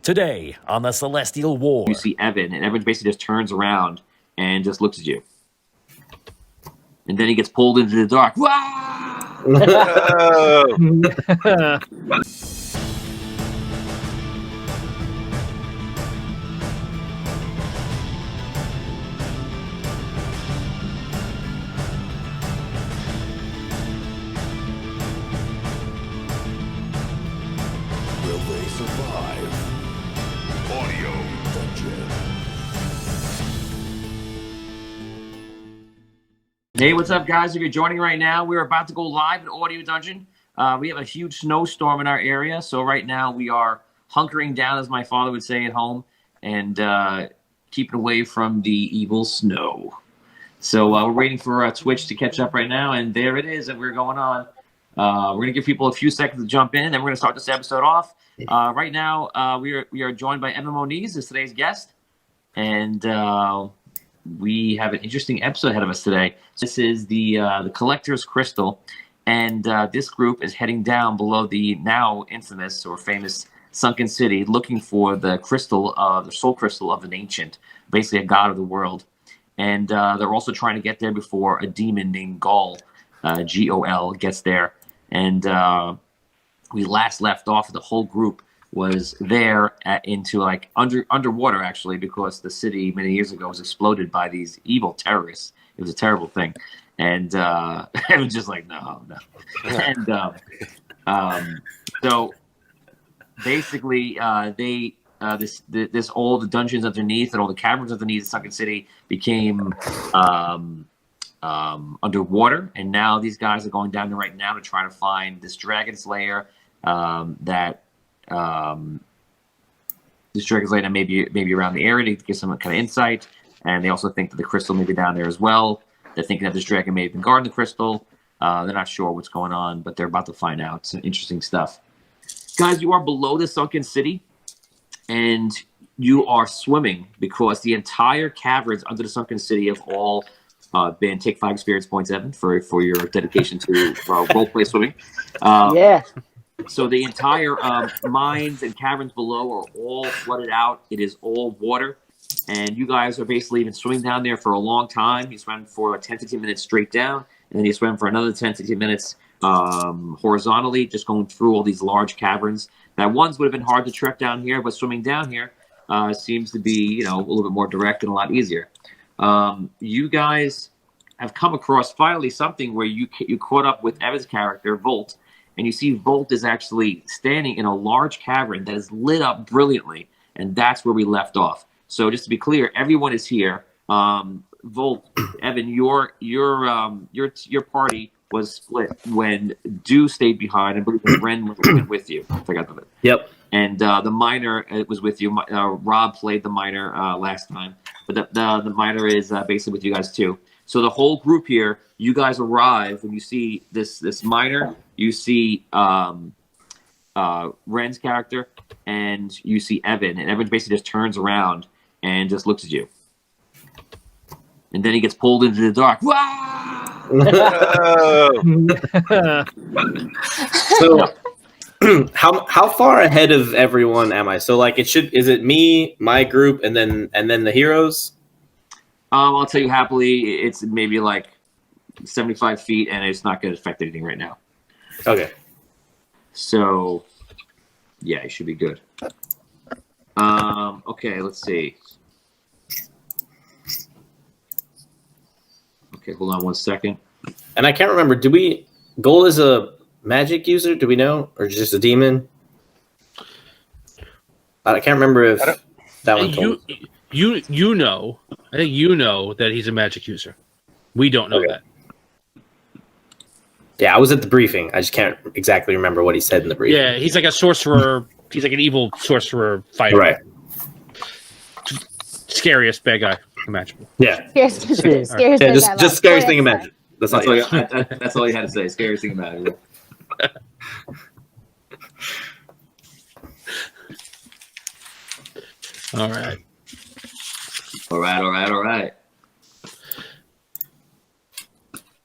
Today on the Celestial War. You see Evan, and Evan basically just turns around and just looks at you. And then he gets pulled into the dark. Wow! Will they survive? Audio Dungeon. Hey, what's up, guys? If you're joining right now, we're about to go live in Audio Dungeon. We have a huge snowstorm in our area, so right now we are hunkering down, as my father would say at home, and keeping away from the evil snow. So we're waiting for Twitch to catch up right now, and there it is, and we're going on. We're going to give people a few seconds to jump in, and then we're going to start this episode off. Right now, we are joined by Evan Moniz as today's guest, and we have an interesting episode ahead of us today. This is the Collector's Crystal, and this group is heading down below the now infamous or famous Sunken City, looking for the crystal, the soul crystal of an ancient, basically a god of the world. And they're also trying to get there before a demon named Gol, Gol, gets there. And we last left off, the whole group was there into like underwater, actually, because the city many years ago was exploded by these evil terrorists. It was a terrible thing. And it was just like, no. And so basically this all the dungeons underneath and all the caverns underneath the Sunken City became underwater, and now these guys are going down there right now to try to find this dragon slayer this dragon slayer may be around the area to get some kind of insight. And they also think that the crystal may be down there as well. They're thinking that this dragon may have been guarding the crystal. They're not sure what's going on, but they're about to find out some interesting stuff. Guys, you are below the Sunken City, and you are swimming because the entire caverns under the Sunken City have all been take 5 experience points, Evan, for your dedication to roleplay swimming. Yeah. So the entire mines and caverns below are all flooded out. It is all water. And you guys are basically been swimming down there for a long time. You swam for 10, 15 minutes straight down. And then you swam for another 10, 15 minutes horizontally, just going through all these large caverns. That ones would have been hard to trek down here, but swimming down here seems to be, a little bit more direct and a lot easier. You guys have come across finally something where you caught up with Evan's character, Volt. And you see Volt is actually standing in a large cavern that is lit up brilliantly, and that's where we left off. So just to be clear, everyone is here. Volt, Evan, your party was split when Dew stayed behind, and believe Ren went with you. I forgot that. Yep. And the miner was with you. Rob played the miner last time, but the miner is basically with you guys too. So the whole group here, you guys arrive when you see this miner. You see Ren's character, and you see Evan. And Evan basically just turns around and just looks at you. And then he gets pulled into the dark. Wow! So, how far ahead of everyone am I? So, like, is it me, my group, and then the heroes? I'll tell you happily, it's maybe like 75 feet, and it's not going to affect anything right now. Okay. So, yeah, it should be good. Okay, let's see. Okay, hold on one second. And I can't remember. Gol is a magic user? Do we know, or just a demon? I can't remember if that one told. You know. I think you know that he's a magic user. We don't know that. Yeah, I was at the briefing. I just can't exactly remember what he said in the briefing. Yeah, he's like a sorcerer. He's like an evil sorcerer fighter. Right. Scariest bad guy imaginable. Yeah. Scariest Just scariest thing imaginable. That's all you That's all you had to say. Scariest thing about it. All right. All right.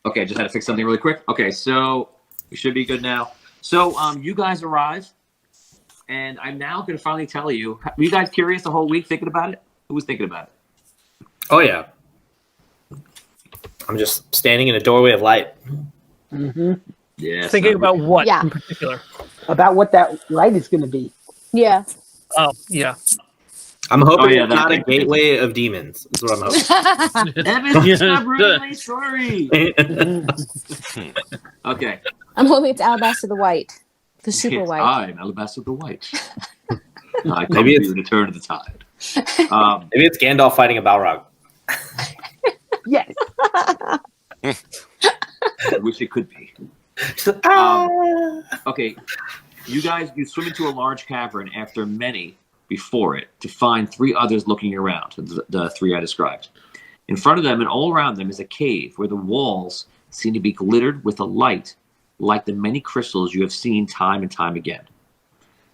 Okay, just had to fix something really quick. Okay, so we should be good now. So you guys arrive and I'm now going to finally tell you. Were you guys curious the whole week thinking about it? Who was thinking about it? Oh yeah. I'm just standing in a doorway of light. Mm-hmm. Yeah. Thinking about what Yeah. in particular? About what that light is going to be. Yeah. Oh, yeah. I'm hoping yeah, it's that not a thing. gateway of demons. Is what I'm hoping. Evan, Yeah. stop ruining my story. Okay. I'm hoping it's Alabaster the White. The super white. I'm Alabaster the White. I come Maybe to it's- you to turn of the tide. Maybe it's Gandalf fighting a Balrog. Yes. I wish it could be. Okay, you guys, you swim into a large cavern after many before it to find 3 others looking around, the 3 I described. In front of them and all around them is a cave where the walls seem to be glittered with a light like the many crystals you have seen time and time again.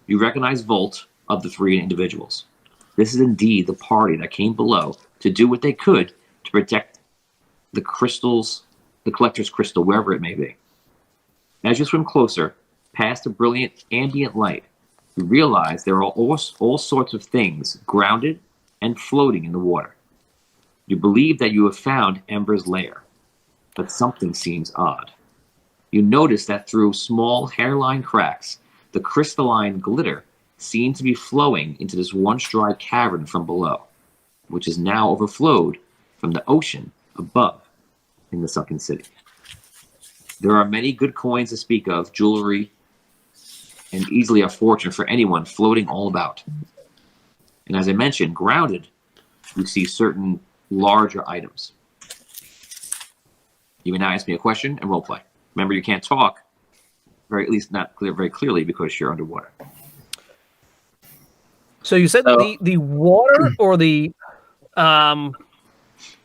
You recognize Volt of the 3 individuals. This is indeed the party that came below to do what they could to protect the crystals, the collector's crystal, wherever it may be. As you swim closer, past a brilliant ambient light, you realize there are all sorts of things grounded and floating in the water. You believe that you have found Ember's lair, but something seems odd. You notice that through small hairline cracks, the crystalline glitter seems to be flowing into this once dry cavern from below, which is now overflowed from the ocean above in the sunken city. There are many good coins to speak of, jewelry, and easily a fortune for anyone floating all about. And as I mentioned, grounded, you see certain larger items. You may now ask me a question and role play. Remember, you can't talk, or at least not very clearly, because you're underwater. So you said the water or the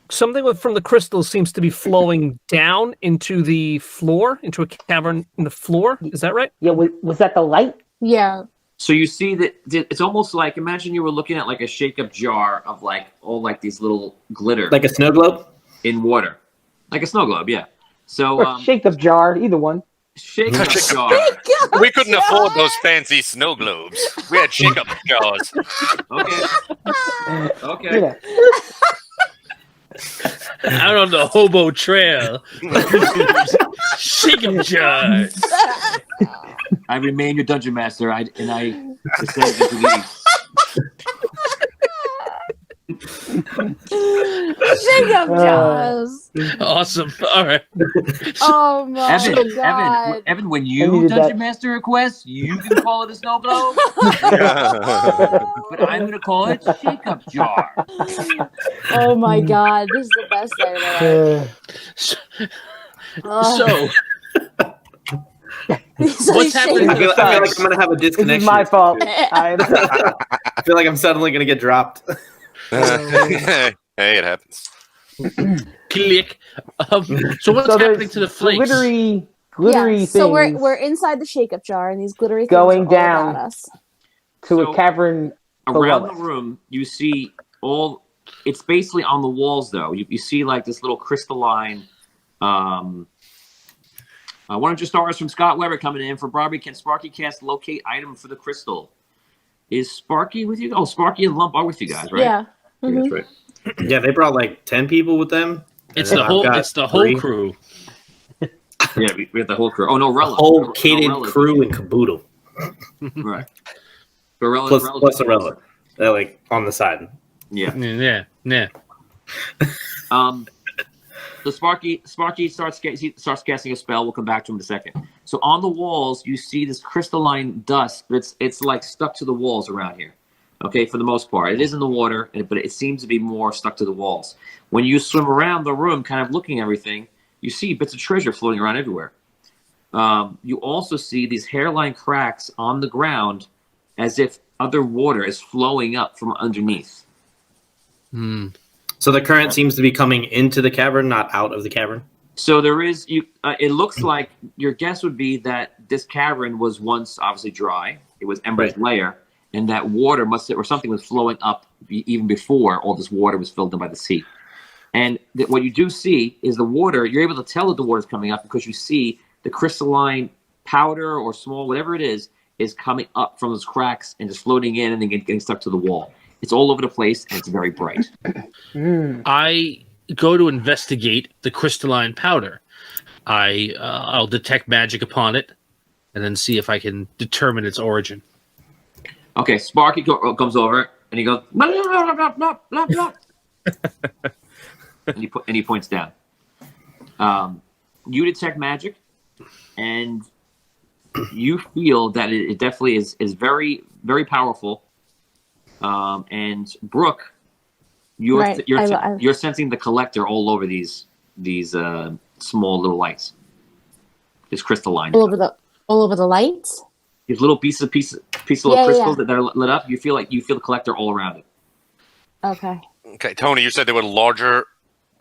something from the crystals seems to be flowing down into the floor, into a cavern in the floor. Is that right? Yeah, was that the light? Yeah. So you see that it's almost like, imagine you were looking at like a shake-up jar of like all like these little glitter Like a snow globe? in water, like a snow globe. Yeah. So Or shake-up jar, either one. shake-up jar. We couldn't afford those fancy snow globes. We had shake-up jars. Okay. Okay. Yeah. Out on the hobo trail. Shaking jars. I remain your dungeon master. I descend into the Shake up, Jaws. Awesome. All right. Oh my Evan, god. Evan, when I you needed dungeon that. master a quest, you can call it a snow globe, but I'm going to call it shake-up jar. Oh my god. This is the best day of my life. So, He's what's happening? I feel like I'm going to have a This disconnection. is my fault. I feel like I'm suddenly going to get dropped. Hey, it happens. Click. So what's So happening there's to the flakes? glittery Yeah, things so we're inside the shake up jar and these glittery Going things are all down. about us. to So- a cavern Around below the it. room, you see it's basically on the walls, though. You see like this little crystalline. One of your stars from Scott Weber coming in for Barbie. Can Sparky cast locate item for the crystal? Is Sparky with you? Oh, Sparky and Lump are with you guys, right? Yeah. Yeah, Mhm. that's right. Yeah, they brought like 10 people with them. It's and the then I've whole. got It's the whole 3. crew. Yeah, we have the whole crew. Oh no, The Rella. whole cated Rella's crew with and caboodle. you. Right. But Rella's Plus with you Rella. also. They're like on the side. Yeah. Yeah. So Sparky starts casting a spell. We'll come back to him in a second. So on the walls, you see this crystalline dust, but it's like stuck to the walls around here. Okay, for the most part, it is in the water, but it seems to be more stuck to the walls. When you swim around the room, kind of looking at everything, you see bits of treasure floating around everywhere. You also see these hairline cracks on the ground, as if other water is flowing up from underneath. So the current seems to be coming into the cavern, not out of the cavern. So there is it looks like your guess would be that this cavern was once obviously dry. It was Ember's lair, and that water or something was flowing up even before all this water was filled in by the sea. And what you do see is the water. You're able to tell that the water is coming up because you see the crystalline powder or small, whatever it is is coming up from those cracks and just floating in and then getting stuck to the wall. It's all over the place and it's very bright. I go to investigate the crystalline powder. I'll detect magic upon it, and then see if I can determine its origin. Okay, Sparky comes over and he goes blah blah blah blah blah blah, and he points down. You detect magic, and you feel that it definitely is very very powerful. And Brooke, you're sensing the collector all over these small little lights. This crystalline all over the lights. These little pieces of crystals that are lit up. You feel the collector all around it. Okay. Okay, Tony, you said there were larger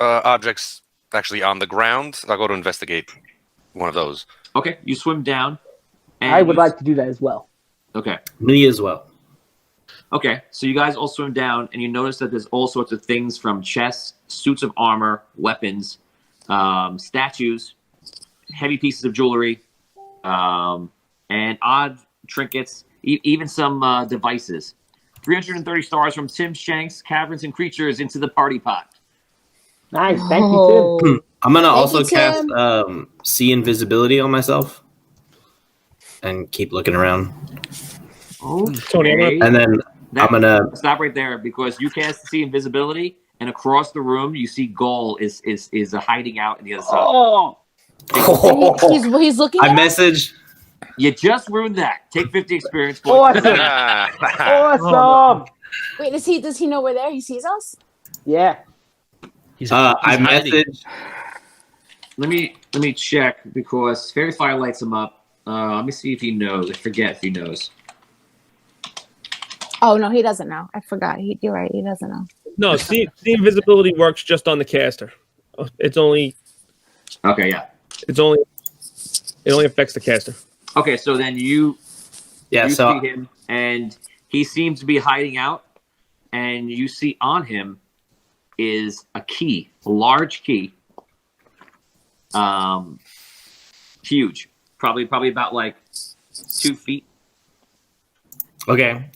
objects actually on the ground. I'll go to investigate one of those. Okay, you swim down. And I would like to do that as well. Okay. Me as well. Okay, so you guys all swim down, and you notice that there's all sorts of things from chests, suits of armor, weapons, statues, heavy pieces of jewelry, and odd trinkets, even some devices. 330 stars from Tim Shanks, Caverns and Creatures into the Party Pot. Nice, thank you, Tim. I'm gonna also you, cast Tim. see invisibility on myself and keep looking around. Tony, And then I'm gonna stop right there because you cast see invisibility, and across the room you see Gaul is hiding out in the other side. Oh, He's looking. I At us? messaged. You just ruined that. Take 50 experience points. awesome! Awesome! Wait, does he know we're there? He sees us? Yeah. He's I hiding. messaged. Let me check because Fairy Fire lights him up. Let me see if he knows. I forget if he knows. Oh no, he doesn't know. I forgot. You're right. He doesn't know. No, see invisibility works just on the caster. It's only Okay, yeah. it only affects the caster. Okay, so then you Yeah. you So see him, and he seems to be hiding out, and you see on him is a key, a large key, huge, probably about like 2 feet. okay.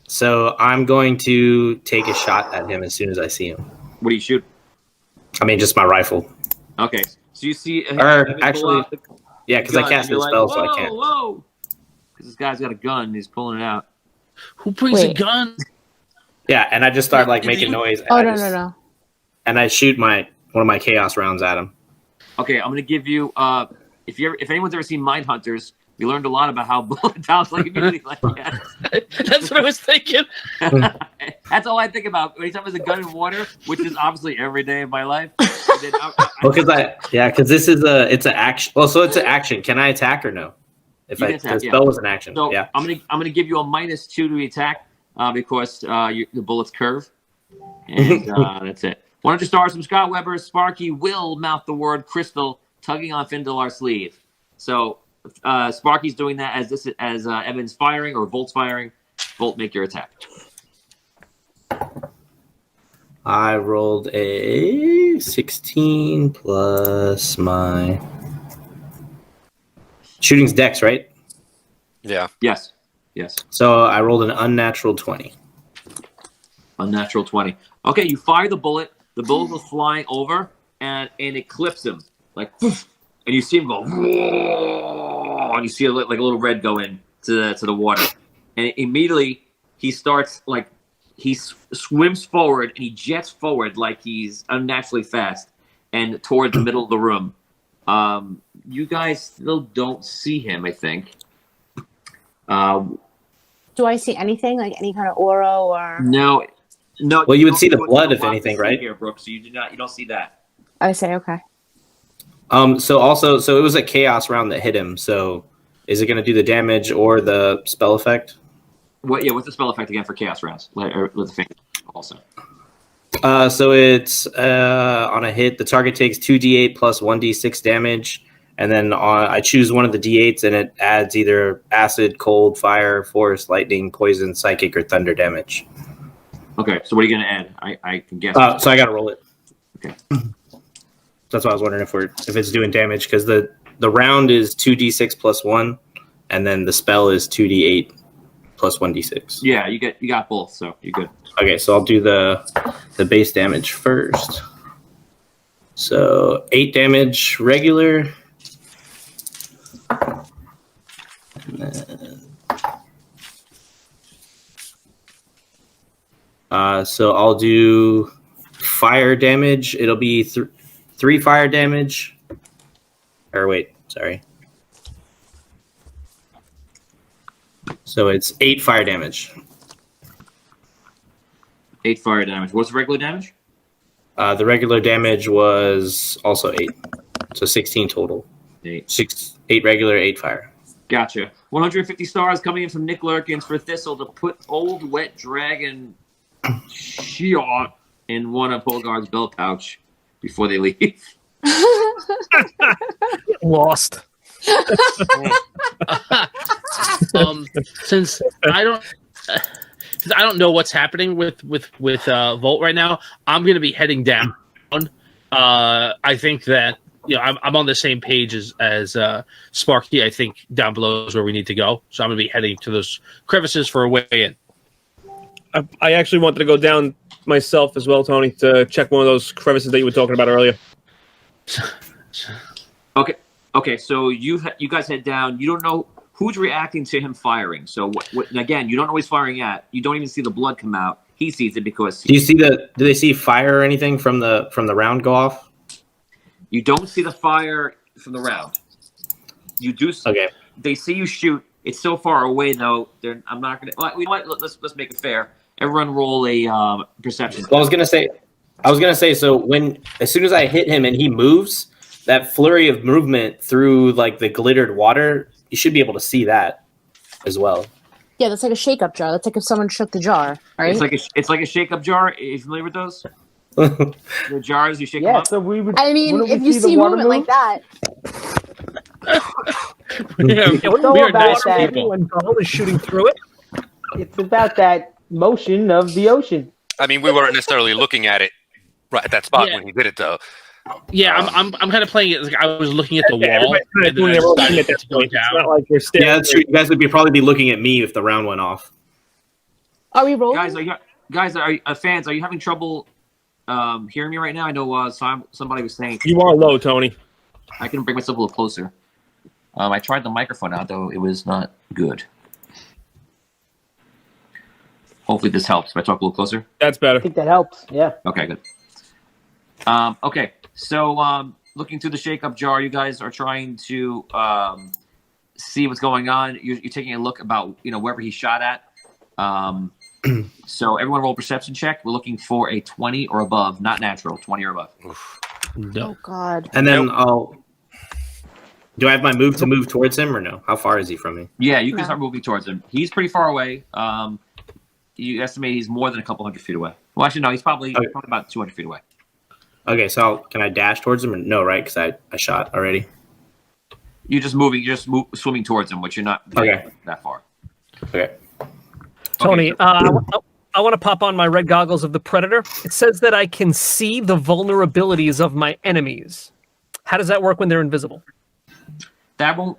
So I'm going to take a shot at him as soon as I see him. What do you shoot? I mean, just my rifle. Okay, so you see him Or pull actually, out the yeah, because I gun, casted and a you're spell, like, so I can't. Whoa! Because this guy's got a gun, and he's pulling it out. Who brings a Wait. gun? Yeah, and I just start like making noise. And Oh I no, just- no. And I shoot one of my chaos rounds at him. Okay, I'm gonna give you. If anyone's ever seen Mindhunters, we learned a lot about how bullet sounds like immediately. Like, yeah. That's what I was thinking. That's all I think about anytime there's a gun in water, which is obviously every day of my life. And then Well, because this is it's an action. Well, so it's an action. Can I attack or no? If You I can attack, the yeah. spell was an action, So yeah. I'm gonna give you a -2 to the attack because the bullets curve, and that's it. 100 stars from Scott Weber. Sparky will mouth the word crystal, tugging on Findalar's sleeve. So Sparky's doing that as Evan's firing or Volt's firing. Volt, make your attack. I rolled a 16 plus my shooting's dex, right? Yeah. Yes. So I rolled an unnatural 20. Unnatural 20. Okay, you fire the bullet. The bullet goes flying over, and it clips him like, and you see him go, and you see like a little red go in to the water, and immediately he starts like he swims forward and he jets forward like he's unnaturally fast and toward the middle of the room. You guys still don't see him, I think. Do I see anything like any kind of aura or? No. Well, you would don't- see the don't blood, see if anything, right? Here, Brooke. So you don't see that. I say okay. So it was a chaos round that hit him. So is it going to do the damage or the spell effect? What? Yeah. What's the spell effect again for chaos rounds? With the finger also. So it's on a hit, the target takes 2d8 plus 1d6 damage, and then I choose one of the d8s, and it adds either acid, cold, fire, force, lightning, poison, psychic, or thunder damage. Okay. So what are you going to add? I can guess. So I got to roll it. Okay. That's why I was wondering if it's doing damage, because the round is 2d6 plus 1, and then the spell is 2d8 plus 1d6. Yeah, you got both, so you're good. Okay, so I'll do the base damage first. So 8 damage regular. And then, so I'll do fire damage. It'll be 3 fire damage. Or wait, sorry. So it's 8 fire damage. 8 fire damage. What's the regular damage? The regular damage was also 8. So 16 total. 8 regular, 8 fire. Gotcha. 150 stars coming in from Nick Lurkins for Thistle to put Old Wet Dragon Shiot in one of Holgar's belt pouch before they leave. Lost. Since I don't know what's happening with Volt right now, I'm going to be heading down. I think that I'm on the same page as Sparky. I think down below is where we need to go. So I'm going to be heading to those crevices for a way in. I actually wanted to go down myself as well, Tony, to check one of those crevices that you were talking about earlier. Okay. So you guys head down. You don't know who's reacting to him firing. So again, you don't know who he's firing at. You don't even see the blood come out. He sees it because. Do they see fire or anything from the round go off? You don't see the fire from the round. You do. Okay. They see you shoot. It's so far away though. I'm not gonna. Let's make it fair. Everyone roll a perception. Well, I was gonna say. So as soon as I hit him and he moves, that flurry of movement through like the glittered water, you should be able to see that as well. Yeah, that's like a shake-up jar. That's like if someone shook the jar, right? It's like a shake-up jar. Are you familiar with those? The jars you shake them up. So we would. I mean, if you see movement like that. We are nice people. When Gall is shooting through it. It's about that motion of the ocean. I mean, we weren't necessarily looking at it right at that spot when he did it, though. Yeah, I'm kind of playing it like I was looking at the wall. Everybody's kind of doing their own thing at that point. It's not like you're staring. Yeah, that's true. You guys would probably be looking at me if the round went off. Are we rolling? Guys, fans, are you having trouble hearing me right now? I know somebody was saying You are low, Tony. I can bring myself a little closer. I tried the microphone out though; it was not good. Hopefully, this helps. If I talk a little closer, That's better. I think that helps. Yeah. okay, good. Okay, so looking through the shake-up jar, you guys are trying to see what's going on. You're taking a look about wherever he shot at. So everyone roll a perception check. We're looking for a 20 or above, not natural, 20 or above. No. Oh God. And then do I have my move to move towards him or no? How far is he from me? Yeah, you can start moving towards him. He's pretty far away. You estimate he's more than a couple hundred feet away. Well, actually, no, he's probably about 200 feet away. Okay, so can I dash towards him or no? Right, because I shot already. You're just swimming towards him, which you're not that far. Okay. Tony, I want to pop on my red goggles of the Predator. It says that I can see the vulnerabilities of my enemies. How does that work when they're invisible? That won't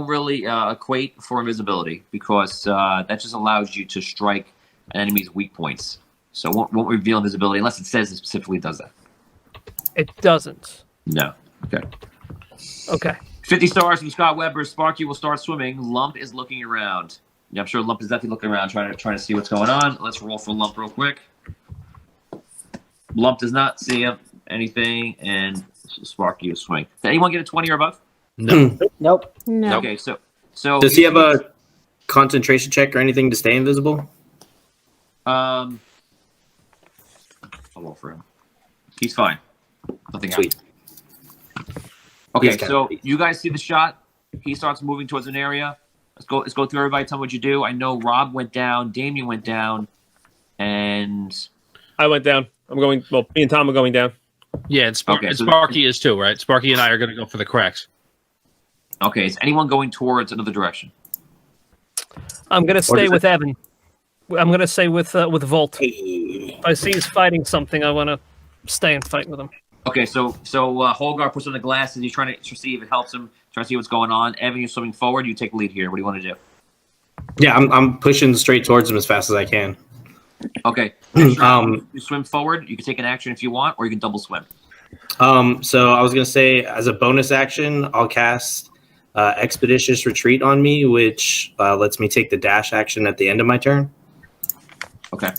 really equate for invisibility because that just allows you to strike an enemy's weak points. So it won't reveal invisibility unless it says it specifically does that. It doesn't. No. Okay. Okay. 50 stars from Scott Weber. Sparky will start swimming. Lump is looking around. Yeah, I'm sure Lump is definitely looking around, trying to see what's going on. Let's roll for Lump real quick. Lump does not see anything, and Sparky is swimming. Did anyone get a 20 or above? No. Nope. No. Okay, so does he have a concentration check or anything to stay invisible? I'll roll for him. He's fine. Nothing Sweet. happened. Okay, He's so you guys see the shot. He starts moving towards an area. Let's go through everybody. Tell me what you do. I know Rob went down, Damien went down, and I went down. I'm going. Well, me and Tom are going down. Yeah, and Sparky is too, right? Sparky and I are going to go for the cracks. Okay, is anyone going towards another direction? I'm going to stay with Evan. I'm going to stay with Volt. If I see he's fighting something, I want to stay and fight with him. Okay, so Holgar puts on the glasses. He's trying to see if it helps him. Trying to see what's going on. Evan, you're swimming forward. You take the lead here. What do you want to do? Yeah, I'm pushing straight towards him as fast as I can. Okay. You swim forward. You can take an action if you want, or you can double swim. So I was gonna say, as a bonus action, I'll cast Expeditious Retreat on me, which lets me take the dash action at the end of my turn. Okay.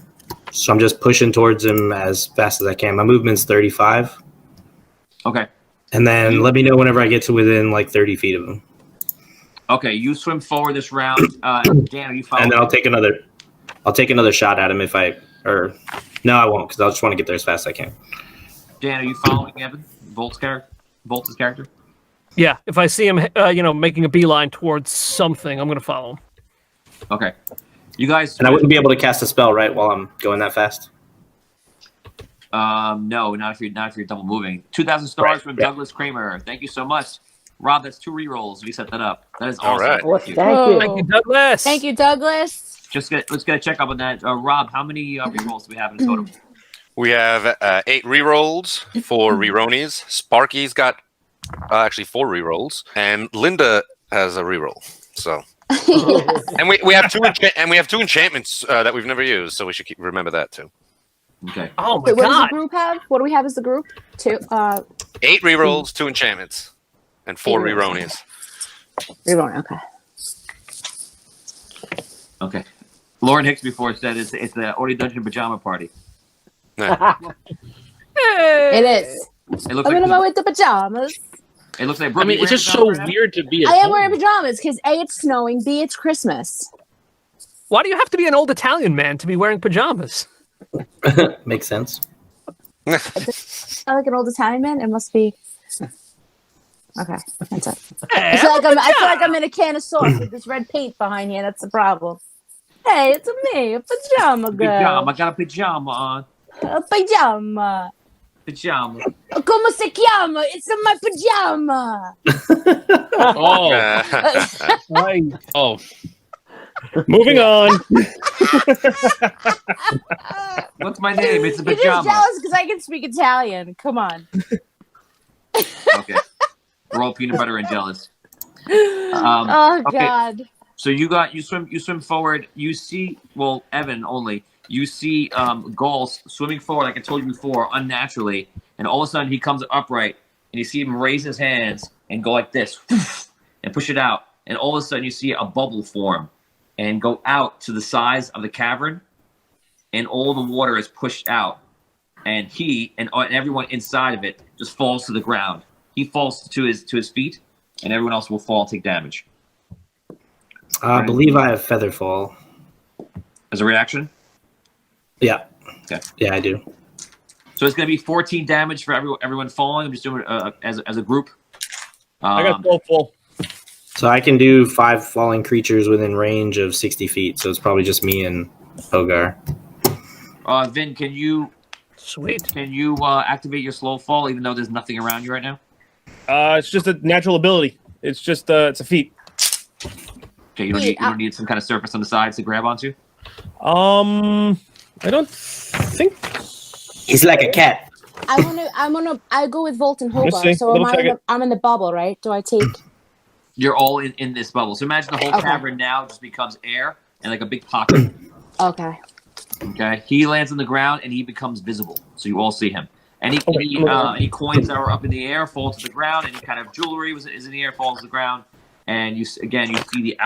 So I'm just pushing towards him as fast as I can. My movement's 35. Okay. And then let me know whenever I get to within like 30 feet of him. Okay, you swim forward this round. Dan, are you following? And then I'll take another shot at him if I no, I won't, because I just want to get there as fast as I can. Dan, are you following Evan? Volt's character? Yeah, if I see him, making a beeline towards something, I'm going to follow him. Okay. You guys. And I wouldn't be able to cast a spell, right, while I'm going that fast? No, not if you're double moving. 2,000 stars from Douglas Kramer. Thank you so much. Rob, that's 2 rerolls. We set that up. That is awesome. All right. Well, Thank Thank you, Douglas. Thank you, Douglas. Let's get a check up on that. Rob, how many rerolls do we have in total? We have 8 rerolls, 4 reronis. Sparky's got actually 4 rerolls, and Linda has a reroll. So, and we have 2 enchantments that we've never used, so we should remember that too. Okay. Oh my Wait, what does the god. group have? What do we have as the group? 2. 8 rerolls, 2 enchantments, and 4 8 reronis. Reborn. Okay. Okay. Lauren Hicks before said it's the Audio Dungeon pajama party. Nah. It is. It looks I'm in like my with the pajamas. it looks like. I mean, it's just so weird to be. At I am home. wearing pajamas because A, it's snowing, B, it's Christmas. Why do you have to be an old Italian man to be wearing pajamas? Makes sense. I like an old Italian man. It must be. Okay, that's it. Hey, I feel like I'm in a can of sauce with this red paint behind here. That's the problem. Hey, it's me, a pajama girl. Pajama. I got a pajama on. A pajama. Pajama. Como se llama? It's in my pajama. Oh, Moving on. What's my name? It's a You're just pajama. jealous because I can speak Italian. Come on. Okay. We're all peanut butter and jealous. Oh okay. God. So you swim forward. You see, well, Evan only. You see Gauls swimming forward, like I told you before, unnaturally, and all of a sudden he comes upright, and you see him raise his hands and go like this, and push it out, and all of a sudden you see a bubble form, and go out to the size of the cavern, and all the water is pushed out, and he and everyone inside of it just falls to the ground. He falls to his feet, and everyone else will fall and take damage. I believe I have Feather Fall. As a reaction? Yeah. Okay. Yeah, I do. So it's going to be 14 damage for everyone falling. I'm just doing it as a group. I got 12 full. So I can do 5 falling creatures within range of 60 feet. So it's probably just me and Hogar. Vin, can you activate your slow fall even though there's nothing around you right now? It's just a natural ability. It's just it's a feat. Okay, you don't need some kind of surface on the sides to grab onto? I don't think he's like a cat. I go with Volt and Let's Hogar. see. So Double check I'm in the bubble, right? Do I take? You're all in this bubble. So imagine the whole cavern now just becomes air and like a big pocket. Okay. Okay. He lands on the ground and he becomes visible, so you all see him. Any coins that were up in the air fall to the ground. Any kind of jewelry is in the air falls to the ground. And you see the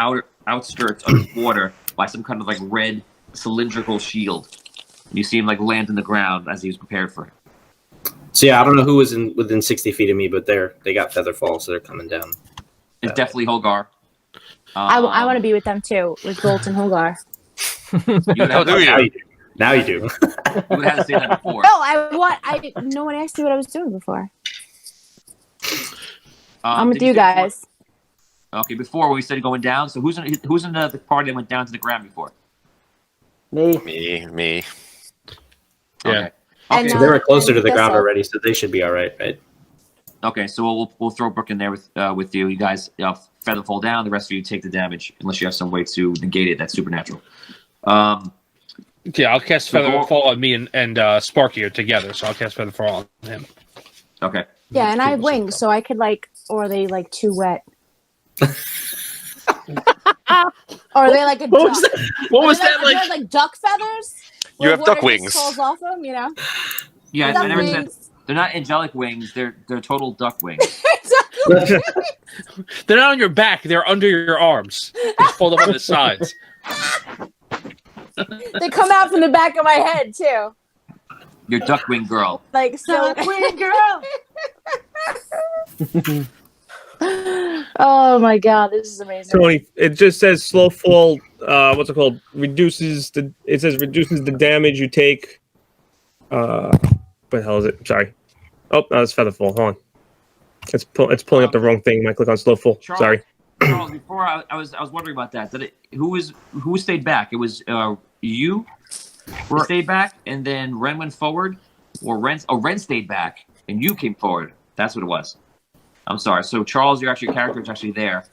outskirts of the water by some kind of like red cylindrical shield. And you see him like land in the ground as he was prepared for it. So yeah, I don't know who was within 60 feet of me, but they got Feather Fall, so they're coming down. It's definitely Hogar. I want to be with them too, with Volt and Hogar. Now you do. You would have to say that before. No, no one asked me what I was doing before. I'm with you guys. Okay, before when we said going down, so who's in the party that went down to the ground before? Me. Me. Yeah. Okay. So they were closer to the ground already, so they should be all right, right? Okay, so we'll throw Brooke in there with you. You guys feather fall down. The rest of you take the damage unless you have some way to negate it. That's supernatural. Yeah, I'll cast Feather Fall on me and Sparky are together, so I'll cast Feather Fall on him. Okay. Yeah, and I have wings, so I could or are they too wet? Or are they like a What duck? was that? What was that Are they like duck feathers? You have Where duck water just wings. falls off them, you know? Yeah, Duck I never said wings. they're not angelic wings. They're total duck wings. They're not on your back. They're under your arms. They fold up on the sides. They come out from the back of my head too. You're duck wing girl. Like so. Queen girl. Oh my god, this is amazing. Tony, it just says slow fall. What's it called? Reduces the damage you take. What the hell is it? Sorry. Oh, no, it's featherfall. Hold on. It's pulling up the wrong thing. I click on slow fall. Charles, Sorry. Charles, before I was wondering about that. Who stayed back? It was you who stayed back, and then Ren went forward, or Ren stayed back, and you came forward. That's what it was. I'm sorry. So Charles, your character is actually there.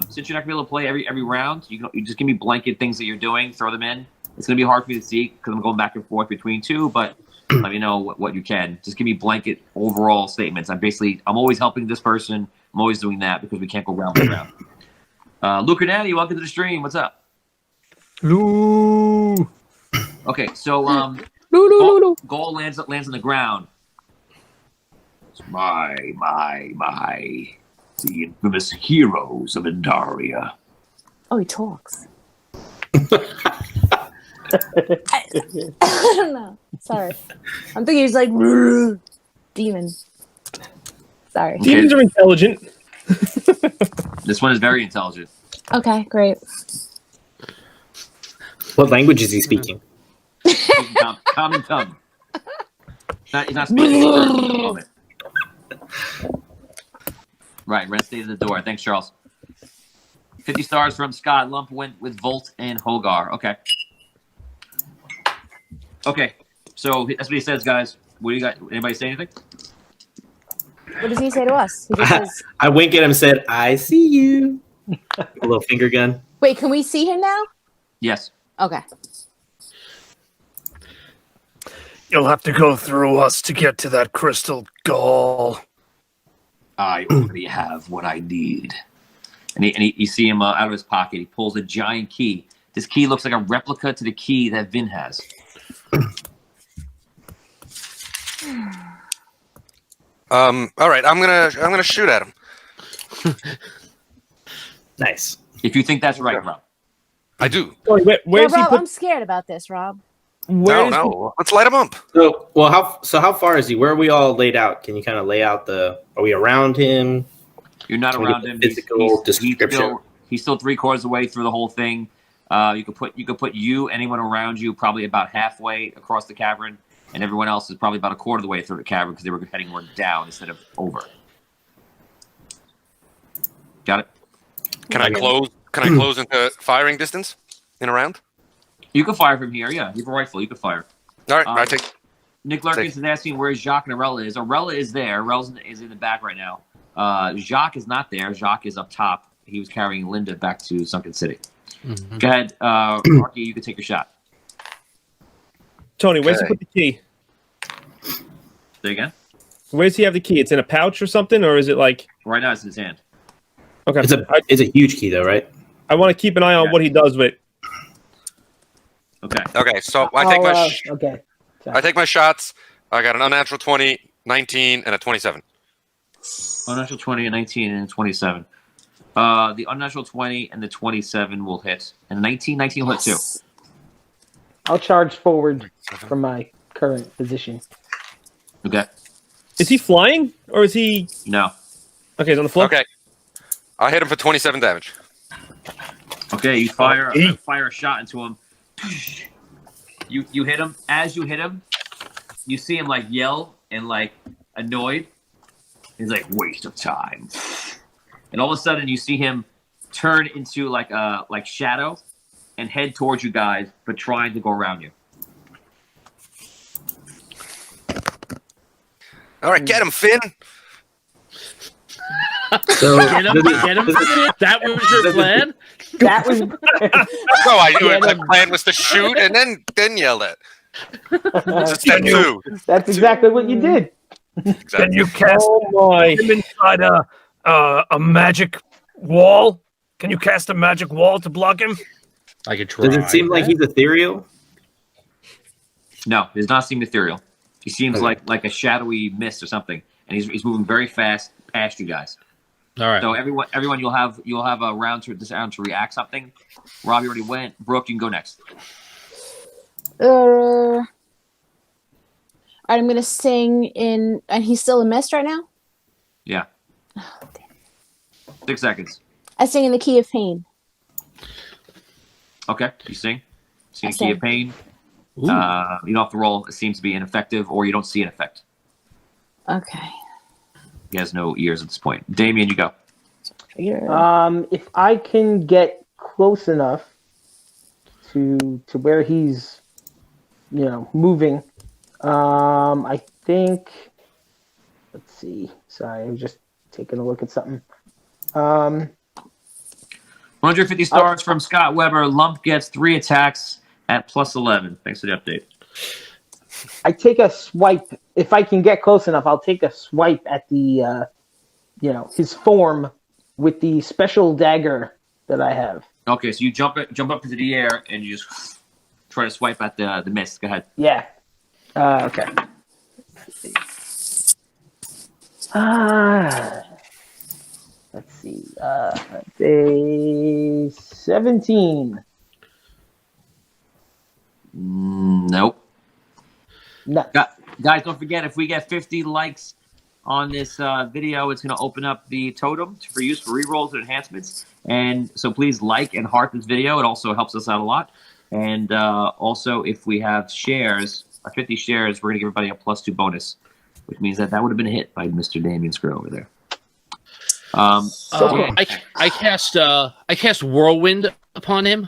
Since you're not gonna be able to play every round, you just give me blanket things that you're doing. Throw them in. It's gonna be hard for me to see because I'm going back and forth between two, but let me know what you can. Just give me blanket overall statements. I'm always helping this person. I'm always doing that because we can't go round by round. Luke Renati, welcome to the stream. What's up? Lou. Okay, so Goal lands on the ground. My, the infamous heroes of Indaria. Oh, he talks. I don't know. Sorry. I'm thinking he's like demon. Sorry. Okay. Demons are intelligent. This one is very intelligent. Okay, great. What language is he speaking? Common tongue. He's not speaking at the moment. Right, Ren stayed at the door. Thanks, Charles. 50 stars from Scott. Lump went with Volt and Hogar. Okay. Okay, so that's what he says, guys. What do you got? Anybody say anything? What does he say to us? He just says, I wink at him and said, I see you. A little finger gun. wait, can we see him now? Yes. Okay. You'll have to go through us to get to that crystal gall. I already have what I need. And you see him out of his pocket. He pulls a giant key. This key looks like a replica to the key that Vin has. All right, I'm gonna shoot at him. Nice. If you think that's right, Rob. I do. Wait, Yeah, where's he Rob, put? I'm scared about this, Rob. No. Let's light him up. So how far is he? Where are we all laid out? Can you kind of lay out are we around him? You're not Can we around get him. the physical description? He's still 3/4 of the way through the whole thing. You could put anyone around you, probably about halfway across the cavern, and everyone else is probably about a quarter of the way through the cavern because they were heading more down instead of over. Got it? Can I close? Can I close into firing distance in a round? You can fire from here. Yeah, you have a rifle. You can fire. All right, I take. Nick Larkins is asking where Jacques and Arella is. Arella is there. Arella's is in the back right now. Jacques is not there. Jacques is up top. He was carrying Linda back to Sunken City. Mm-hmm. Go ahead, Marky. You can take your shot. Tony, where's he put the key? Say again. Where does he have the key? It's in a pouch or something, or is it like? Right now, it's in his hand. Okay. It's a huge key, though, right? I want to keep an eye on what he does with it. Okay. Okay, so I take my. Okay. I take my shots. I got an unnatural 20, 19, and a 27. Unnatural 20, a 19, and a 27. The unnatural 20 and the 27 will hit. And 19 will hit too. I'll charge forward from my current position. Okay. Is he flying or is he? No. Okay, he's on the floor. Okay. I hit him for 27 damage. Okay, you fire a shot into him. You hit him. As you hit him, you see him like yell and like annoyed. He's like, waste of time. And all of a sudden you see him turn into like shadow and head towards you guys, but trying to go around you. All right, get him, Finn. So Get him. That was your plan? That was. No, the plan was to shoot and then yell at. It's a step 2. That's exactly what you did. Can you cast Oh my! him inside a magic wall? Can you cast a magic wall to block him? I could try. Does it seem like he's ethereal? No, he does not seem ethereal. He seems Okay. like a shadowy mist or something, and he's moving very fast past you guys. All right. So everyone, you'll have a round to react something. Rob, you already went. Brooke, you can go next. All right, I'm gonna sing in, and he's still in mist right now. Yeah. Oh, damn. 6 seconds. I sing in the key of pain. Okay, you sing. Sing I Key of sing. Pain. Ooh. You don't have to roll. It seems to be ineffective, or you don't see an effect. Okay. He has no ears at this point. Damien, you go. If I can get close enough to where he's, moving, I think. Let's see. Sorry, I was just taking a look at something. 150 stars from Scott Weber. Lump gets 3 attacks at +11. Thanks for the update. I take a swipe. If I can get close enough, I'll take a swipe at the, his form with the special dagger that I have. Okay, so you jump up into the air and you just try to swipe at the mist. Go ahead. Yeah. Okay. Let's see. A 17. Nope. No. Guys, don't forget, if we get 50 likes on this video, it's going to open up the totem for use for rerolls and enhancements. And so please like and heart this video. It also helps us out a lot. And also, if we have shares, 50 shares, we're going to give everybody a +2 bonus, which means that would have been a hit by Mr. Damien Screw over there. I cast Whirlwind upon him.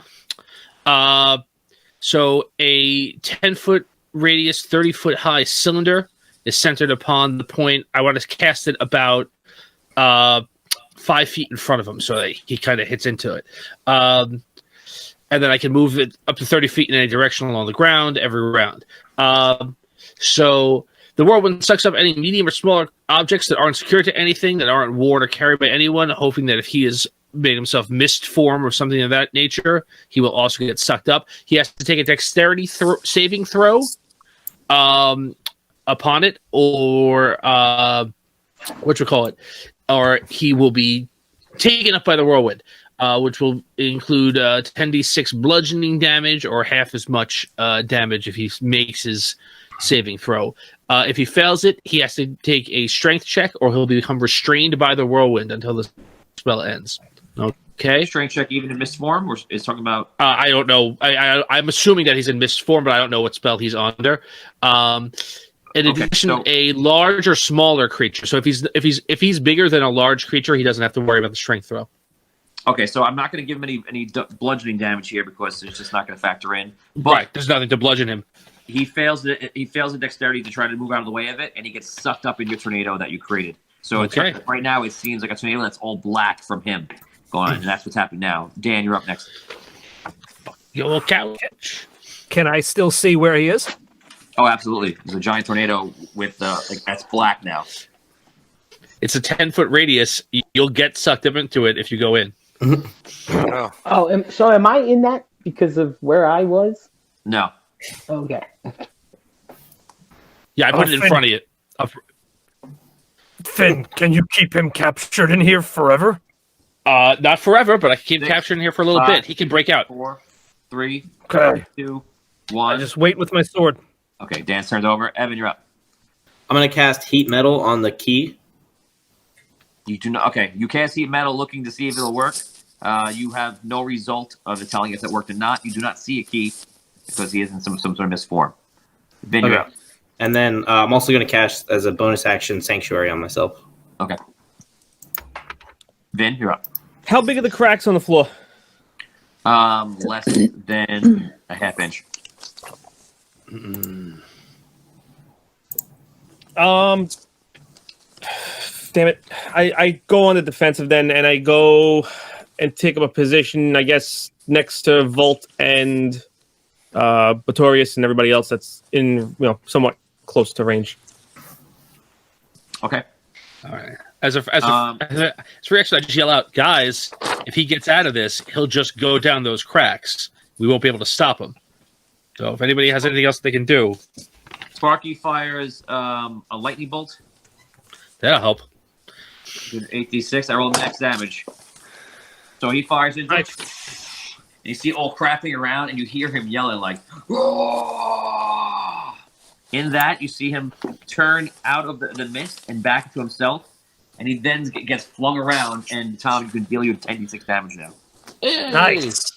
So a 10-foot radius, 30-foot high cylinder is centered upon the point. I want to cast it about 5 feet in front of him, so that he kind of hits into it. And then I can move it up to 30 feet in any direction along the ground every round. So the whirlwind sucks up any medium or smaller objects that aren't secured to anything, that aren't worn or carried by anyone, hoping that if he has made himself mist form or something of that nature, he will also get sucked up. He has to take a dexterity saving throw upon it, or or he will be taken up by the whirlwind, which will include 10d6 bludgeoning damage, or half as much damage if he makes his saving throw. If he fails it, he has to take a strength check, or he'll become restrained by the whirlwind until the spell ends. Okay. Strength check even in mist form, or is talking about? I don't know. I'm assuming that he's in mist form, but I don't know what spell he's under. In addition, a large or smaller creature. So if he's bigger than a large creature, he doesn't have to worry about the strength throw. Okay, so I'm not going to give him any bludgeoning damage here because it's just not going to factor in. But right, there's nothing to bludgeon him. He fails the dexterity to try to move out of the way of it, and he gets sucked up in your tornado that you created. So Okay. Right now it seems like a tornado that's all black from him going on, and that's what's happening now. Dan, you're up next. Your couch. Can I still see where he is? Oh, absolutely. There's a giant tornado with that's black now. It's a 10-foot radius. You'll get sucked up into it if you go in. Oh. So am I in that because of where I was? No. Okay. Yeah, I put it in front of you. Finn, can you keep him captured in here forever? Not forever, but I can keep 6, capturing here for a little bit. He can break out. 4, 3, Okay. 2, I 1. just wait with my sword. Okay, Dan's turns over. Evan, you're up. I'm going to cast Heat Metal on the key. You do not. Okay, you cast heat metal, looking to see if it'll work. You have no result of it telling if it worked or not. You do not see a key because he is in some sort of misform. Then you're Okay. up. And then I'm also going to cast, as a bonus action, Sanctuary on myself. Okay. Vin, you're up. How big are the cracks on the floor? Less than a half inch. Damn it. I go on the defensive then, and I go and take up a position, I guess, next to Volt and Botorius and everybody else that's in, somewhat close to range. Okay. All right. As a reaction, I just yell out, guys, if he gets out of this, he'll just go down those cracks. We won't be able to stop him. So if anybody has anything else they can do. Sparky fires a lightning bolt. That'll help. 8d6. I rolled max damage. So he fires it. And you see it all crapping around, and you hear him yelling like, "Roar!" In that, you see him turn out of the mist and back to himself, and he then gets flung around, and Tom, you can deal you 10d6 damage now. Nice.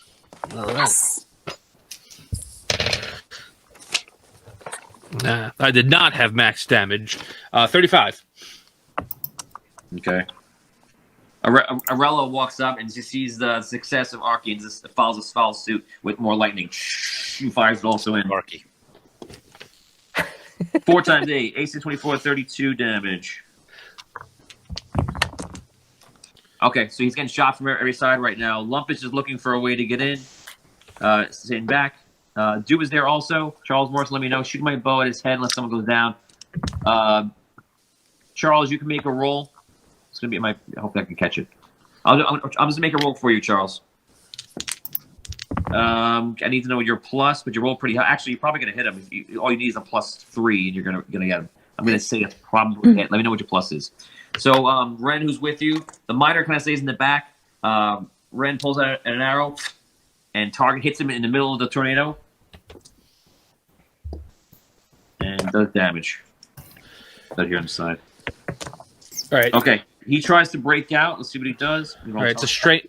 All right. I did not have max damage. 35. Okay. Arella walks up and she sees the success of Arky and just follows suit with more lightning. She fires it also in. Arky. 4 times 8. 8 to 24, 32 damage. Okay, so he's getting shot from every side right now. Lump is just looking for a way to get in. Sitting back. Do is there also. Charles Morris, let me know. Shoot my bow at his head unless someone goes down. Charles, you can make a roll. It's going to be I hope I can catch it. I'm just going to make a roll for you, Charles. I need to know your plus, but you roll pretty high. Actually, you're probably going to hit him. All you need is a +3, and you're going to get him. I'm going to say it's probably hit. Let me know what your plus is. So, Ren, who's with you, the miner kind of stays in the back. Ren pulls out an arrow, and target hits him in the middle of the tornado. And does damage. Right here on the side. All right. Okay. He tries to break out. Let's see what he does. All right. It's a strength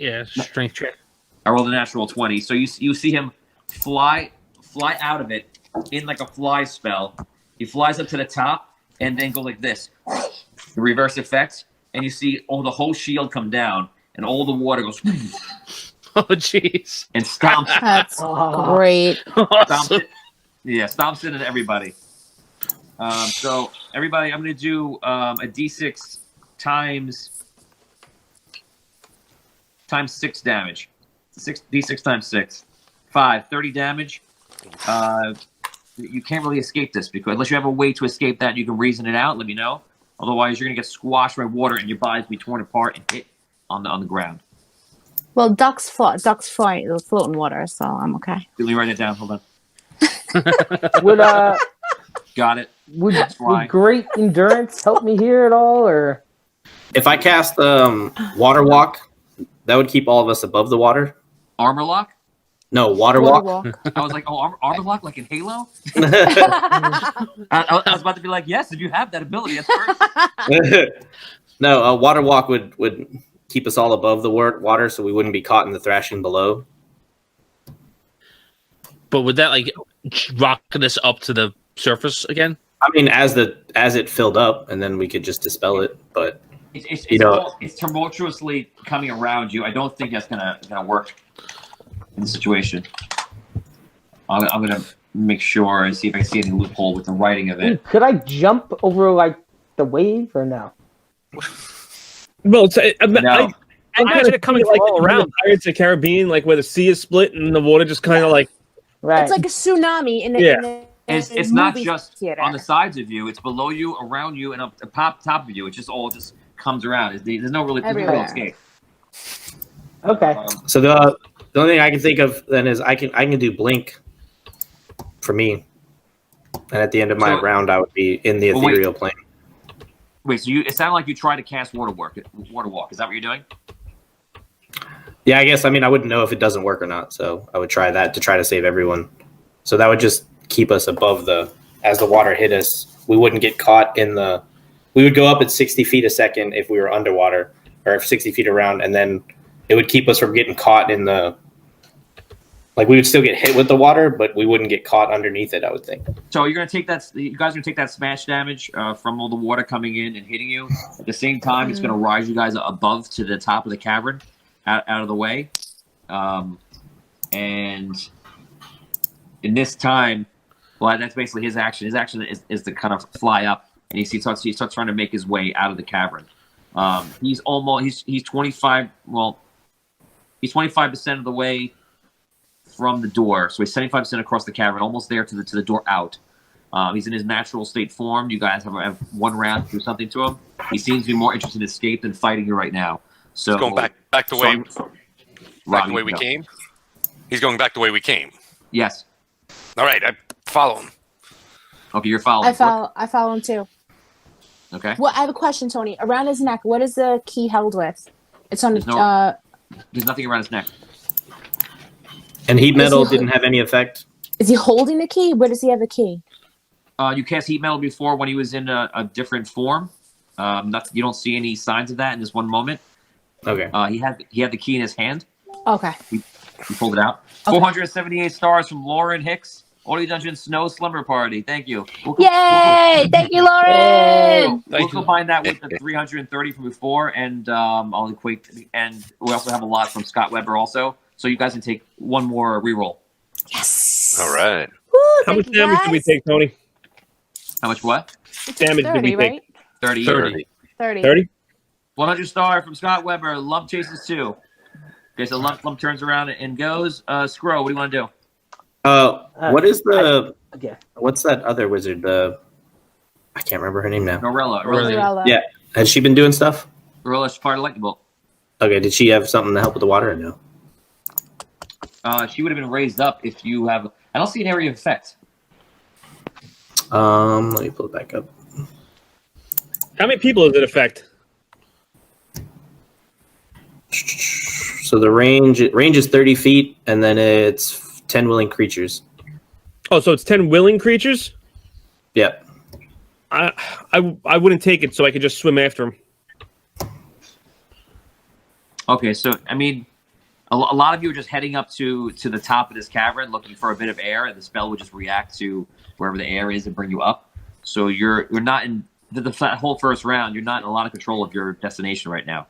check. I rolled a natural 20. So you see him fly out of it in like a fly spell. He flies up to the top and then go like this. The reverse effect. And you see the whole shield come down and all the water goes. Oh, jeez. And stomps. That's great. Stomps it. Yeah, stomps it into everybody. So everybody, I'm going to do a d6 times 6 damage. D6 times 6. 30 damage. You can't really escape this because unless you have a way to escape that, you can reason it out. Let me know. Otherwise, you're going to get squashed by water and your body's be torn apart and hit on the ground. Well, ducks float in water, so I'm okay. Let me write it down. Hold on. Got it. Would great endurance help me here at all, or if I cast water walk, that would keep all of us above the water. Armor lock? No, water walk. I was like, armor lock, like in Halo. I was about to be like, yes, if you have that ability, that's perfect. No, water walk would keep us all above the water, so we wouldn't be caught in the thrashing below. But would that rocket us up to the surface again? I mean, as it filled up, and then we could just dispel it. But it's tumultuously coming around you. I don't think that's gonna work in the situation. I'm gonna make sure and see if I can see any loophole with the writing of it. Could I jump over the wave or no? Well, No. I imagine it coming from all around. Pirates of the Caribbean, where the sea is split and the water just kind of right. It's like a tsunami in It's not just on the sides of you; it's below you, around you, and up the top of you. It just all comes around. There's no real escape. Okay. So the only thing I can think of then is I can do blink for me, and at the end of my round, I would be in the ethereal plane. Wait, so it sounded like you tried to cast water walk. Is that what you're doing? Yeah, I guess. I mean, I wouldn't know if it doesn't work or not, so I would try that to try to save everyone. So that would just keep us above as the water hit us. We wouldn't get caught we would go up at 60 feet a second if we were underwater, or 60 feet around, and then it would keep us from getting caught in we would still get hit with the water, but we wouldn't get caught underneath it, I would think. So you guys are gonna take that smash damage from all the water coming in and hitting you. At the same time, it's gonna rise you guys above to the top of the cavern, out of the way. And in this time, well, that's basically his action. His action is to kind of fly up, and he starts trying to make his way out of the cavern. He's 25. Well, he's 25% of the way from the door, so he's 75% across the cavern, almost there to the door out. He's in his natural state form. You guys have one round to do something to him. He seems to be more interested in escape than fighting you right now. So He's going back the way we go. came. He's going back the way we came. Yes. All right, I follow him. Okay, you're following. I follow him too. Okay. Well, I have a question, Tony. Around his neck, what is the key held with? It's on. There's nothing around his neck. And heat metal didn't have any effect. Is he holding the key? Where does he have the key? You cast heat metal before when he was in a different form. You don't see any signs of that in this one moment. Okay. He had the key in his hand. Okay. He pulled it out. Okay. 478 stars from Lauren Hicks. Audio Dungeon Snow Slumber Party. Thank you. Yay! Thank you, Lauren. We'll combine that with the 330 from before, and I'll equate. And we also have a lot from Scott Weber also. So you guys can take one more reroll. Yes. All right. Woo, How much damage did we take, Tony? How much what? Damage 30, did we right? take? 30. 30. 30. 30? 100 star from Scott Weber. Lump chases 2. Okay, so Lump turns around and goes. Scroll, what do you want to do? What is what's that other wizard? I can't remember her name now. Norella. Yeah. Has she been doing stuff? Norella's part of lightning bolt. Okay, did she have something to help with the water or no? She would have been raised up if you have. I don't see an area of effect. Let me pull it back up. How many people does it affect? So the range is 30 feet, and then it's 10 willing creatures. Oh, so it's 10 willing creatures? Yeah. I wouldn't take it, so I could just swim after him. Okay, so I mean, a lot of you are just heading up to the top of this cavern, looking for a bit of air, and the spell would just react to wherever the air is and bring you up. So you're not in the whole first round. You're not in a lot of control of your destination right now.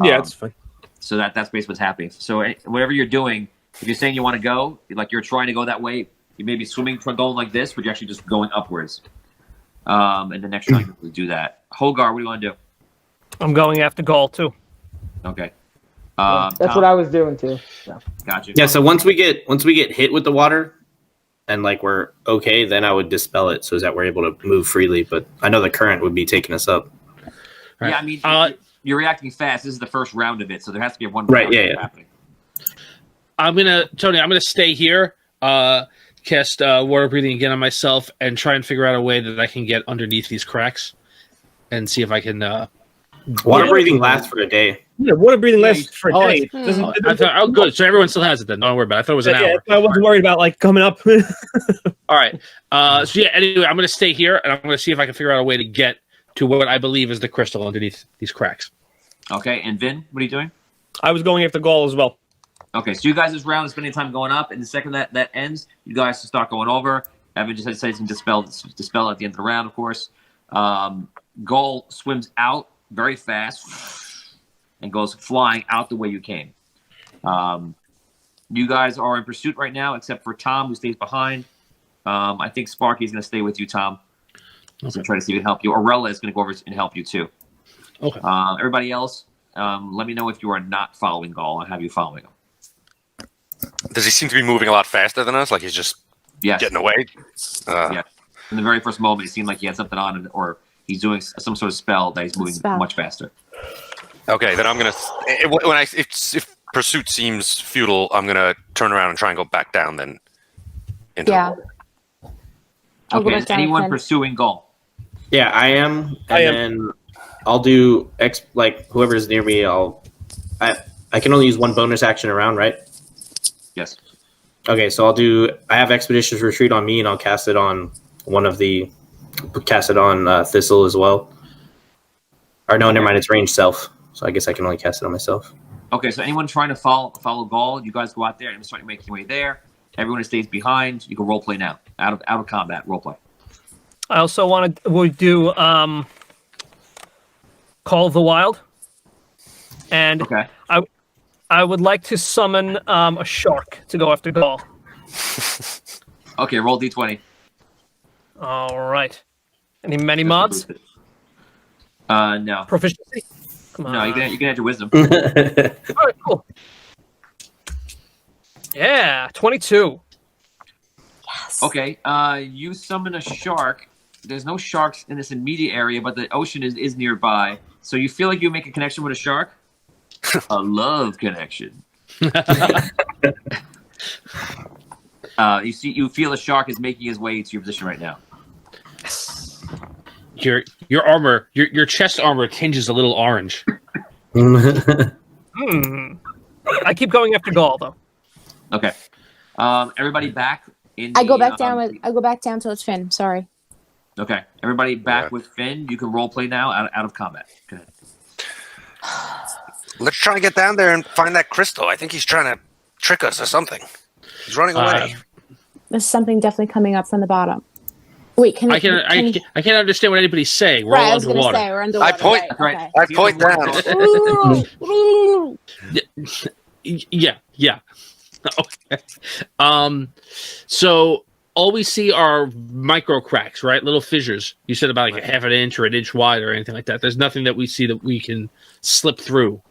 Yeah, it's fine. So that's basically what's happening. So whatever you're doing, if you're saying you want to go, like you're trying to go that way, you may be swimming, going like this, but you're actually just going upwards. And the next round you do that. Hogar, what do you want to do? I'm going after Gaul too. Okay. That's Tom? what I was doing too. So. Gotcha. Yeah, so once we get hit with the water and like we're okay, then I would dispel it so that we're able to move freely. But I know the current would be taking us up. Right. Yeah, I mean, you're reacting fast. This is the first round of it, so there has to be one round happening. I'm gonna stay here, cast water breathing again on myself, and try and figure out a way that I can get underneath these cracks, and see if I can. Water breathing lasts for a day. Yeah, water breathing lasts for a day. Oh, good. So everyone still has it then. Don't worry about it. I thought it was an hour. I wasn't worried about like coming up. All right. So yeah. Anyway, I'm gonna stay here, and I'm gonna see if I can figure out a way to get to what I believe is the crystal underneath these cracks. Okay, and Vin, what are you doing? I was going after Gaul as well. Okay, so you guys this round is spending time going up, and the second that ends, you guys can start going over. Evan just says some dispel at the end of the round, of course. Gaul swims out very fast and goes flying out the way you came. You guys are in pursuit right now, except for Tom, who stays behind. I think Sparky's going to stay with you, Tom. Okay. So try to see if he can help you. Aurella is going to go over and help you too. Okay. Everybody else, let me know if you are not following Gaul. I'll have you following him. Does he seem to be moving a lot faster than us? Like he's just getting away? Yeah. In the very first moment, it seemed like he had something on, or he's doing some sort of spell that he's moving much faster. Okay, then I'm gonna. If pursuit seems futile, I'm gonna turn around and try and go back down. Then. Into the water. Okay. Is anyone pursuing Gaul? Yeah, I am. And then I'll do whoever's near me. I can only use one bonus action around, right? Yes. Okay, so I have Expeditious Retreat on me, and I'll cast it on Thistle as well. Or no, never mind, it's ranged self. So I guess I can only cast it on myself. Okay, so anyone trying to follow Gaul, you guys go out there and start making your way there. Everyone who stays behind, you can roleplay now. Out of combat, roleplay. I also want to do Call of the Wild. And okay. I would like to summon a shark to go after Gaul. Okay, roll D20. All right. Any mods? No. Proficiency? Come on. No, you can add your wisdom. All right, cool. Yeah, 22. Yes. Okay. You summon a shark. There's no sharks in this immediate area, but the ocean is nearby. So you feel like you make a connection with a shark? A love connection. You feel a shark is making his way to your position right now. Your armor, your chest armor tinges a little orange. I keep going after Gaul though. Okay. Everybody back in. I go back down towards Finn. Sorry. Okay. Everybody back with Finn. You can role play now out of combat. Go ahead. Let's try and get down there and find that crystal. I think he's trying to trick us or something. He's running away. There's something definitely coming up from the bottom. Wait, I can't understand what anybody's saying. We're all underwater. Say, we're underwater. I point. Right. I point down. Yeah. Okay. So all we see are micro cracks, right? Little fissures. You said about like a half an inch or an inch wide or anything like that. There's nothing that we see that we can slip through. Is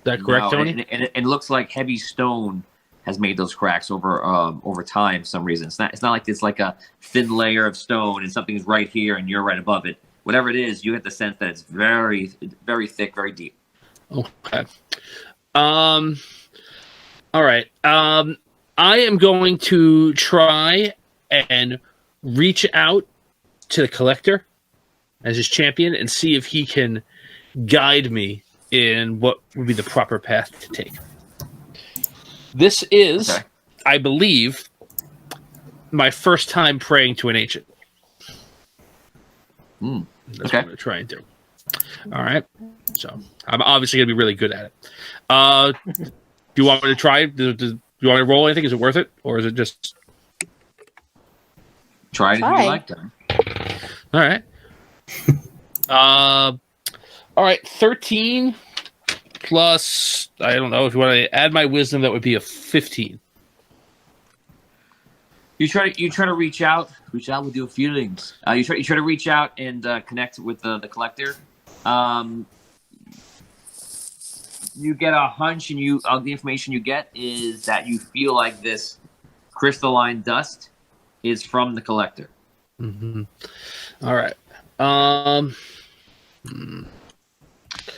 that correct, Tony? And it looks like heavy stone has made those cracks over time for some reason. It's not like it's like a thin layer of stone and something is right here and you're right above it. Whatever it is, you get the sense that it's very, very thick, very deep. Okay. All right. I am going to try and reach out to the collector as his champion and see if he can guide me in what would be the proper path to take. This is, okay, I believe, my first time praying to an ancient. That's what I'm going to try and do. All right. So I'm obviously going to be really good at it. Do you want me to try? Do you want me to roll anything? Is it worth it? Or is it just... Try it if you like them. All right. All right. 13 plus, I don't know, if you want to add my wisdom, that would be a 15. You try to reach out with your feelings. You try to reach out and connect with the collector. You get a hunch, and the information you get is that you feel like this crystalline dust is from the collector. Mm-hmm. All right.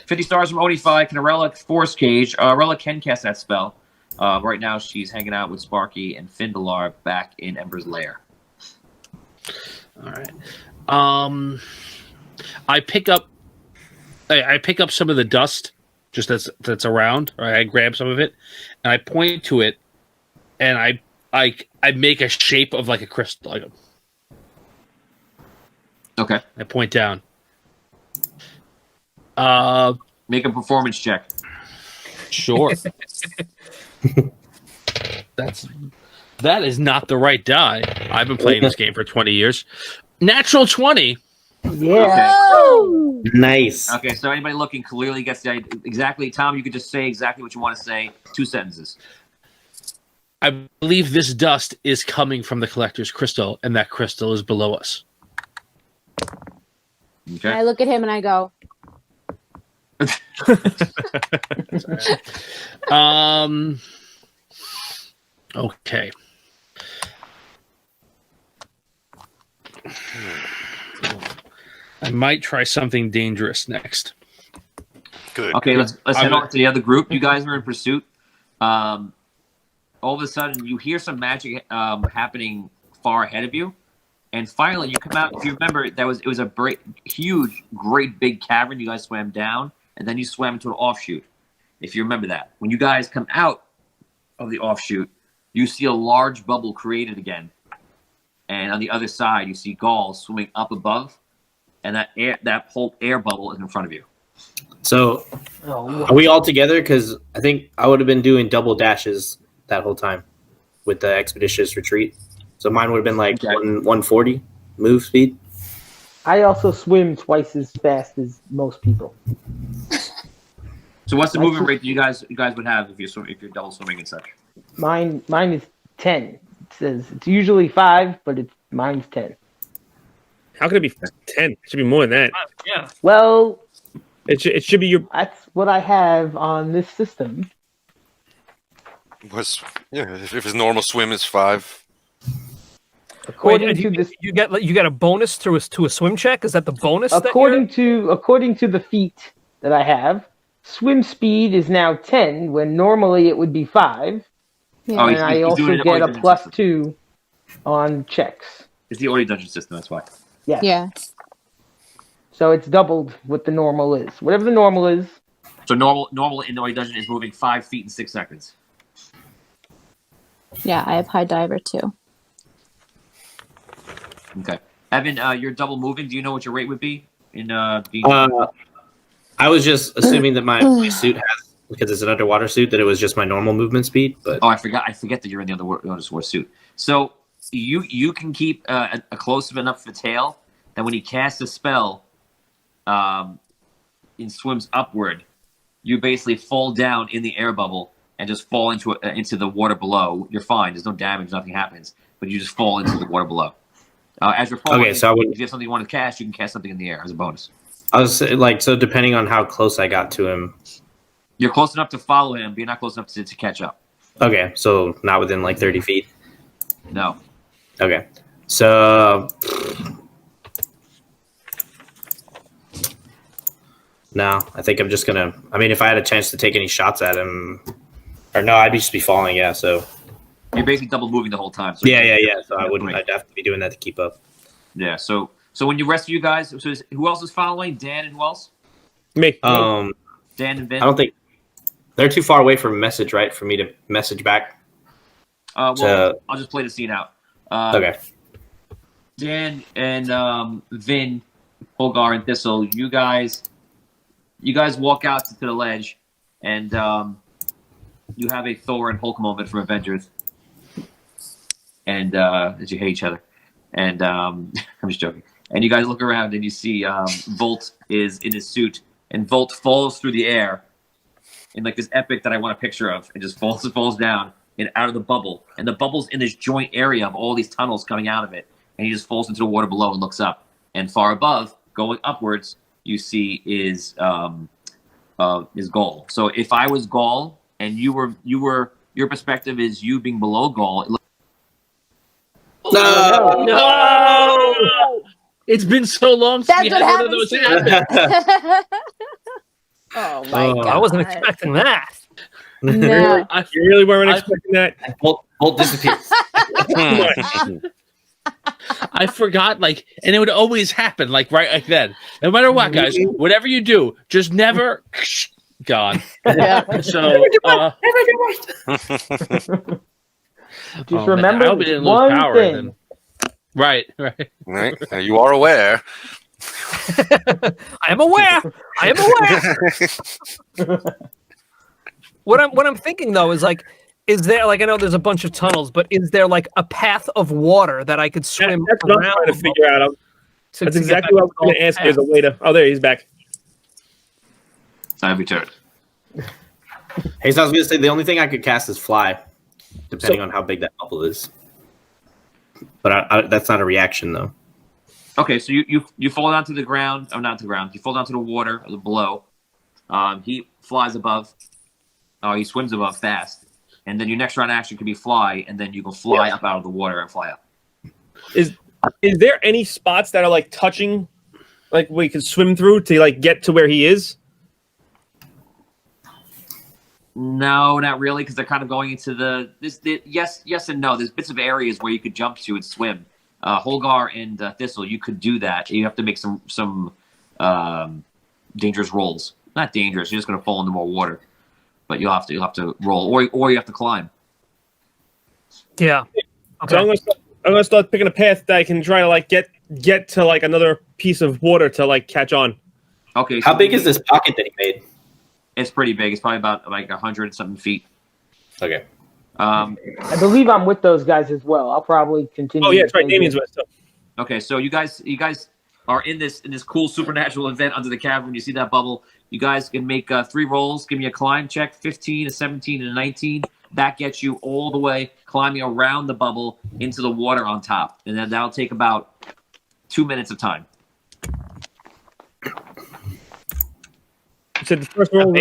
50 stars from Odify. Can Arella force cage? Arella can cast that spell. Right now, she's hanging out with Sparky and Findalar back in Ember's lair. All right. I pick up some of the dust just that's around. Right? I grab some of it and I point to it, and I make a shape of like a crystal. Okay. I point down. Make a performance check. Sure. That is not the right die. I've been playing this game for 20 years. Natural 20. Yeah. Oh! Nice. Okay, so anybody looking clearly gets the idea. Exactly. Tom, you could just say exactly what you want to say. 2 sentences. I believe this dust is coming from the collector's crystal, and that crystal is below us. Okay. And I look at him and I go, Okay. I might try something dangerous next. Good. Okay, let's head on to the other group. You guys are in pursuit. All of a sudden, you hear some magic happening far ahead of you, and finally, you come out. If you remember, it was a huge, great big cavern. You guys swam down, and then you swam into an offshoot. If you remember that, when you guys come out of the offshoot, you see a large bubble created again, and on the other side, you see Gauls swimming up above, and that whole air bubble is in front of you. So, are we all together? Because I think I would have been doing double dashes that whole time with the expeditious retreat. So mine would have been like 140 move speed. I also swim twice as fast as most people. So what's the movement rate that you guys would have if you're double swimming and such? Mine is 10. It says it's usually 5, but mine's 10. How could it be 10? It should be more than that. Yeah. Well, it should be your. That's what I have on this system. If his normal swim is 5. According to this, you get a bonus to a swim check. Is that the bonus? according to the feat that I have, swim speed is now 10 when normally it would be 5. Yeah. And I also get a +2 on checks. It's the Ori dungeon system. That's why. Yes. Yeah. So it's doubled what the normal is. Whatever the normal is. So normal in the Ori dungeon is moving 5 feet in 6 seconds. Yeah, I have high diver too. Okay, Evan, you're double moving. Do you know what your rate would be in being? I was just assuming that my suit has, because it's an underwater suit, that it was just my normal movement speed. But I forget that you're in the underwater suit. So you can keep a close enough for tail that when he casts a spell, and swims upward, you basically fall down in the air bubble and just fall into the water below. You're fine. There's no damage. Nothing happens. But you just fall into the water below. As you're falling, so if you have something you want to cast, you can cast something in the air as a bonus. I was so depending on how close I got to him. You're close enough to follow him, but you're not close enough to catch up. Okay, so not within like 30 feet. No. Okay, so no, I think I'm just gonna. I mean, if I had a chance to take any shots at him, or no, I'd just be falling. Yeah, so you're basically double moving the whole time. So yeah. So I wouldn't. I'd have to be doing that to keep up. Yeah. So when you rest of you guys, who else is following? Dan and who else? Me. Dan and Vin. I don't think they're too far away from message, right? For me to message back. I'll just play the scene out. Okay. Dan and Vin, Holgar, and Thistle, you guys walk out to the ledge, and you have a Thor and Hulk moment from Avengers, and as you hate each other, and I'm just joking. And you guys look around and you see Volt is in his suit, and Volt falls through the air in like this epic that I want a picture of, and just falls down and out of the bubble, and the bubble's in this joint area of all these tunnels coming out of it, and he just falls into the water below and looks up, and far above, going upwards, you see is Gaul. So if I was Gaul and you were your perspective is you being below Gaul. No! It's been so long since we That's had what one of those happens. happen. Oh my god! I wasn't expecting that. No. You really weren't expecting that? Bolt disappears. I forgot, and it would always happen, right like then. No matter what, guys, whatever you do, just never gone. Yeah. So, Just remember I hope we didn't lose one power. thing. Then. Right. Right. You are aware. I am aware. What I'm thinking though is is there I know there's a bunch of tunnels, but is there a path of water that I could swim That's what I'm around? trying to figure out. That's to exactly what I was going to ask you as a way to. Oh, there he's back. I've returned. Hey, so I was going to say the only thing I could cast is fly, depending on how big that bubble is. But that's not a reaction though. Okay, so you fall down to the ground. Oh, not to the ground. You fall down to the water below. He flies above. Oh, he swims above fast. And then your next round action can be fly, and then you can fly up out of the water and fly up. Is there any spots that are touching, we can swim through to get to where he is? No, not really, because they're kind of going into yes and no. There's bits of areas where you could jump to and swim. Holgar and Thistle, you could do that. You have to make some dangerous rolls. Not dangerous. You're just going to fall into more water, but you'll have to roll, or you have to climb. Yeah. Okay. So I'm gonna start picking a path that I can try to get to another piece of water to catch on. Okay. How big is this pocket that he made? It's pretty big. It's probably about 100 something feet. Okay. I believe I'm with those guys as well. I'll probably continue. Oh yeah, that's right. Damien's with us. Okay, so you guys are in this cool supernatural event under the cavern. You see that bubble. You guys can make 3 rolls. Give me a climb check: 15, a 17, and a 19. That gets you all the way climbing around the bubble into the water on top, and then that'll take about 2 minutes of time. You said the first roll.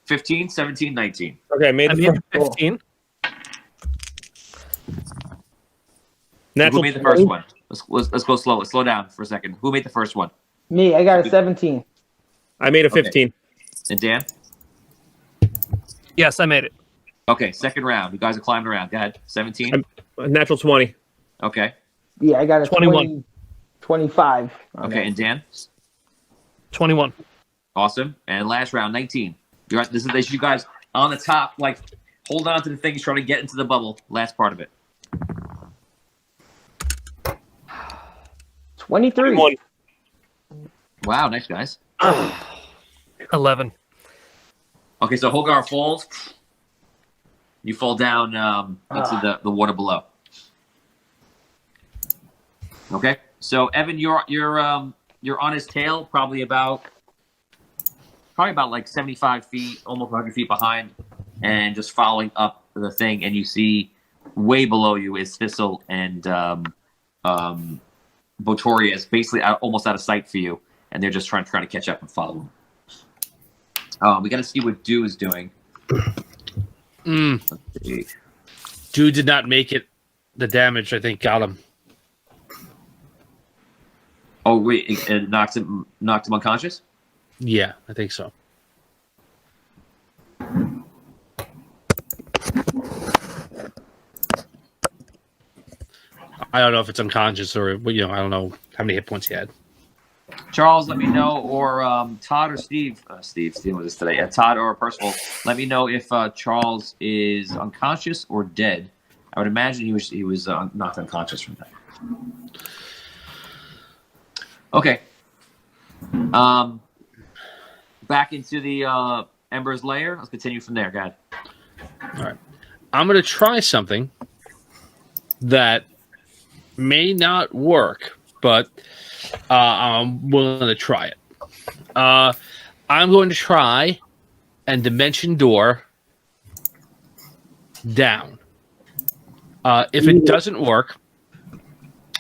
15, 17, 19. Okay, I made the first 15. Who made the first one? Let's go slow. Let's slow down for a second. Who made the first one? Me, I got a 17. I made a 15. Okay. And Dan? Yes, I made it. Okay, second round. You guys are climbing around. Go ahead. 17. A natural 20. Okay. Yeah, I got a 21. 25. Okay, and Dan? 21. Awesome. And last round, 19. This is you guys on the top, like hold on to the things, trying to get into the bubble. Last part of it. 23. 21. Wow, nice guys. 11. Okay, so Hogar falls. You fall down into the water below. Okay, so Evan, you're on his tail, probably about like 75 feet, almost 100 feet behind, and just following up the thing. And you see way below you is Thistle and Botorius, basically almost out of sight for you, and they're just trying to catch up and follow him. We got to see what Dew is doing. Let's see. Dew did not make it. The damage, I think, got him. Oh wait, it knocked him unconscious? Yeah, I think so. I don't know if it's unconscious or, I don't know how many hit points he had. Charles, let me know, or Todd or Steve. Steve's dealing with this today. Todd or Percival, let me know if Charles is unconscious or dead. I would imagine he was knocked unconscious from that. Okay. Back into the Ember's lair. Let's continue from there. Go ahead. All right. I'm going to try something that may not work, but I'm willing to try it. I'm going to try and dimension door down. If it doesn't work,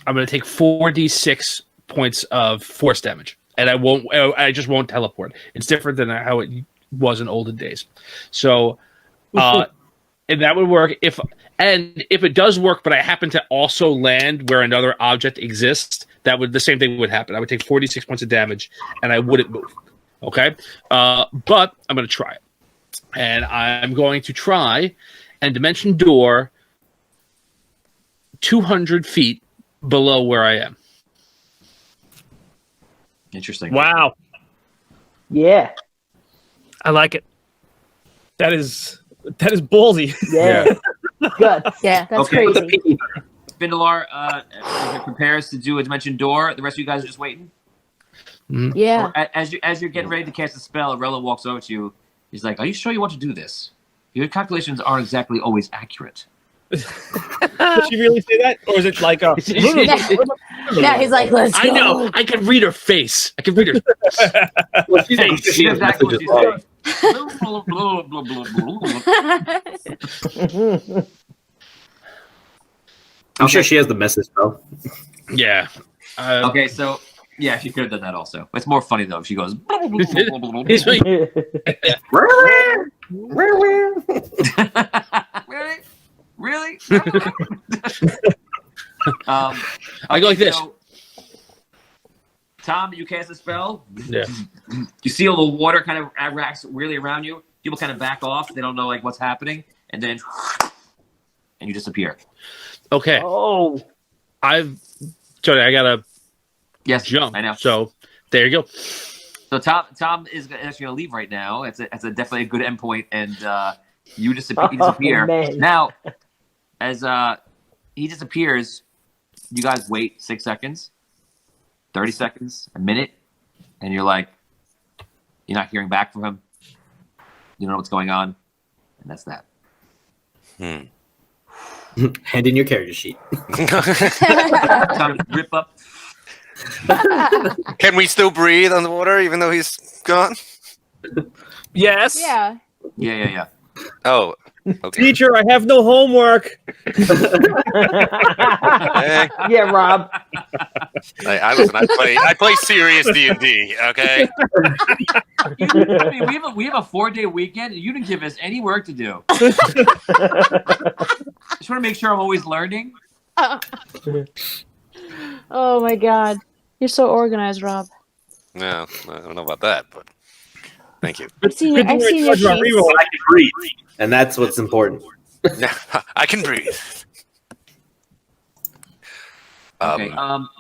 I'm going to take 4d6 points of force damage, and I just won't teleport. It's different than how it was in olden days. So, and that would work if it does work, but I happen to also land where another object exists, the same thing would happen. I would take 46 points of damage, and I wouldn't move. Okay, but I'm going to try it, and I'm going to try and dimension door 200 feet below where I am. Interesting. Wow. Yeah. I like it. That is ballsy. Yeah. Guts. Yeah, that's Okay. crazy. Findelar prepares to do a dimension door. The rest of you guys are just waiting. Yeah. Or as you're getting ready to cast a spell, Arella walks over to you. He's like, "Are you sure you want to do this? Your calculations aren't exactly always accurate." Did she really say that, or is it like a? Yeah, he's like, let's go. I know. I can read her face. I can read her face. Well, she's Hey, she knows exactly what she's saying. I'm sure she has the message though. Yeah. Okay, so yeah, she could have done that also. It's more funny though if she goes. He's like, Really? I go like this. So, Tom, you cast a spell. Yeah. You see all the water kind of racks really around you. People kind of back off. They don't know what's happening, and then you disappear. Okay. Oh. I gotta Yes, jump. I know. So there you go. So Tom is actually going to leave right now. It's definitely a good endpoint, and you disappear. Man. Now, as he disappears, you guys wait 6 seconds, 30 seconds, a minute, and you're like, you're not hearing back from him. You don't know what's going on, and that's that. Hand in your character sheet. Time to rip up. Can we still breathe underwater even though he's gone? Yes. Yeah. Yeah. Oh, okay. Teacher, I have no homework. Hey, Yeah, Rob. listen. I play serious D&D. Okay. I mean, we have a 4-day weekend, and you didn't give us any work to do. Just want to make sure I'm always learning. Oh my god. You're so organized, Rob. No, I don't know about that, but thank you. I've seen your sheets. I can breathe, and that's what's important. Yeah, I can breathe. Okay.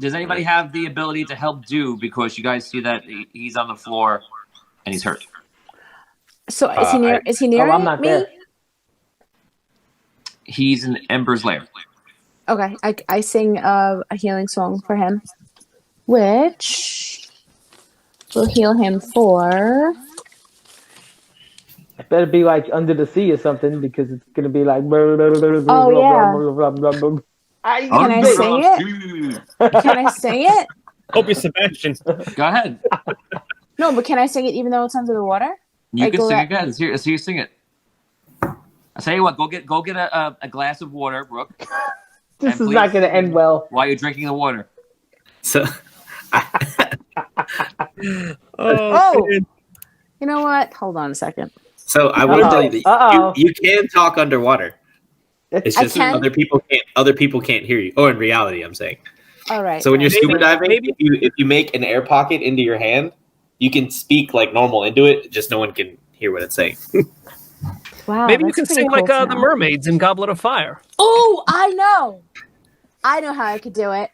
Does anybody have the ability to help Do, because you guys see that he's on the floor and he's hurt? So is he near? Is he near I'm not me? there. He's in Ember's lair. Okay, I sing a healing song for him, which will heal him for. It better be like Under the Sea or something, because it's gonna be like. Oh yeah. Can I sing it? Can I sing it? Hope you're Sebastian. Go ahead. No, but can I sing it even though it's under the water? You can sing it again. Let's hear you sing it. I tell you what, go get a glass of water, Brooke. This is not gonna end well. While you're drinking the water. So, Oh, you know what? Hold on a second. so I want to tell you that you can talk underwater. It's just other people can't hear you. Or in reality, I'm saying. All right. So when you're scuba diving, if you make an air pocket into your hand, you can speak like normal into it. Just no one can hear what it's saying. Wow. Maybe you can sing like the mermaids in Goblet of Fire. Oh, I know how I could do it.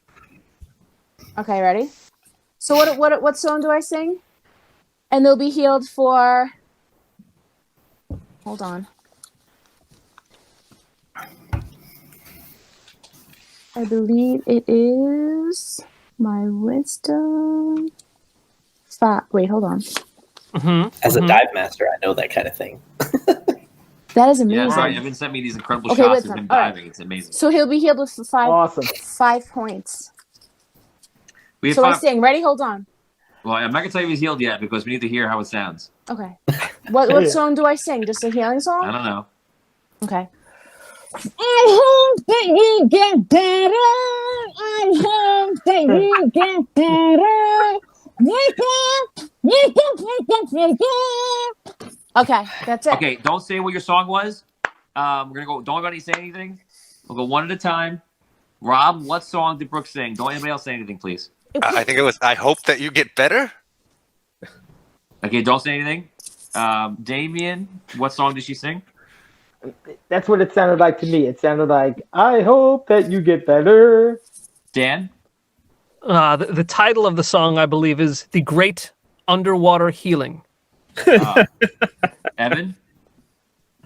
Okay, ready? So what song do I sing? And they'll be healed for. Hold on. I believe it is my wisdom. Wait, hold on. As a dive master, I know that kind of thing. That is amazing. Yeah, sorry, Evan sent me these incredible shots of him diving. Right. It's amazing. So he'll be healed with 5 points. So I sing. Ready? Hold on. Well, I'm not gonna tell you he's healed yet because we need to hear how it sounds. Okay. What song do I sing? Just a healing song? I don't know. Okay. I hope that you get better. I hope that you get better. Okay, that's it. Okay, don't say what your song was. We're gonna go. Don't everybody say anything. We'll go one at a time. Rob, what song did Brooke sing? Don't anybody else say anything, please. I think it was. I hope that you get better. Okay, don't say anything. Damien, what song did she sing? That's what it sounded like to me. It sounded like, I hope that you get better. Dan? The title of the song, I believe, is The Great Underwater Healing. Evan?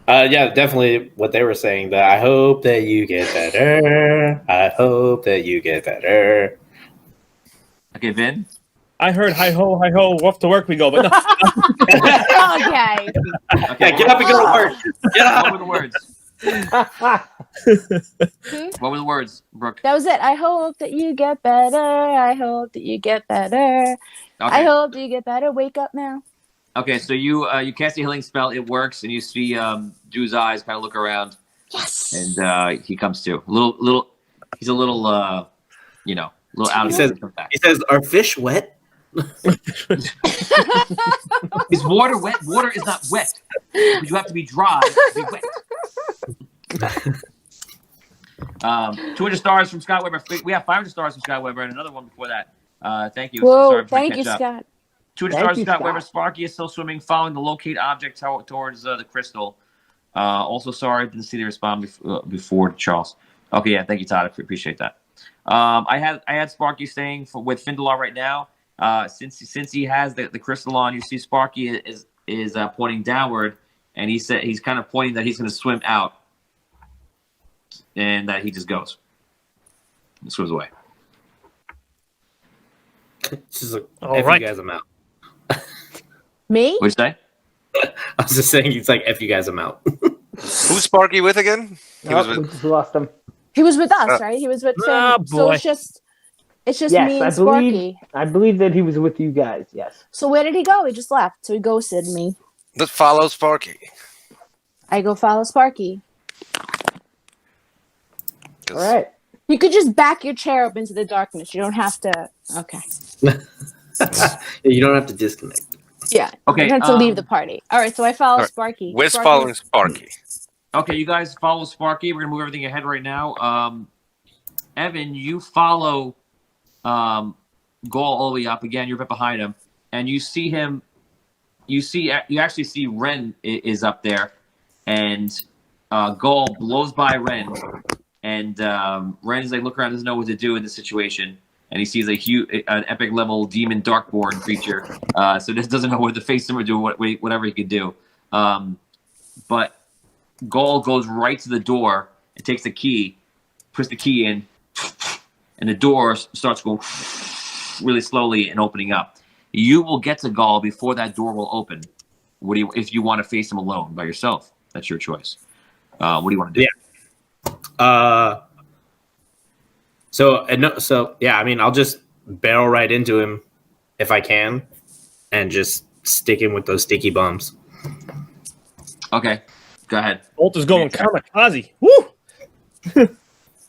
Yeah, definitely what they were saying. That I hope that you get better. I hope that you get better. Okay, Vin? I heard hi ho, off to work we go, but no. Okay. Yeah, get up and go to work. Get up. What were the words? What were the words, Brooke? That was it. I hope that you get better. I hope that you get better. Okay. I hope that you get better. Wake up now. Okay, so you cast a healing spell. It works, and you see Drew's eyes kind of look around. Yes. And he comes to. He's a little out of He says, "Are fish wet?" Is water wet? Water is not wet. But you have to be dry to be wet. 200 stars from Scott Weber. We have 500 stars from Scott Weber and another one before that. Thank you. Whoa, Sorry for thank you, catch up. Scott. 200 stars from Scott Weber. Sparky is still swimming, following the locate object towards the crystal. Also, sorry, didn't see the response before Charles. Okay, yeah, thank you, Todd. I appreciate that. I had Sparky staying with Findelar right now. Since he has the crystal on, you see Sparky is pointing downward, and he's kind of pointing that he's going to swim out, and that he just goes, and swims away. Just like, All right. you guys, I'm out. Me? What'd you say? I was just saying, he's like, "F you guys, I'm out." Who's Sparky with again? We just lost him. He was with us, right? He was with Finn. Oh, So boy. it's just me and Sparky. I believe that he was with you guys. Yes. So where did he go? He just left. So he ghosted me. Let's follow Sparky. I go follow Sparky. All right. You could just back your chair up into the darkness. You don't have to. Okay. You don't have to disconnect. Yeah. Okay, You don't have to leave the party. All right. So I follow Sparky. We're Sparky- following Sparky. Okay, you guys follow Sparky. We're gonna move everything ahead right now. Evan, you follow Gaul all the way up. Again, you're right behind him, and you see him. You actually see Ren is up there, and Gaul blows by Ren, and Ren's like, look around, doesn't know what to do in this situation, and he sees an epic level demon darkborn creature, so just doesn't know whether to face him or do whatever he could do. But Gaul goes right to the door and takes the key, puts the key in, and the door starts going really slowly and opening up. You will get to Gaul before that door will open. If you want to face him alone by yourself? That's your choice. What do you want to do? Yeah. So yeah. I mean, I'll just barrel right into him if I can, and just stick him with those sticky bombs. Okay, go ahead. Bolt is going kamikaze. Woo!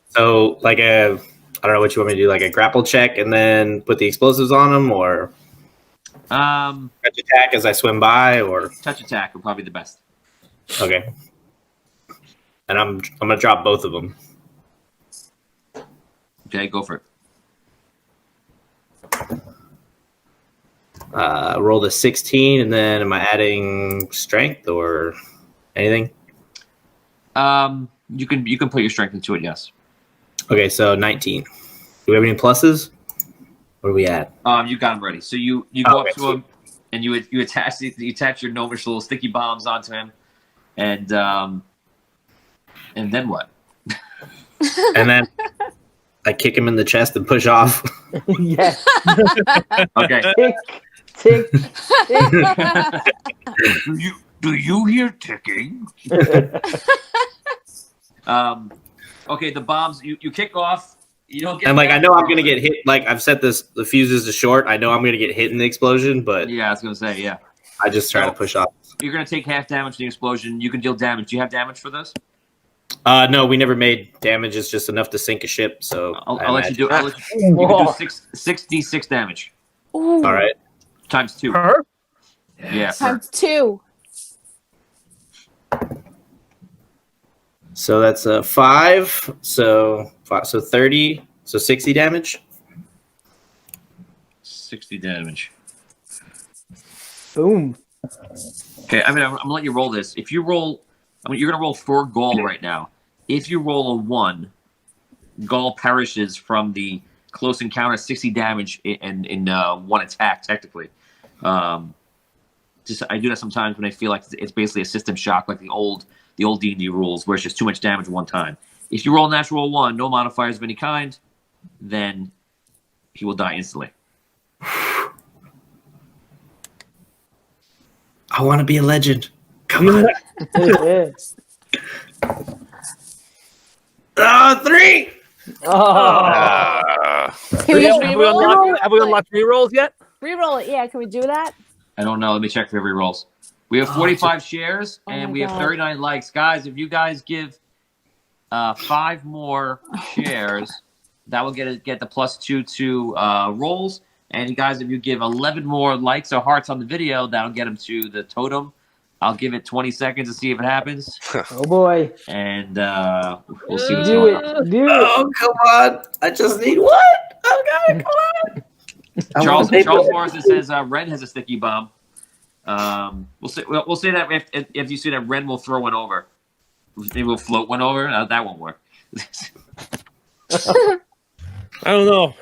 So like I don't know what you want me to do, like a grapple check and then put the explosives on him, or touch attack as I swim by, or touch attack would probably be the best. Okay. And I'm gonna drop both of them. Okay, go for it. Roll the 16, and then am I adding strength or anything? You can put your strength into it. Yes. Okay, so 19. Do we have any pluses? Where are we at? You got him ready. So you go up to him, and you attach your gnomish little sticky bombs onto him, and then what? And then I kick him in the chest and push off. Yes. Okay. Tick. Do you hear ticking? Okay, the bombs you kick off. You don't get. And like I know I'm gonna get hit. Like I've set the fuses to short. I know I'm gonna get hit in the explosion, but yeah, I was gonna say yeah. I just try to push off. You're gonna take half damage from the explosion. You can deal damage. Do you have damage for this? No, we never made damage. It's just enough to sink a ship. So I'll let you do. You can do 6d6 damage. Ooh. All right. Times 2. Her? Yeah. Times 2. So that's 5. So 30. So 60 damage. 60 damage. Boom. Okay, I'm gonna let you roll this. If you roll, you're gonna roll for Gaul right now. If you roll a 1, Gaul perishes from the close encounter, 60 damage in one attack. Technically, I do that sometimes when I feel like it's basically a system shock, like the old D&D rules, where it's just too much damage one time. If you roll a natural 1, no modifiers of any kind, then he will die instantly. I want to be a legend. Come on. 3. Can we just reroll? Have we unlocked rerolls yet? Reroll it. Yeah, can we do that? I don't know. Let me check for every rolls. We have 45 shares and we have 39 likes. Guys, if you guys give 5 more shares, that will get the +2 to rolls. And guys, if you give 11 more likes or hearts on the video, that'll get them to the totem. I'll give it 20 seconds to see if it happens. Oh boy. And we'll see what's Do going on. it. Do it. Oh, come on. I just need one. Okay, come on. Charles Morrison says Ren has a sticky bomb. We'll say that if you see that Ren will throw one over. Maybe we'll float one over. That won't work. I don't know.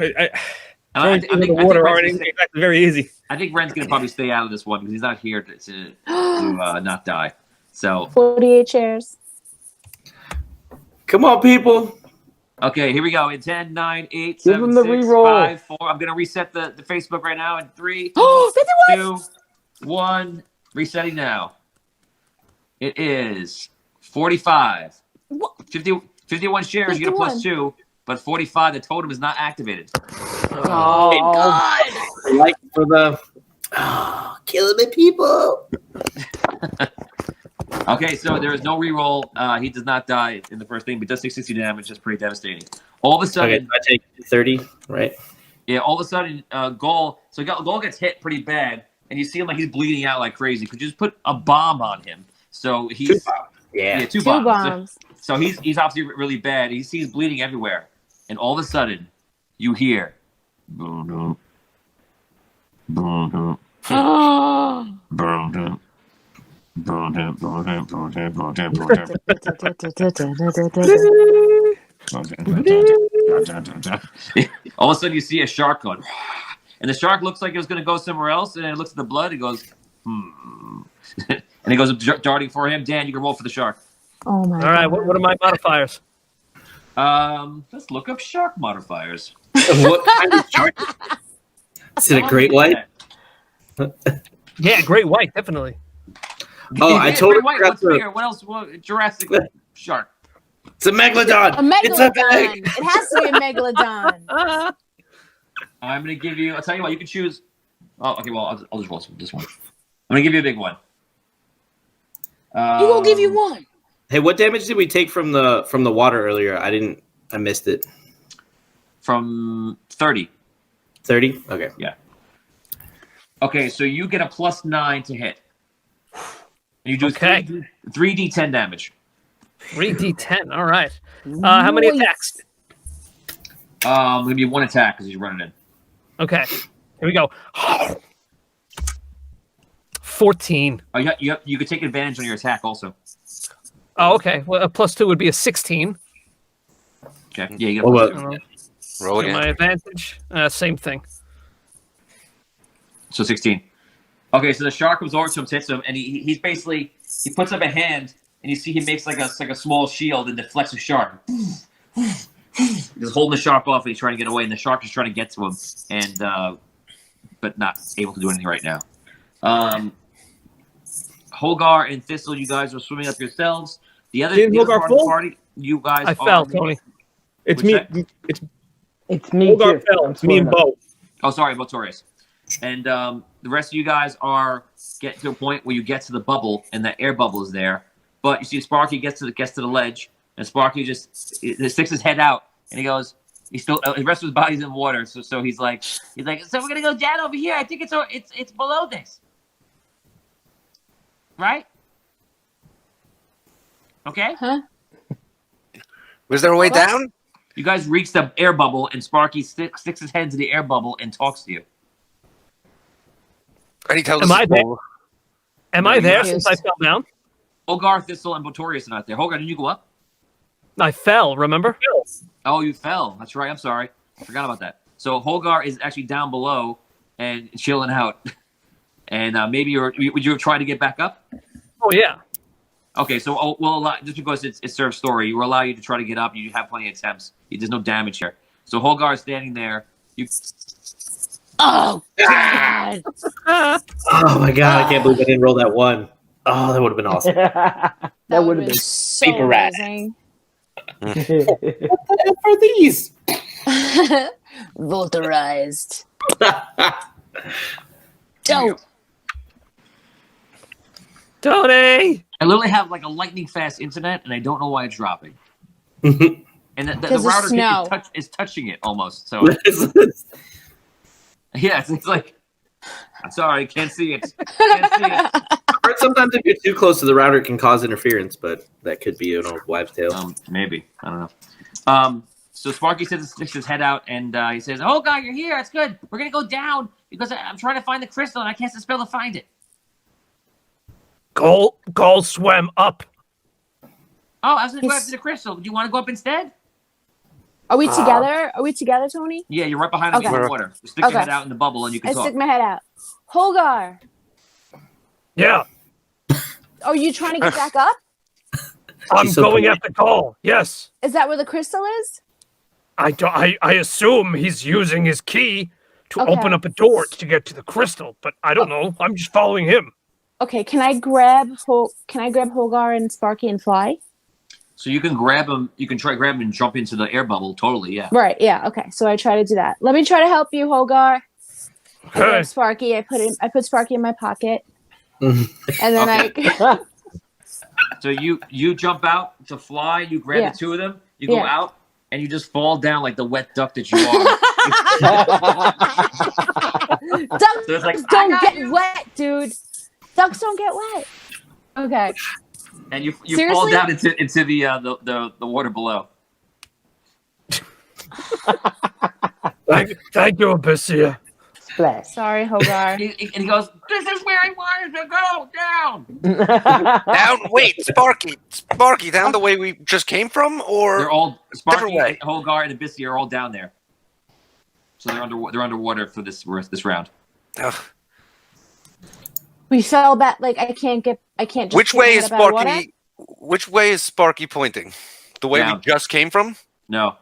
I think the water already makes that very easy. I think Ren's gonna probably stay out of this one because he's not here to not die. So 48 shares. Come on, people. okay, here we go. In 10, 9, 8, Give 7, him the 6, reroll. 5, 4. I'm gonna reset the Facebook right now in 3, 2, 1. Resetting now. It is 45. 51 shares. You get a 51. +2, but 45. The totem is not activated. Oh, God. Like for the killing the people. Okay, so there is no reroll. He does not die in the first thing, but does 60 damage. That's pretty devastating. All of a sudden, Okay, I take 30, right? yeah. All of a sudden, Gaul gets hit pretty bad, and you see him like he's bleeding out like crazy. Could you just put a bomb on him? So he's Yeah. two Two bombs. bombs. So he's obviously really bad. He's bleeding everywhere. and all of a sudden, you hear. Boom, boom, boom, boom, all of a sudden, you see a shark going, and the shark looks like it was going to go somewhere else, and it looks at the blood. It goes, and it goes darting for him. Dan, you can roll for the shark. Oh my! All right, what are my modifiers? Let's look up shark modifiers. What kind of shark? Is it a great white? Yeah, great white, definitely. Oh, I totally white. forgot What's bigger? What else? Jurassic shark. It's a megalodon. A megalodon. It's a big. It has to be a megalodon. I'm gonna give you. I'll tell you what. You can choose. Oh, okay. Well, I'll just roll this one. I'm gonna give you a big one. He will give you one. Hey, what damage did we take from the water earlier? I missed it. From 30. 30? Okay. Yeah. Okay, so you get a +9 to hit. And you do 3d10 damage. 3d10. All right. How many attacks? Maybe one attack because he's running in. Okay. Here we go. 14. Oh, you could take advantage on your attack also. Oh, okay. Well, a +2 would be a 16. Okay. Yeah, you get Roll again. My advantage. Same thing. So 16. Okay, so the shark comes over to him, hits him, and he's basically he puts up a hand, and you see he makes like a small shield and deflects the shark. He's holding the shark off, and he's trying to get away, and the shark is trying to get to him, and but not able to do anything right now. Holgar and Thistle, you guys are swimming up yourselves. The other part of the party, you guys. I fell, Tony. It's me. It's me. Holgar Too. fell. It's me and Bo. Oh, sorry, Botorius. And the rest of you guys are getting to a point where you get to the bubble, and that air bubble is there. But you see, Sparky gets to the ledge, and Sparky just sticks his head out, and he goes. He's still the rest of his body's in water, so he's like, so we're gonna go down over here. I think it's below this, right? Okay. Huh? Was there a way down? You guys reach the air bubble, and Sparky sticks his head into the air bubble and talks to you. And he tells Am us I there? Am I there since I fell down? Holgar, Thistle, and Botorius are not there. Holgar, did you go up? I fell, remember? Oh, you fell. That's right. I'm sorry. I forgot about that. So Holgar is actually down below and chilling out. And maybe would you try to get back up? Oh, yeah. Okay, so we'll allow, just because it's Serv's story, we'll allow you to try to get up. You have plenty of attempts. There's no damage here. So Holgar is standing there. Oh, God. Oh, my God. I can't believe I didn't roll that one. Oh, that would have been awesome. that would have been so Paper rat. amazing. What the F are these? Volterized. Dope. Tony! I literally have like a lightning fast internet, and I don't know why it's dropping. And the router is touching it almost. So yeah, it's like I'm sorry, can't see it. Can't see it. Or sometimes if you're too close to the router, it can cause interference, but that could be an old wives' tale. Maybe. I don't know. So Sparky sticks his head out, and he says, "Oh, God, you're here. That's good. We're going to go down because I'm trying to find the crystal, and I can't spell to find it." Goal swam up. Oh, I was going to go after the crystal. Do you want to go up instead? Are we together? Are we together, Tony? Yeah, you're right behind me in the water. Just stick your head out in the bubble, and you can I talk. stick my head out. Holgar, Yeah, are you trying to get back up? I'm going after Goal. Yes. Is that where the crystal is? I assume he's using his key to open up a door to get to the crystal, but I don't know. I'm just following him. Okay, can I grab Holgar and Sparky and fly? So you can grab him. You can try grab him and jump into the air bubble. Totally, yeah. Right. Yeah. Okay. So I try to do that. Let me try to help you, Holgar. I grab Sparky. I put Sparky in my pocket, and then So you jump out to fly. You grab the two of them. You go out, and you just fall down like the wet duck that you are. Ducks So it's like, don't get wet, dude. Ducks don't get wet. Okay. And you fall down into the water below. Thank you, Abyssia. Splash. Sorry, Hogar. And he goes, "This is where I wanted to go. Down." Down. Wait, Sparky, down the way we just came from, or They're all Sparky, different way? and Hogar, and Abyssia are all down there. So they're underwater for this round. Ugh. We fell back. Like I can't just. Which get way out is of that water? Sparky? Which way is Sparky pointing? The way Down. we just came from? No.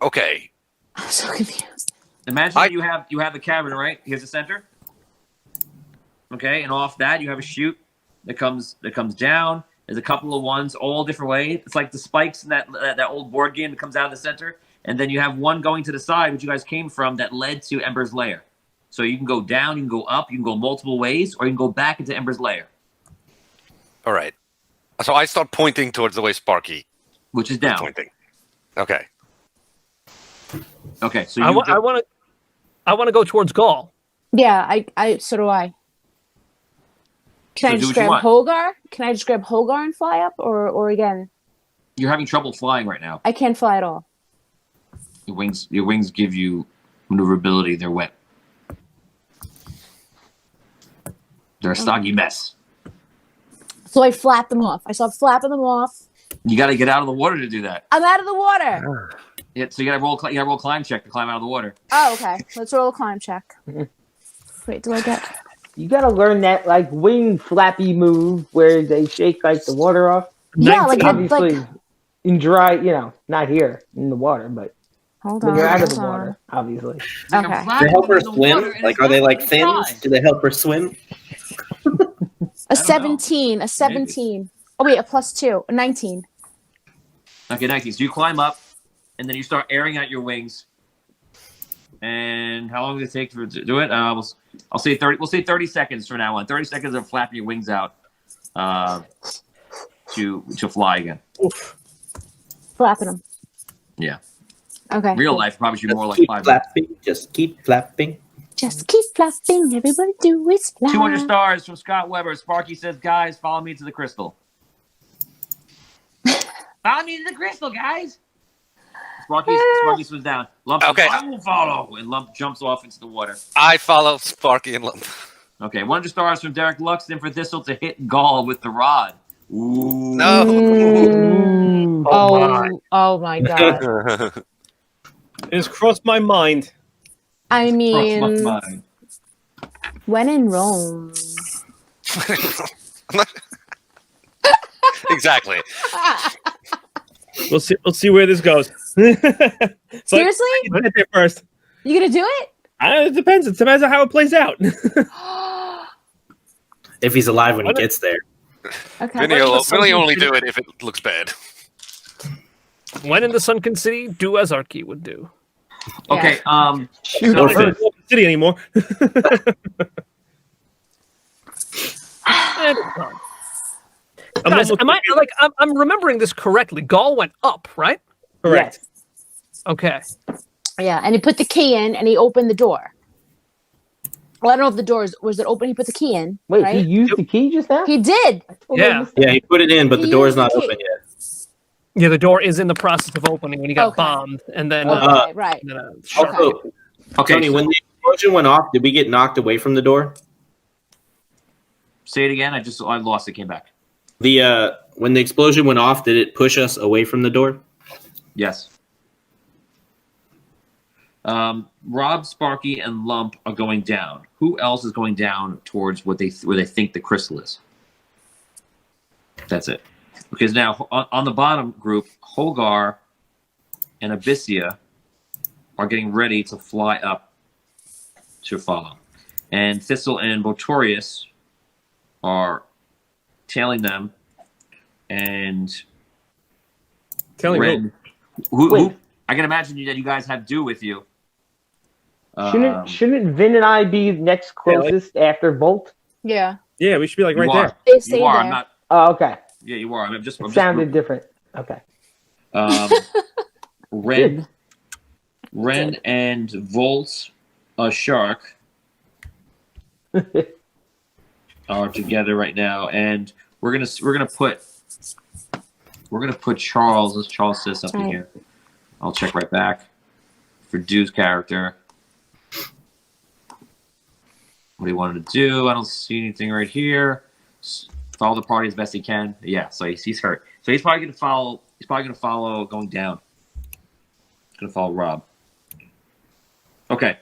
Okay. I'm so confused. Imagine you have the cavern, right? Here's the center. Okay, and off that you have a chute that comes down. There's a couple of ones all different ways. It's like the spikes in that old board game that comes out of the center. And then you have one going to the side, which you guys came from, that led to Ember's lair. So you can go down, you can go up, you can go multiple ways, or you can go back into Ember's lair. All right. So I start pointing towards the way Sparky Which is down. pointing. Okay. Okay, so I want to go towards Gaul. Yeah, so do I. Can So I do just what you grab want. Hogar? Can I just grab Hogar and fly up, or again? You're having trouble flying right now. I can't fly at all. Your wings give you maneuverability. They're wet. They're a soggy mess. So I flap them off. I start flapping them off. You got to get out of the water to do that. I'm out of the water. Yeah, so you got to roll a climb check to climb out of the water. Oh, okay. Let's roll a climb check. Wait, do I get? You gotta learn that like wing flappy move where they shake like the water off. Yeah, like Obviously, in dry, not here in the water, but hold when on. you're out of the hold on. water, obviously. It's like I'm Okay. Do flapping they help her in the water, swim? and Like, it's are they not like letting me fins? fly. Do they help her swim? A 17. A 17. Oh wait, a +2. A 19. Okay, 19. So you climb up, and then you start airing out your wings. And how long does it take to do it? I'll say 30. We'll say 30 seconds from now on. 30 seconds of flapping your wings out to fly again. Flapping them. Yeah. Okay. Real cool. life probably should be more like Keep 5 minutes. flapping. Just keep flapping. Just keep flapping. Everybody do is fly. 200 stars from Scott Weber. Sparky says, "Guys, follow me to the crystal." Follow me to the crystal, guys. Sparky swims down. Lump says, Okay. "I will follow," and Lump jumps off into the water. I follow Sparky and Lump. Okay, 100 stars from Derek Luxton for Thistle to hit Gaul with the rod. Ooh. No. Ooh. Oh my god. It has crossed my mind. I Crossed my mean, mind. when in Rome. Exactly. We'll see where this goes. It's like, Seriously? get there first. You gonna do it? It depends. It depends on how it plays out. If he's alive when he gets there. Okay. Vinny will only do it if it looks bad. When in the Sunken City, do as Arky would do. Okay, Shoot Not her. in the city anymore. Guys, I'm remembering this correctly. Gaul went up, right? Correct. Okay. Yeah, and he put the key in and he opened the door. Well, I don't know if the door was it open. He put the key in. Wait, right? he used the key just now? He did. Yeah. Yeah, he put it in, but the He door's used the not key. open yet. Yeah, the door is in the process of opening when he got Okay. bombed, and then Okay, right. and then a shark. Also, okay. Tony, So, when the explosion went off, did we get knocked away from the door? say it again. I lost it. Came back. When the explosion went off, did it push us away from the door? Yes. Rob, Sparky, and Lump are going down. Who else is going down towards where they think the crystal is? That's it. Because now on the bottom group, Hogar and Abyssia are getting ready to fly up to follow, and Thistle and Botorius are tailing them, and Telling me. Ren, who Wait. I can imagine that you guys have Do with you. Shouldn't Vin and I be next closest after Volt? Yeah. Yeah, we should be like you right are. there. They You stayed are. there. I'm not. Oh, okay. Yeah, you are. I'm It just sounded different. Okay. Ren and Volt, a shark, are together right now, and we're gonna put Charles. Let's Charles says something Right. here. I'll check right back for Dude's character. What he wanted to do. I don't see anything right here. Follow the party as best he can. Yeah, so he's hurt. So he's probably gonna follow. He's probably gonna follow going down. He's gonna follow Rob. Okay.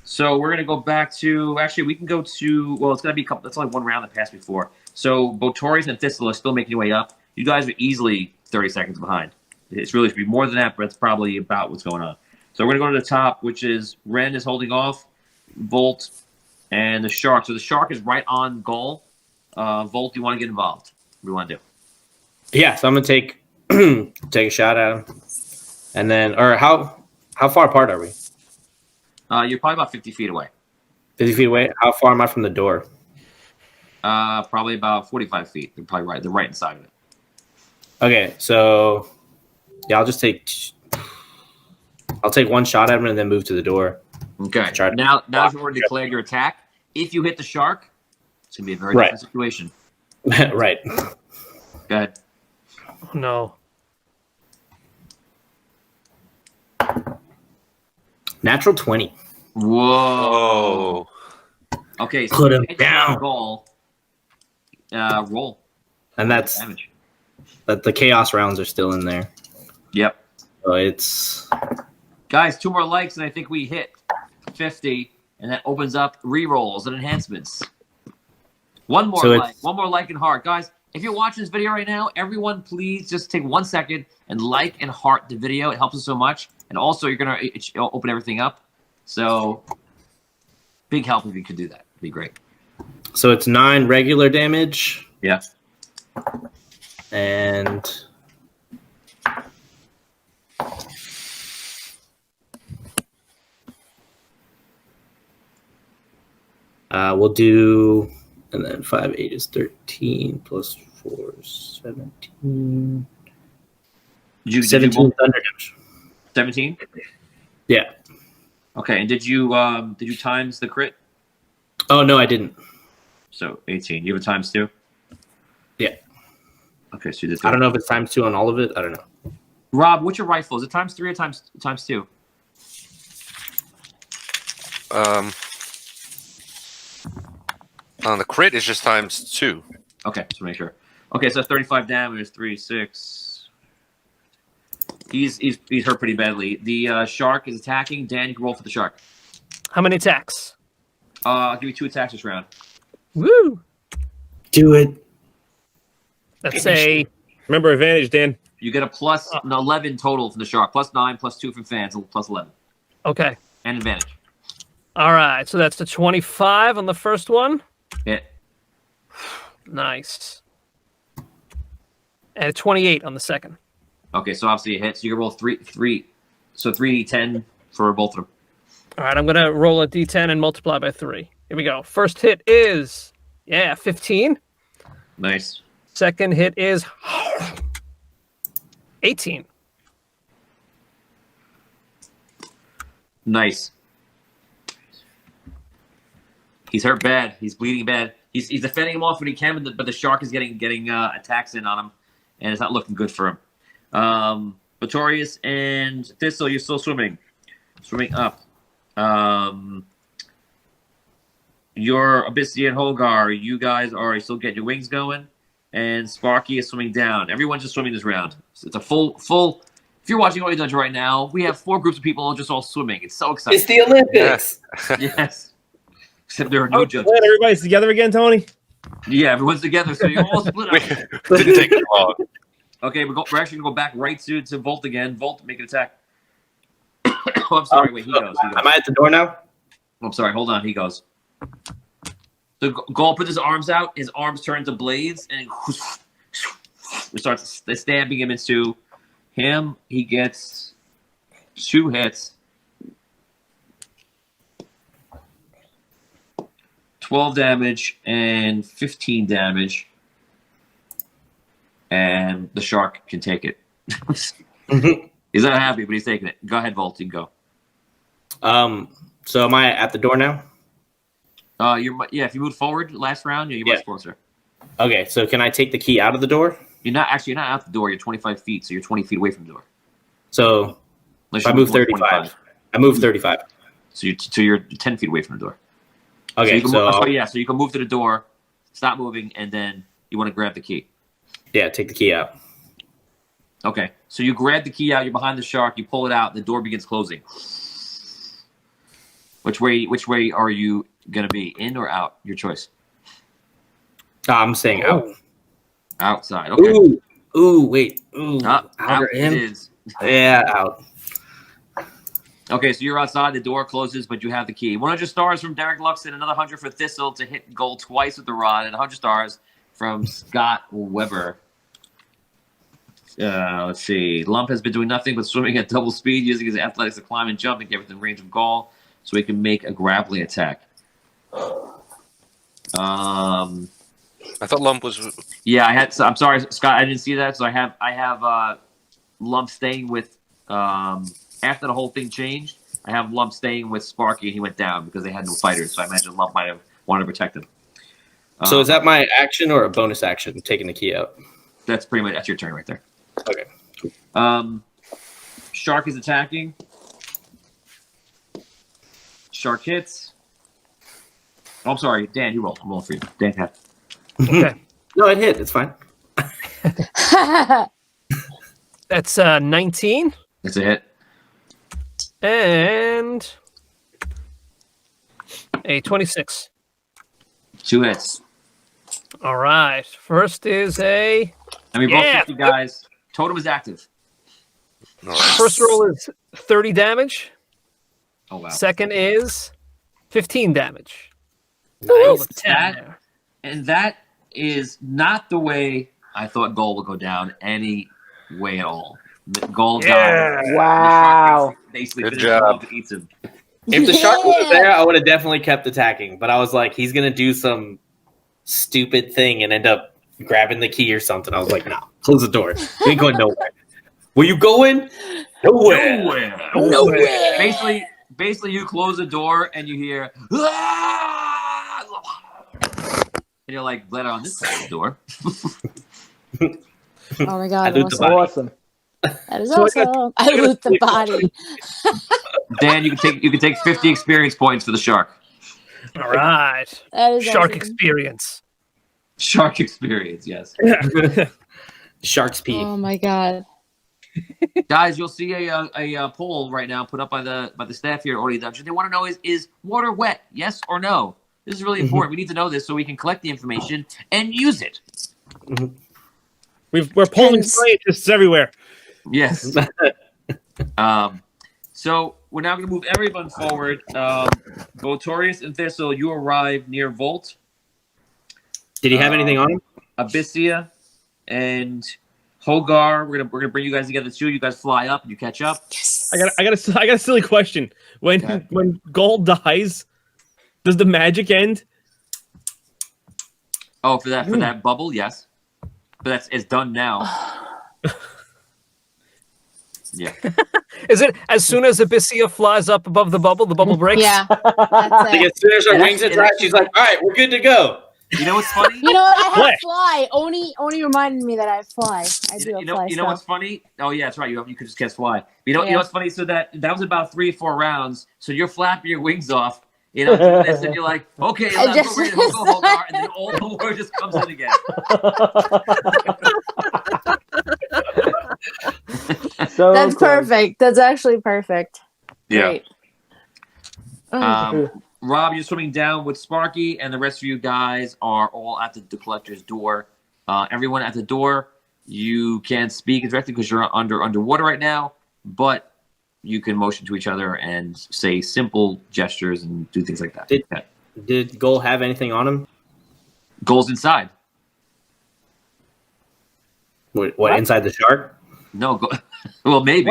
So we're gonna go back to. Actually, we can go to. Well, it's gonna be a couple. That's only one round that passed before. So Botorius and Thistle are still making your way up. You guys are easily 30 seconds behind. It's really should be more than that, but it's probably about what's going on. So we're gonna go to the top, which is Ren is holding off, Volt, and the Shark. So the Shark is right on goal. Volt, do you want to get involved? What do you want to do? Yeah, so I'm gonna take take a shot at him, and then, or how far apart are we? You're probably about 50 feet away. 50 feet away. How far am I from the door? Probably about 45 feet. They're probably right. They're right inside of it. Okay, so yeah, I'll take one shot at him and then move to the door. Okay. Now you've already declared your attack. If you hit the Shark, it's gonna be a very different situation. Right. Go ahead. Oh, no. Natural 20. Whoa. Okay, so Put him hit down. your goal. Roll. And that's damage. that. The chaos rounds are still in there. Yep. So it's Guys, 2 more likes, and I think we hit 50, and that opens up rerolls and enhancements. One more like and heart. Guys, if you're watching this video right now, everyone please just take 1 second and like and heart the video. It helps us so much. And also, you're going to open everything up. So, big help if you could do that. It'd be great. so it's 9 regular damage. Yeah. And we'll do, and then 5, 8 is 13 plus 4 is 17. 17 thunder damage. 17? Yeah. Okay, and did you times the crit? Oh no, I didn't. So 18. You have a times 2? Yeah. Okay, so you did. I don't know if it's times 2 on all of it. I don't know. Rob, what's your rifle? Is it times 3 or times 2? On the crit, it's just times 2. Okay, just to make sure. Okay, so 35 damage, 3, 6. He's hurt pretty badly. The Shark is attacking. Dan, you can roll for the Shark. How many attacks? I'll give you 2 attacks this round. Woo! Do it. Let's say. Remember advantage, Dan. You get a plus 11 total from the Shark. Plus 9, plus 2 from fans, plus 11. Okay. And advantage. All right, so that's the 25 on the first one. Hit. Nice. And a 28 on the second. Okay, so obviously it hits. So you can roll 3. So 3d10 for both of them. All right, I'm going to roll a d10 and multiply by 3. Here we go. First hit is, 15. Nice. Second hit is 18. Nice. He's hurt bad. He's bleeding bad. He's defending him off when he can, but the Shark is getting attacks in on him, and it's not looking good for him. Botorius and Thistle, you're still swimming up. Your Abyssia and Holgar, you guys are still getting your wings going, and Sparky is swimming down. Everyone's just swimming this round. It's a full. If you're watching Audio Dungeon right now, we have 4 groups of people just all swimming. It's so exciting. It's the Olympics. Yes. Except there are no judges. Glad everybody's together again, Tony. Yeah, everyone's together, so you're all split up. Didn't take too long. Okay, we're actually going to go back right to Volt again. Volt, make an attack. Oh, I'm sorry. Wait, he goes. Am I at the door now? I'm sorry. Hold on. He goes. So Gaul puts his arms out. His arms turn to blades, and it starts stabbing him into him. He gets 2 hits. 12 damage and 15 damage. And the Shark can take it. He's not happy, but he's taking it. Go ahead, Volt. You can go. So am I at the door now? If you move forward last round, you're much closer. Okay, so can I take the key out of the door? You're not out the door. You're 25 feet, so you're 20 feet away from the door. So Unless I you move move 35. I move 35. So you're 10 feet away from the door. Okay, so you can move to the door, stop moving, and then you want to grab the key. Yeah, take the key out. Okay, so you grab the key out. You're behind the shark. You pull it out. The door begins closing. Which way are you gonna be? In or out? Your choice. I'm saying out. Outside. Okay. Ooh, wait. Ooh, Out or in? it is. Yeah, out. Okay, so you're outside. The door closes, but you have the key. 100 stars from Derek Luxon. Another 100 for Thistle to hit goal twice with the rod, and 100 stars from Scott Weber. Let's see. Lump has been doing nothing but swimming at double speed, using his athletics to climb and jump and get within range of goal, so he can make a grappling attack. I thought Lump was. Yeah, I had. So, I'm sorry, Scott. I didn't see that. So I have Lump staying with. After the whole thing changed, I have Lump staying with Sparky, and he went down because they had no fighters. So I imagine Lump might have wanted to protect him. So is that my action or a bonus action? Taking the key out. That's pretty much your turn right there. Okay. Shark is attacking. Shark hits. Oh, I'm sorry, Dan. You roll. I'm rolling for you. Dan had. Okay. No, it hit. It's fine. That's 19 That's a hit. and a 26. 2 hits. All right. First is a And we both hit you guys. Totem is active. first roll is 30 damage. Oh wow. Second is 15 damage. Nice. Roll a 10 there. And that is not the way I thought Goal would go down any way at all. Goal died. Wow. Basically, Good finishes him job. up and eats him. If the shark wasn't there, I would have definitely kept attacking. But I was like, he's gonna do some stupid thing and end up grabbing the key or something. I was like, no, close the door. You ain't going nowhere. Where you going? Nowhere. Nowhere. Basically, you close the door and you hear, "Ah!" and you're like, let on this side of the door. Oh my god, loot the awesome. body. Awesome. That is awesome. I loot the body. Dan, you can take 50 experience points for the shark. All right. That is Shark awesome. experience. Shark experience, yes. Shark's pee. Oh my god. Guys, you'll see a poll right now put up by the staff here at Audio Dungeon. They want to know is water wet? Yes or no? This is really important. We need to know this so we can collect the information and use it. We're polling scientists everywhere. Yes. So we're now going to move everyone forward. Votorius and Thistle, you arrive near Volt. Did he have anything on him? Abyssia and Hogar. We're gonna bring you guys together too. You guys fly up and you catch up. I got a silly question. When Gold dies, does the magic end? Oh, for that bubble, yes. But it's done now. Yeah. Is it as soon as Abyssia flies up above the bubble breaks? Yeah. That's Like it. as soon as her wings attach, she's like, "All right, we're good to go." You know what's funny? You know what? I have What? fly. Oni reminded me that I have fly. I do have fly. You know what's funny? Oh yeah, that's right. You could just catch fly. You know what's funny? So that was about 3 or 4 rounds. So you're flapping your wings off. You know, doing this, and you're like, okay, let's go, Hogar, and then all the war just comes in again. So That's close. perfect. That's actually perfect. Yeah. Great. Oh. Rob, you're swimming down with Sparky, and the rest of you guys are all at the collector's door. Everyone at the door, you can't speak directly because you're underwater right now, but you can motion to each other and say simple gestures and do things like that. Did Goal have anything on him? Goals inside. What inside the shark? No, well, maybe.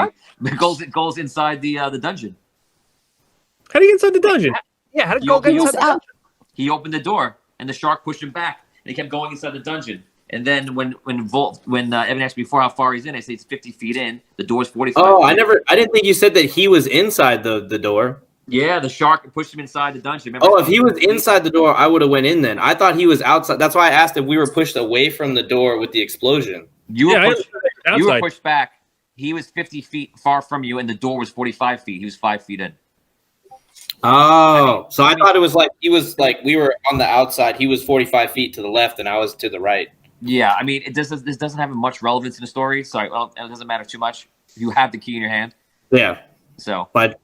Goals inside the dungeon. How do you get inside the dungeon? Yeah, how did You Gold get open- inside the dungeon? He opened the door, and the shark pushed him back, and he kept going inside the dungeon. And then when Evan asked me before how far he's in, I say it's 50 feet in. The door's 45. Oh, feet. I didn't think you said that he was inside the door. Yeah, the shark pushed him inside the dungeon. Remember, Oh, if he was inside the door, I would have went in then. I thought he was outside. That's why I asked if we were pushed away from the door with the explosion. You were pushed back. he was 50 feet far from you, and the door was 45 feet. He was 5 feet in. Oh, so I thought it was like he was like we were on the outside. He was 45 feet to the left, and I was to the right. Yeah, I mean, this doesn't have much relevance in the story, so it doesn't matter too much. You have the key in your hand. Yeah. So, but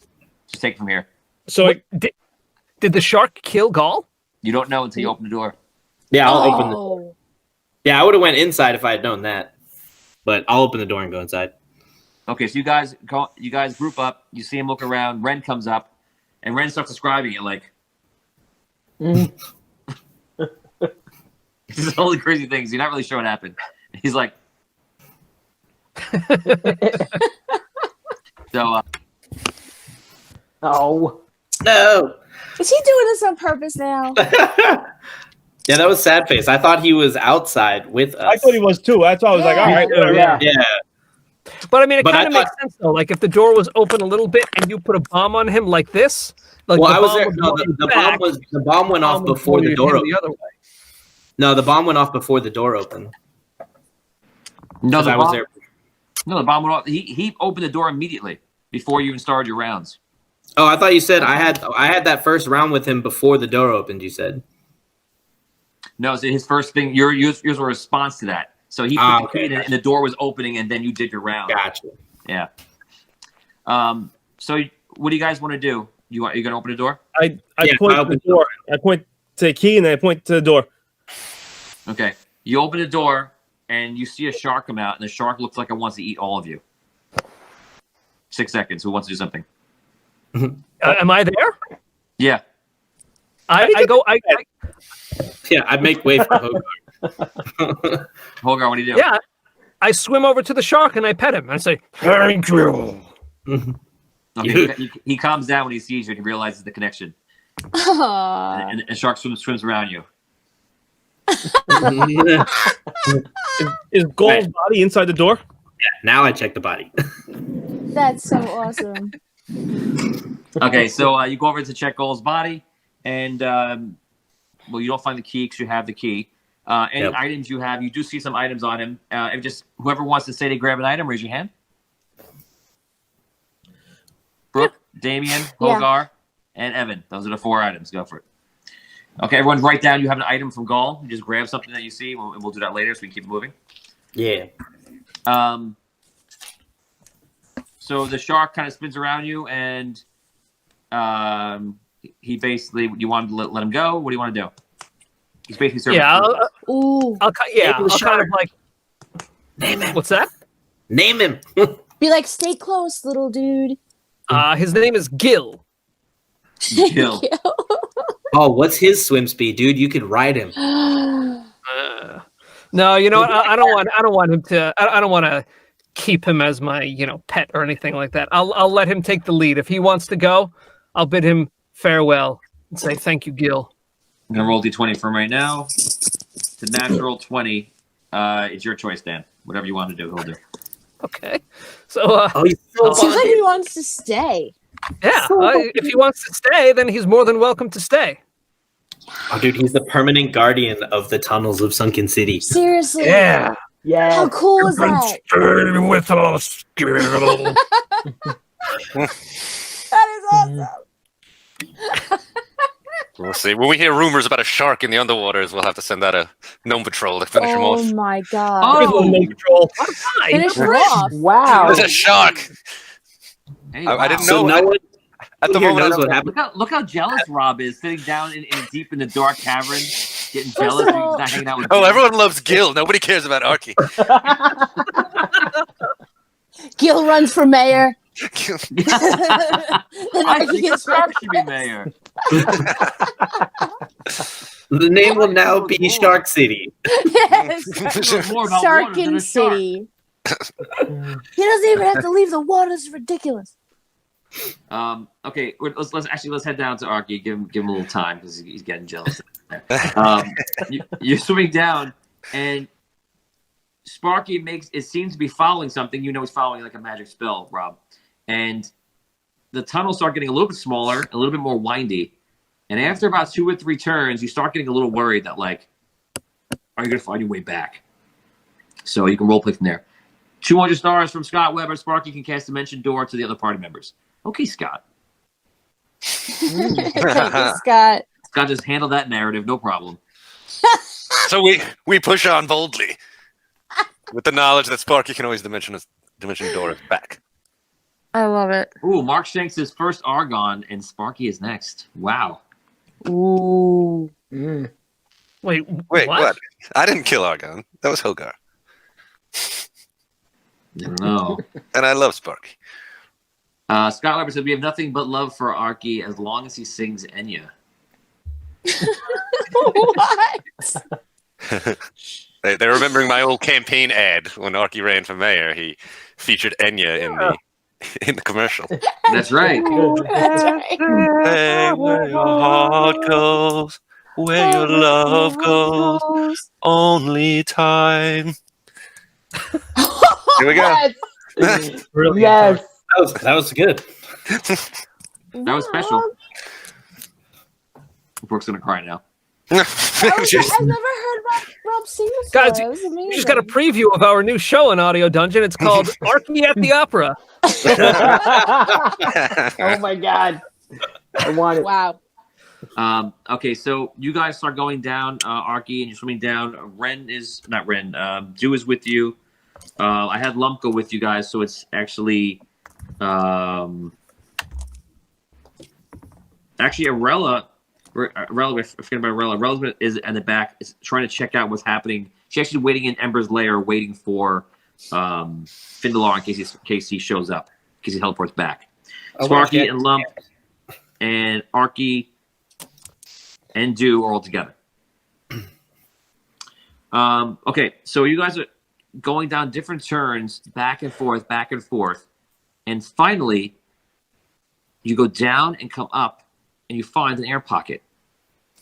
just take it from here. So did the shark kill Gall? You don't know until you open the door. Yeah, I'll open the door. Yeah, I would have went inside if I had known that. But I'll open the door and go inside. Okay, so you guys group up. You see him look around. Ren comes up, and Ren starts describing it like. This is all the crazy things. You're not really sure what happened. He's like. So. No. Is he doing this on purpose now? Yeah, that was sad face. I thought he was outside with us. I thought he was too. That's why I was like, all right, yeah. But I mean, it But kind I of makes sense though. Like if the door was open a little bit and you put a bomb on him like this, like Well, the I was bomb there. would No, go in the bomb went off before the door opened. The other way. No, the bomb went off before the door opened. No, I was there. No, the bomb went off. He opened the door immediately before you even started your rounds. Oh, I thought you said I had that first round with him before the door opened. You said. No, so his first thing, yours were a response to that. So he put the key in, and the door was opening, and then you did your round. Gotcha. Yeah. So what do you guys want to do? You gonna open the door? I point to the door. I point to the key, and then I point to the door. Okay. You open the door, and you see a shark come out, and the shark looks like it wants to eat all of you. 6 seconds. Who wants to do something? Am I there? Yeah. Yeah, I'd make way for Hogar. Hogar, what do you do? Yeah. I swim over to the shark and I pet him. And I say, "Thank you." Okay, he calms down when he sees you and he realizes the connection. And the shark swims around you. Is Gold's body inside the door? Yeah, now I check the body. That's so awesome. Okay, so you go over to check Gold's body, and well, you don't find the key because you have the key. Any items you have, you do see some items on him. And just whoever wants to say they grab an item, raise your hand. Brooke, Damien, Hogar, and Evan. Those are the 4 items. Go for it. Okay, everyone, write down you have an item from Gaul. You just grab something that you see. We'll do that later so we can keep it moving. Yeah. So the shark kind of spins around you, and he basically, you want to let him go? What do you want to do? He's basically serving. Yeah, I'll kind of like. Name him. What's that? Name him. be like, stay close, little dude. His name is Gil. Gil. Oh, what's his swim speed, dude? You could ride him. No, you know what? I don't want him to. I don't want to keep him as my pet or anything like that. I'll let him take the lead. If he wants to go, I'll bid him farewell and say thank you, Gil. I'm gonna roll d20 for him right now. It's a natural 20. It's your choice, Dan. Whatever you want to do, he'll do. Okay. So seems like he wants to stay. Yeah, if he wants to stay, then he's more than welcome to stay. Oh, dude, he's the permanent guardian of the tunnels of Sunken City. Seriously. Yeah. Yeah. How cool is that? Stay with us, Gil. That is awesome. We'll see. When we hear rumors about a shark in the underwaters, we'll have to send out a gnome patrol to finish him off. Oh my god. Oh, Gnome patrol. Finish him off. Wow. There's a shark. Hey, I didn't So know. no one At the here moment, I knows don't- what happened. Look how jealous Rob is, sitting down deep in the dark cavern, getting jealous. of He's all- not hanging out with. Oh, Gil. everyone loves Gil. Nobody cares about Arky. Gil runs for mayor. I think the shark should be mayor. The name will now be Shark City. Yes. More about water than Sharkin a shark. City. He doesn't even have to leave the water. It's ridiculous. Okay, let's head down to Arky. Give him a little time because he's getting jealous. You're swimming down, and Sparky seems to be following something. You know, he's following like a magic spell, Rob. And the tunnels start getting a little bit smaller, a little bit more windy. And after about 2 or 3 turns, you start getting a little worried that, like, are you going to find your way back? So you can roleplay from there. 200 stars from Scott Weber. Sparky can cast Dimension Door to the other party members. Okay, Scott. Thank you, Scott. Scott just handled that narrative, no problem. So we push on boldly with the knowledge that Sparky can always Dimension Door us back. I love it. Ooh, Mark Shanks his first Argon, and Sparky is next. Wow. Ooh. Wait, what? I didn't kill Argon. That was Hogar. No. And I love Sparky. Scott Weber said, we have nothing but love for Arky as long as he sings Enya. What? They're remembering my old campaign ad when Arky ran for mayor. He featured Enya in the commercial. That's right. That's right. Hey, where your heart goes, where your love goes, only time. Here we go. Really Yes. That was good. That was special. Brooke's gonna cry now. I've never heard Rob sing before. Guys, It was amazing. you just got a preview of our new show on Audio Dungeon. It's called Arky at the Opera. Oh my god. I want it. Wow. Okay, so you guys start going down, Arky, and you're swimming down. Dew is with you. I had Lump go with you guys, so it's actually Arella. I forget about Arella. Arella is in the back, is trying to check out what's happening. She's actually waiting in Ember's lair, waiting for Findelar in case he shows up, in case he teleports back. Sparky and Lump and Arky and Dew are all together. Okay, so you guys are going down different turns, back and forth, and finally, you go down and come up, and you find an air pocket.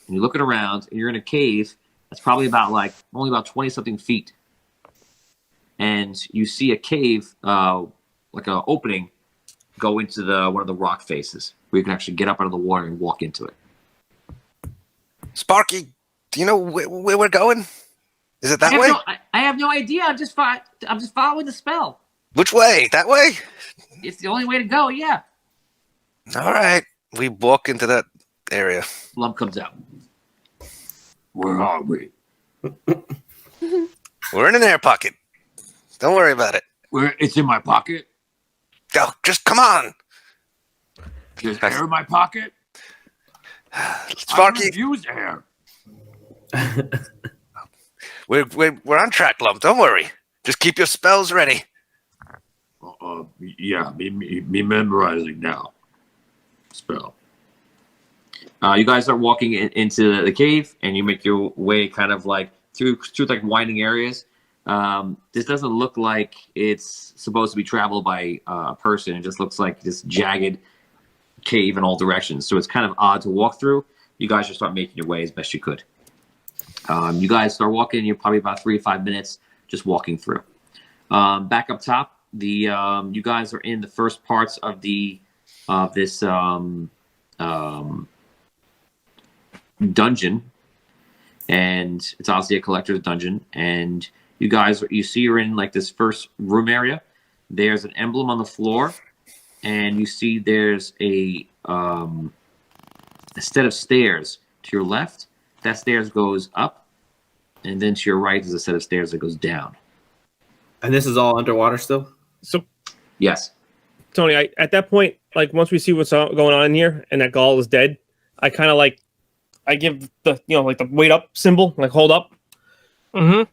And you look around, and you're in a cave that's probably only about 20-something feet. And you see a cave, like an opening, go into one of the rock faces, where you can actually get up out of the water and walk into it. Sparky, do you know where we're going? Is it that way? I have no idea. I'm just following the spell. Which way? That way? It's the only way to go. Yeah. All right. We walk into that area. Lump comes out. Where are we? We're in an air pocket. Don't worry about it. It's in my pocket. Go, just come on. There's air in my pocket. Sparky, I refuse air. we're on track, Lump. Don't worry. Just keep your spells ready. Yeah, me memorizing now. Spell. You guys are walking into the cave, and you make your way kind of like through like winding areas. This doesn't look like it's supposed to be traveled by a person. It just looks like this jagged cave in all directions. So it's kind of odd to walk through. You guys just start making your way as best you could. You guys start walking. You're probably about 3 to 5 minutes just walking through. Back up top, you guys are in the first parts of this dungeon, and it's obviously a collector's dungeon. And you see you're in like this first room area. There's an emblem on the floor, and you see there's a set of stairs to your left. That stairs goes up, and then to your right is a set of stairs that goes down. And this is all underwater still? So, yes, Tony, at that point, like once we see what's going on in here and that Gaul is dead, I kind of I give the like the wait up symbol, like hold up. Mm-hmm.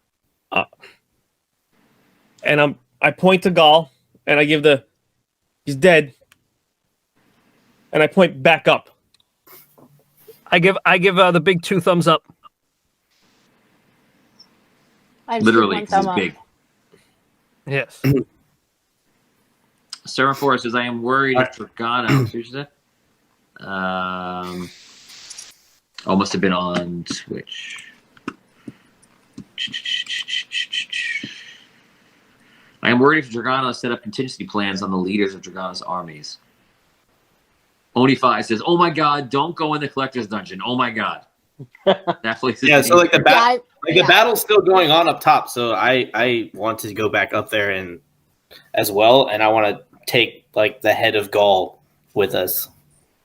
And I point to Gaul and I give he's dead. And I point back up. I give the big 2 thumbs up. literally, because it's big. Yes. Sarah Forrest says, I am worried if Dragana. Who said that? Must have been on Twitch. I am worried if Dragana set up contingency plans on the leaders of Dragana's armies. Onify says, oh my god, don't go in the collector's dungeon. Oh my god. That place is so the Yeah, battle's still going on up top, so I want to go back up there and as well, and I want to take like the head of Gaul with us.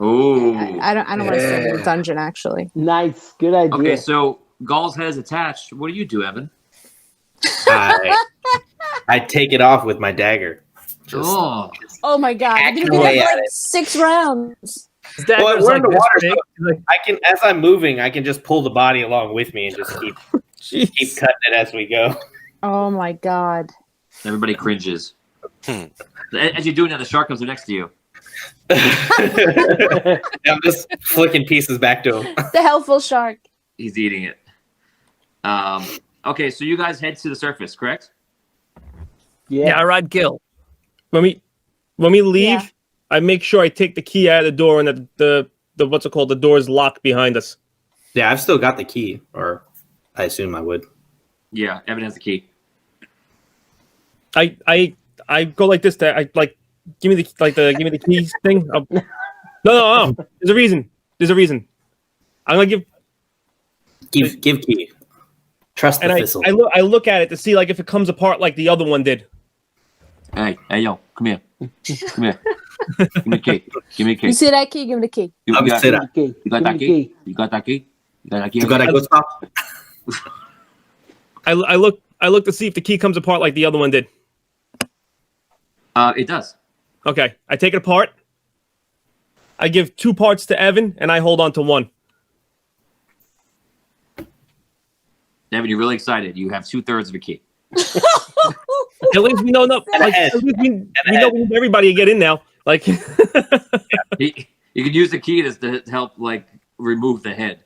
Ooh. I don't want to stay in the dungeon actually. Nice, good idea. Okay, so Gaul's head is attached. What do you do, Evan? I take it off with my dagger. Oh my god! I've been doing that for like 6 rounds. Well, we're in the water, so big. I can, as I'm moving, I can just pull the body along with me and just keep cutting it as we go. Oh my god! Everybody cringes. As you're doing that, the shark comes up next to you. I'm just flicking pieces back to him. The helpful shark. He's eating it. Okay, so you guys head to the surface, correct? Yeah, I ride Gil. When we leave, Yeah. I make sure I take the key out of the door and that the what's it called? The door is locked behind us. Yeah, I've still got the key, or I assume I would. Yeah, Evan has the key. I go like this. I like give me the keys thing. No. There's a reason. I'm gonna give key. Trust the and thistle. I look at it to see like if it comes apart like the other one did. Hey, yo, come here. Come here. Give me a key. Give me a key. You see that key? Give me the key. You I'm got, sit up. you got that key? You got that key? You got that key? You gotta go stop. I look to see if the key comes apart like the other one did. It does. Okay, I take it apart. I give 2 parts to Evan, and I hold on to 1. Evan, you're really excited. You have 2/3 of a key. At least we know enough. Like, at least we know we need everybody to get in now. Like, You can use the key to help like remove the head.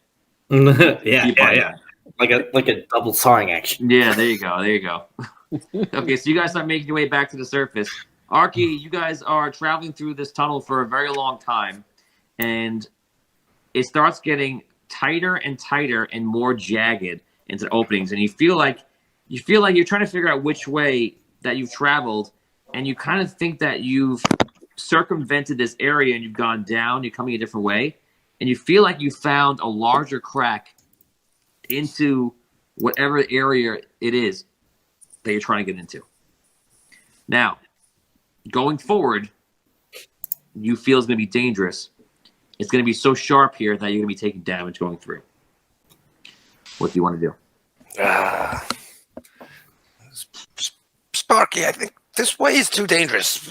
yeah. Like a double sawing action. Yeah, there you go. Okay, so you guys start making your way back to the surface. Arky, you guys are traveling through this tunnel for a very long time, and it starts getting tighter and tighter and more jagged into openings, and you feel like you're trying to figure out which way that you've traveled, and you kind of think that you've circumvented this area and you've gone down, you're coming a different way, and you feel like you found a larger crack into whatever area it is that you're trying to get into. Now, going forward, you feel it's going to be dangerous. It's going to be so sharp here that you're going to be taking damage going through. What do you want to do? Sparky, I think this way is too dangerous.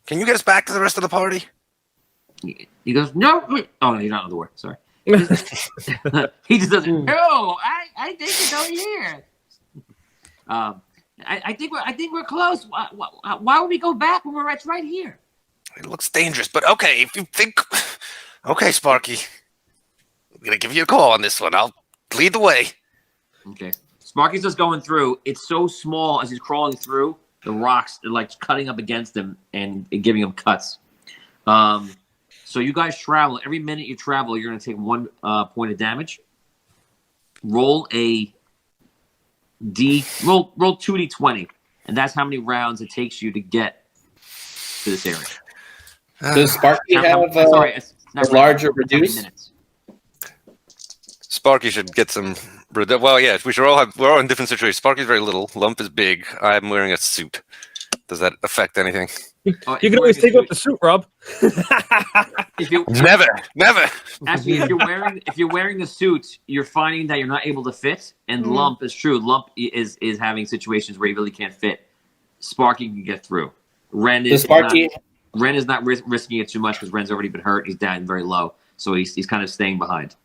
Can you get us back to the rest of the party? He goes, no. Oh, no, you're not on the door. Sorry. He just doesn't. No, I think it's over here. I think we're close. Why would we go back when we're right here? It looks dangerous, but okay. If you think, okay, Sparky, I'm gonna give you a call on this one. I'll lead the way. Okay. Sparky's just going through. It's so small as he's crawling through. The rocks are like cutting up against him and giving him cuts. So you guys travel. Every minute you travel, you're going to take 1 point of damage. Roll a roll 2d20, and that's how many rounds it takes you to get to this area. Does Sparky have a larger reduce? Sparky should get some. Well, yeah, we're all in different situations. Sparky's very little. Lump is big. I'm wearing a suit. Does that affect anything? You can always take off the suit, Rob. Never. Actually, if you're wearing the suit, you're finding that you're not able to fit. And Lump is true. Lump is having situations where he really can't fit. Sparky can get through. Ren is not risking it too much because Ren's already been hurt. He's down very low, so he's kind of staying behind.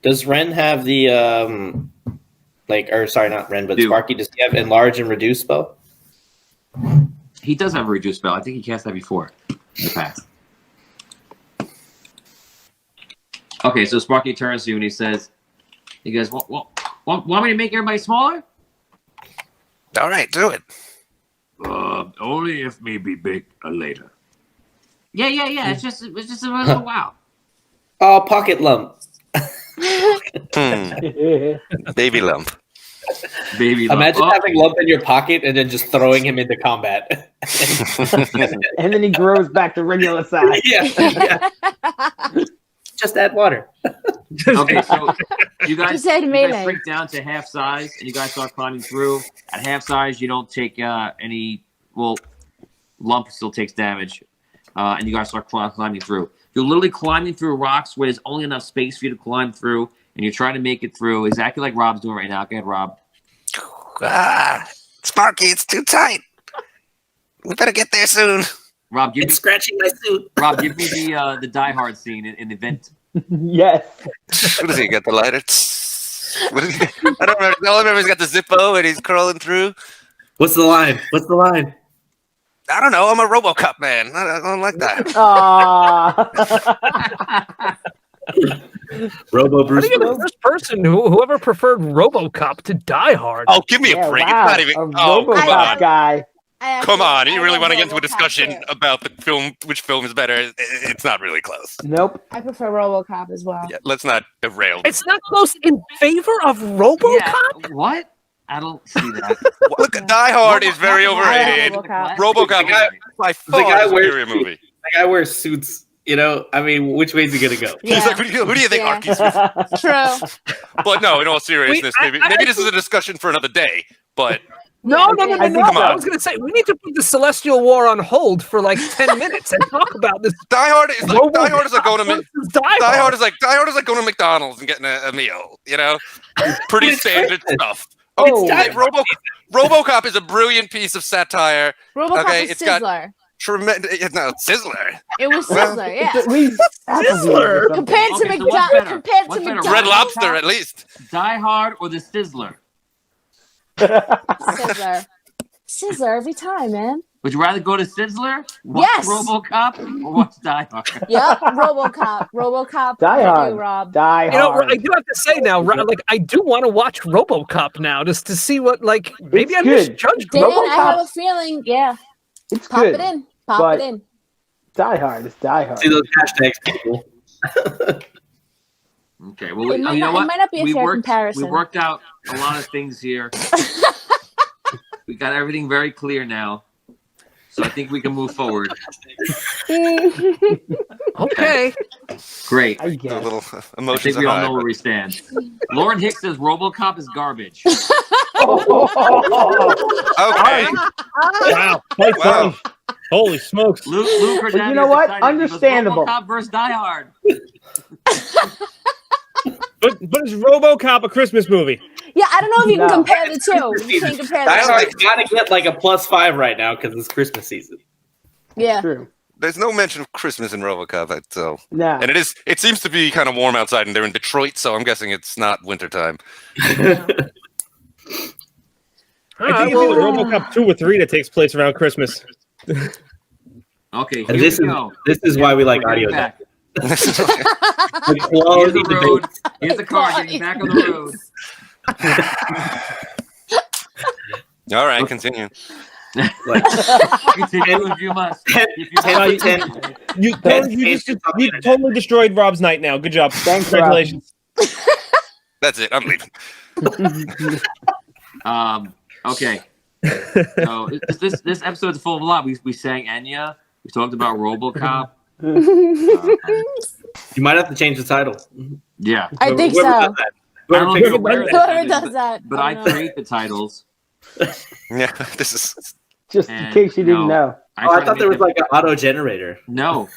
Does Ren have the not Ren, but Sparky, does he have enlarge and reduce spell? He does have a reduce spell. I think he cast that before in the past. Okay, so Sparky turns to you and he goes, want me to make everybody smaller? All right, do it. Only if me be big later. Yeah. It's just a little while. Oh, pocket lump. Baby Lump. Imagine having Lump in your pocket and then just throwing him into combat. And then he grows back to regular size. Yeah. Just add water. Okay, so you guys melee. shrink down to half size, and you guys start climbing through. At half size, you don't take any. Well, lump still takes damage, and you guys start climbing through. You're literally climbing through rocks where there's only enough space for you to climb through, and you're trying to make it through exactly like Rob's doing right now. Go ahead, Rob. Sparky, it's too tight. We better get there soon. Rob, It's scratching my suit. Rob, give me the Die Hard scene in the vent. Yes. What does he got the lighter? What is he? I don't remember. All I remember he's got the Zippo and he's crawling through. What's the line? What's the line? I don't know. I'm a RoboCop man. I don't like that. Robo I Bruce. think you're the first person whoever preferred RoboCop to Die Hard. Oh, give me a break. Wow, It's not even. a Oh, come RoboCop on. guy. Come on. You really want to get into a RoboCop discussion too. about the film, which film is better? It's not really close. Nope. I prefer RoboCop as well. Yeah, let's not derail. It's not close in favor of RoboCop. Yeah, what? I don't see that. Look, Die Hard is very overrated. RoboCop. RoboCop is by far guy the wears superior movie. That guy wears suits. You know, I mean, which way is he gonna go? He's Yeah. like, who do you think Yeah. Arky's with? True. But no, in all seriousness, Wait, maybe this is a discussion for another day. But No. I think I so. was going to say, we need to put the Celestial War on hold for like 10 minutes and talk about this. Die Hard is like Die Hard is like going to versus Die Hard is like going to McDonald's and getting a meal. You know, pretty standard stuff. Oh. Okay, RoboCop is a brilliant piece of satire. RoboCop Okay, is it's got- Sizzler. Tremendous. No, Sizzler. It was Well, Sizzler, yeah. At least Sizzler. Compared to Okay, so what's McDonald's. better? Compared to What's better, McDonald's. Red Lobster, at least. Die Hard or the Sizzler? Sizzler. Sizzler every time, man. Would you rather go to Sizzler, watch Yes. RoboCop, or watch Die Hard? Yep, RoboCop. RoboCop. Die for Hard. You, Rob. Die You know, Hard. I do have to say now, like, I do want to watch RoboCop now, just to see what, like, maybe It's I good. misjudged Dan, I RoboCop. have a feeling, yeah. It's Pop good. it in. Pop but- it in. Die Hard is Die Hard. See those hashtags, people. Okay, well, It might you know not- what? it might not be a fair comparison. We worked out a lot of things here. We got everything very clear now. So I think we can move forward. Okay. Great. I A guess. little I emotions think we all are know high. where we stand. Lauren Hicks says RoboCop is garbage. Okay. Wow. Fight Wow. song. Holy smokes. Luke But you know what? Understandable. RoboCop versus Die Hard. But is RoboCop a Christmas movie? Yeah, I don't know if you can No. compare the two. You can't compare the I two. like gotta get like a +5 right now because it's Christmas season. Yeah. True. There's no mention of Christmas in RoboCop, so No. and it seems to be kind of warm outside, and they're in Detroit, so I'm guessing it's not wintertime. I think it's either RoboCop 2 or 3 that takes place around Christmas. Okay, here And this we is go. this is why we like We're getting audio. back. The Here's quality the road. debate. Here's the car getting back on the road. All right, continue. Like, Continue if you must. 10 If you 10 must. for 10. You, That's you, just, tasted on the you internet. totally destroyed Rob's night now. Good job. Thanks, Rob. Congratulations. That's it. I'm leaving. Okay. So this episode is full of a lot. We sang Enya. We talked about RoboCop. You might have to change the title. Yeah. I think Whoever so. does that. I don't Whoever know picks if you're aware of that, Whoever Evan, does that. but I don't know. create the titles. Yeah, this is. Just in And, case you didn't no. know. Oh, try I to thought make there was them- like an auto generator. No.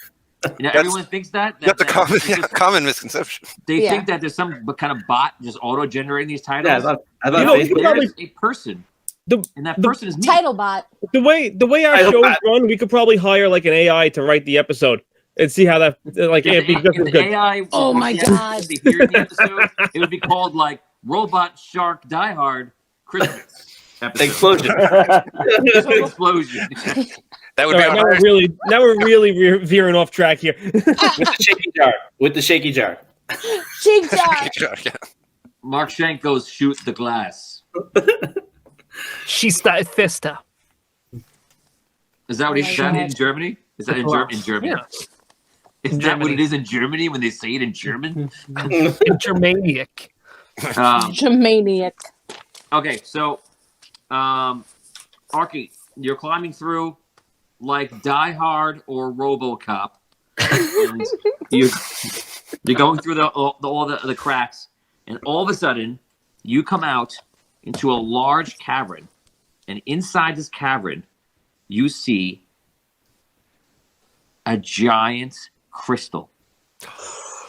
You know, That's- everyone thinks that. That's a that common, it's just- common misconception. They Yeah. think that there's some kind of bot just auto-generating these titles. Yeah, I thought You know, Facebook. There's a person, The, and that the- person is me. Title bot. the way our I hope shows not. run, we could probably hire like an AI to write the episode and see how that like If it'd be the, just if as the good. AI, Oh my if God. they hear the episode, it would be called like Robot Shark Die Hard Christmas episode. Explosion. Explosion. That would All be right, our now we're really veering off track here. With the shaky jar. With the shaky jar. Cheek jar. Yeah. Mark Shank goes shoot the glass. She's that Fista. Is that what Oh he my said God. in Germany? Is that in Germany? Yeah. Is In that what Germany. it is in Germany when they say it in German? Germaniac. Germaniac. Okay, so, Arky, you're climbing through like Die Hard or RoboCop, and you're going through all the cracks, and all of a sudden, you come out into a large cavern, and inside this cavern, you see a giant crystal.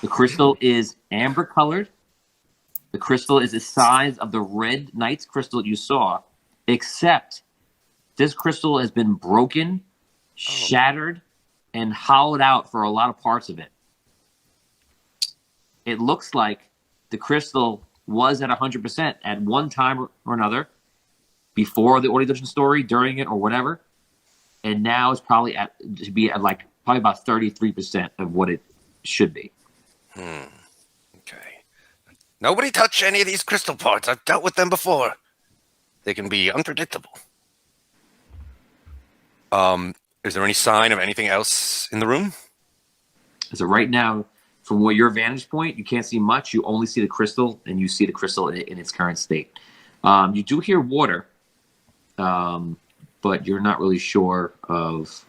The crystal is amber colored. The crystal is the size of the red Knight's crystal you saw, except this crystal has been broken, shattered, and hollowed out for a lot of parts of it. It looks like the crystal was at 100% at one time or another, before the Audio Dungeon story, during it, or whatever, and now it's probably probably about 33% of what it should be. Okay. Nobody touch any of these crystal parts. I've dealt with them before. They can be unpredictable. Is there any sign of anything else in the room? So right now, from your vantage point, you can't see much. You only see the crystal, and you see the crystal in its current state. You do hear water, but you're not really sure of,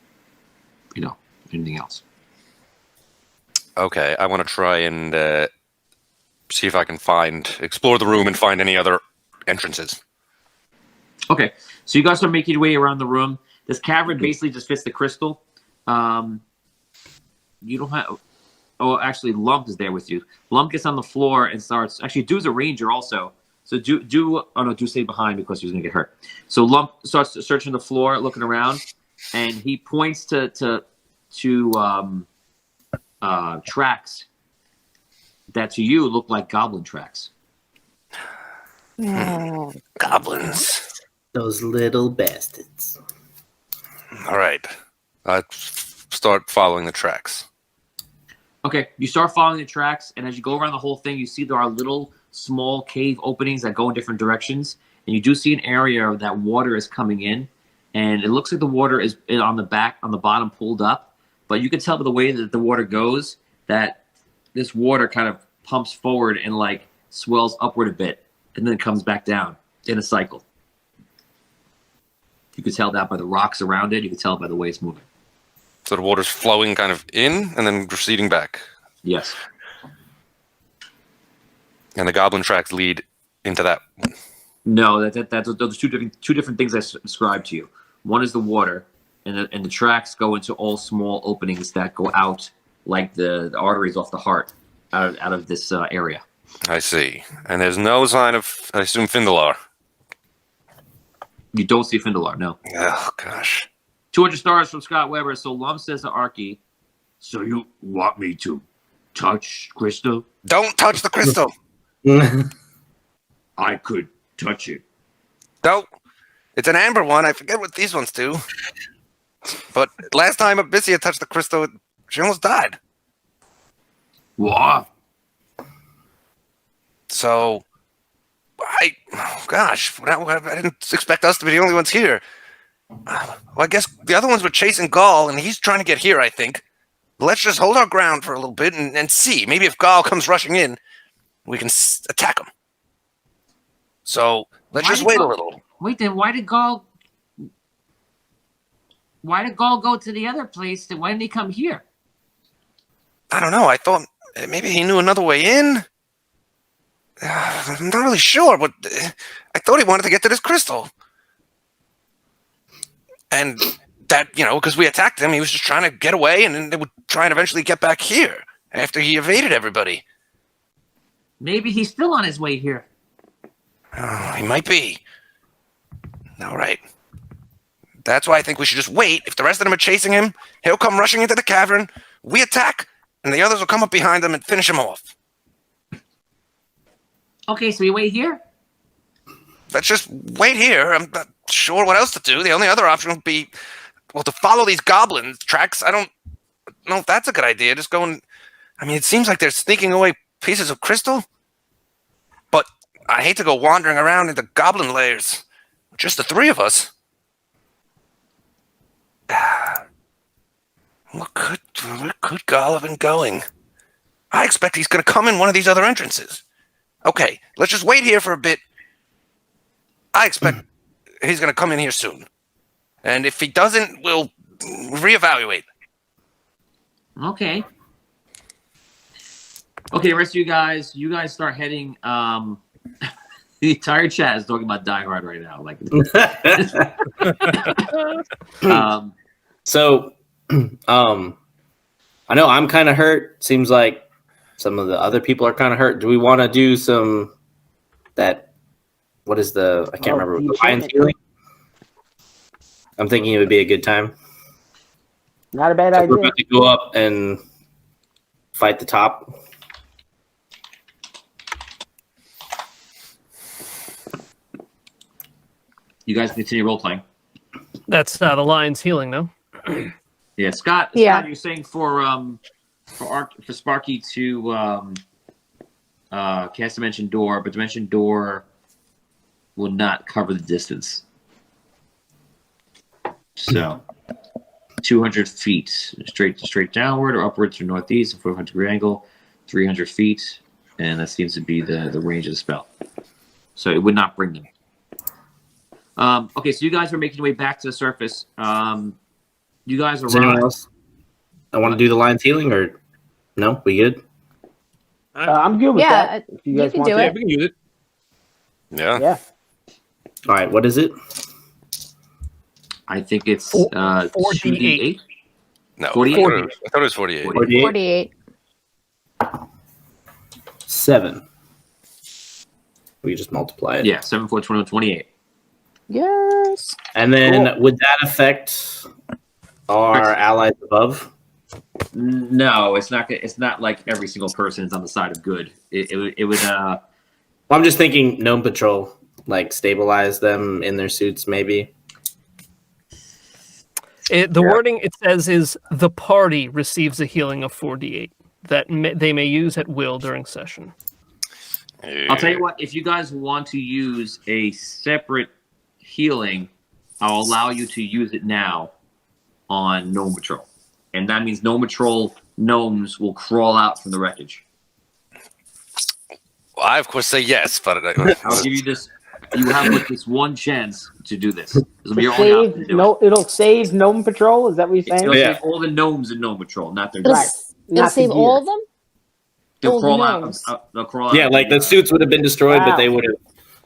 anything else. Okay, I want to try and see if I can explore the room and find any other entrances. Okay, so you guys are making your way around the room. This cavern basically just fits the crystal. You don't have... Oh, actually, Lump is there with you. Lump gets on the floor and starts... Actually, Dew's a ranger also. So Dew... Oh, no, Dew stayed behind because he was going to get hurt. So Lump starts searching the floor, looking around, and he points to tracks that to you look like goblin tracks. Goblins. Those little bastards. All right. I start following the tracks. Okay, you start following the tracks, and as you go around the whole thing, you see there are little small cave openings that go in different directions, and you do see an area that water is coming in, and it looks like the water is on the bottom pulled up, but you can tell by the way that the water goes that this water kind of pumps forward and like swells upward a bit, and then comes back down in a cycle. You can tell that by the rocks around it. You can tell by the way it's moving. So the water's flowing kind of in and then receding back. Yes. And the goblin tracks lead into that. No, those two different things I described to you. One is the water, and the tracks go into all small openings that go out like the arteries off the heart out of this area. I see. And there's no sign of, I assume, Findalar. You don't see Findalar, no. Oh, gosh. 200 stars from Scott Weber. So Lum says to Arky, So you want me to touch crystal? Don't touch the crystal. I could touch it. Don't. It's an amber one. I forget what these ones do. But last time Abyssia touched the crystal, she almost died. What? So, I didn't expect us to be the only ones here. Well, I guess the other ones were chasing Gaul, and he's trying to get here, I think. Let's just hold our ground for a little bit and see. Maybe if Gaul comes rushing in, we can attack him. So, let's just wait a little. Wait, then why did Gaul go to the other place? Why didn't he come here? I don't know. I thought maybe he knew another way in. I'm not really sure, but I thought he wanted to get to this crystal. And that, because we attacked him, he was just trying to get away, and then they would try and eventually get back here after he evaded everybody. Maybe he's still on his way here. Oh, he might be. All right. That's why I think we should just wait. If the rest of them are chasing him, he'll come rushing into the cavern, we attack, and the others will come up behind him and finish him off. Okay, so we wait here? Let's just wait here. I'm not sure what else to do. The only other option would be, to follow these goblin tracks. I don't know if that's a good idea. Just go and... it seems like they're sneaking away pieces of crystal. But I hate to go wandering around into goblin lairs. Just the three of us. Where could Gaul have been going? I expect he's going to come in one of these other entrances. Okay, let's just wait here for a bit. I expect he's going to come in here soon. And if he doesn't, we'll reevaluate. Okay. Okay, rest of you guys start heading. The entire chat is talking about Die Hard right now. So, I know I'm kind of hurt. Seems like some of the other people are kind of hurt. Do we want to do some that? What is the? I can't remember. The Lion's Healing. I'm thinking it would be a good time. Not a bad So idea. we're about to go up and fight the top. You guys continue role playing. That's the Lion's Healing, no? Yeah, Scott. Yeah. Scott, you're saying for Sparky to cast Dimension Door, but Dimension Door will not cover the distance. So 200 feet straight downward or upwards to northeast, a 400 degree angle, 300 feet, and that seems to be the range of the spell. So it would not bring them. Okay, so you guys are making your way back to the surface. You guys Is anyone arrive. else? I want to do the Lion's Healing, or no? We good? I'm good with Yeah, that. If you guys can want do to. Yeah, it. we can use it. Yeah. Yeah. All right. What is it? I think it's 4d8. No. 48. I thought it was 48. 48. 48. 7. We just multiply it. Yeah, 7, 4, 21, 28. Yes. And then Cool. would that affect our allies above? No, it's not. It's not like every single person is on the side of good. It would. Well, I'm just thinking Gnome Patrol, like stabilize them in their suits, maybe. The wording it says is the party receives a healing of 4d8 that they may use at will during session. I'll tell you what. If you guys want to use a separate healing, I'll allow you to use it now on Gnome Patrol, and that means Gnome Patrol gnomes will crawl out from the wreckage. Well, I of course say yes, but I'll give you this. You have like this one chance to do this. This will be your only option to Save, do no, it'll save Gnome Patrol. Is that what you're saying? It'll Yeah. save all the gnomes in Gnome Patrol, not their. It'll, Right. it'll Not the save gear. all of them? They'll all the crawl out. gnomes. They'll crawl out. Yeah, like the suits would have been destroyed, but Wow. they would have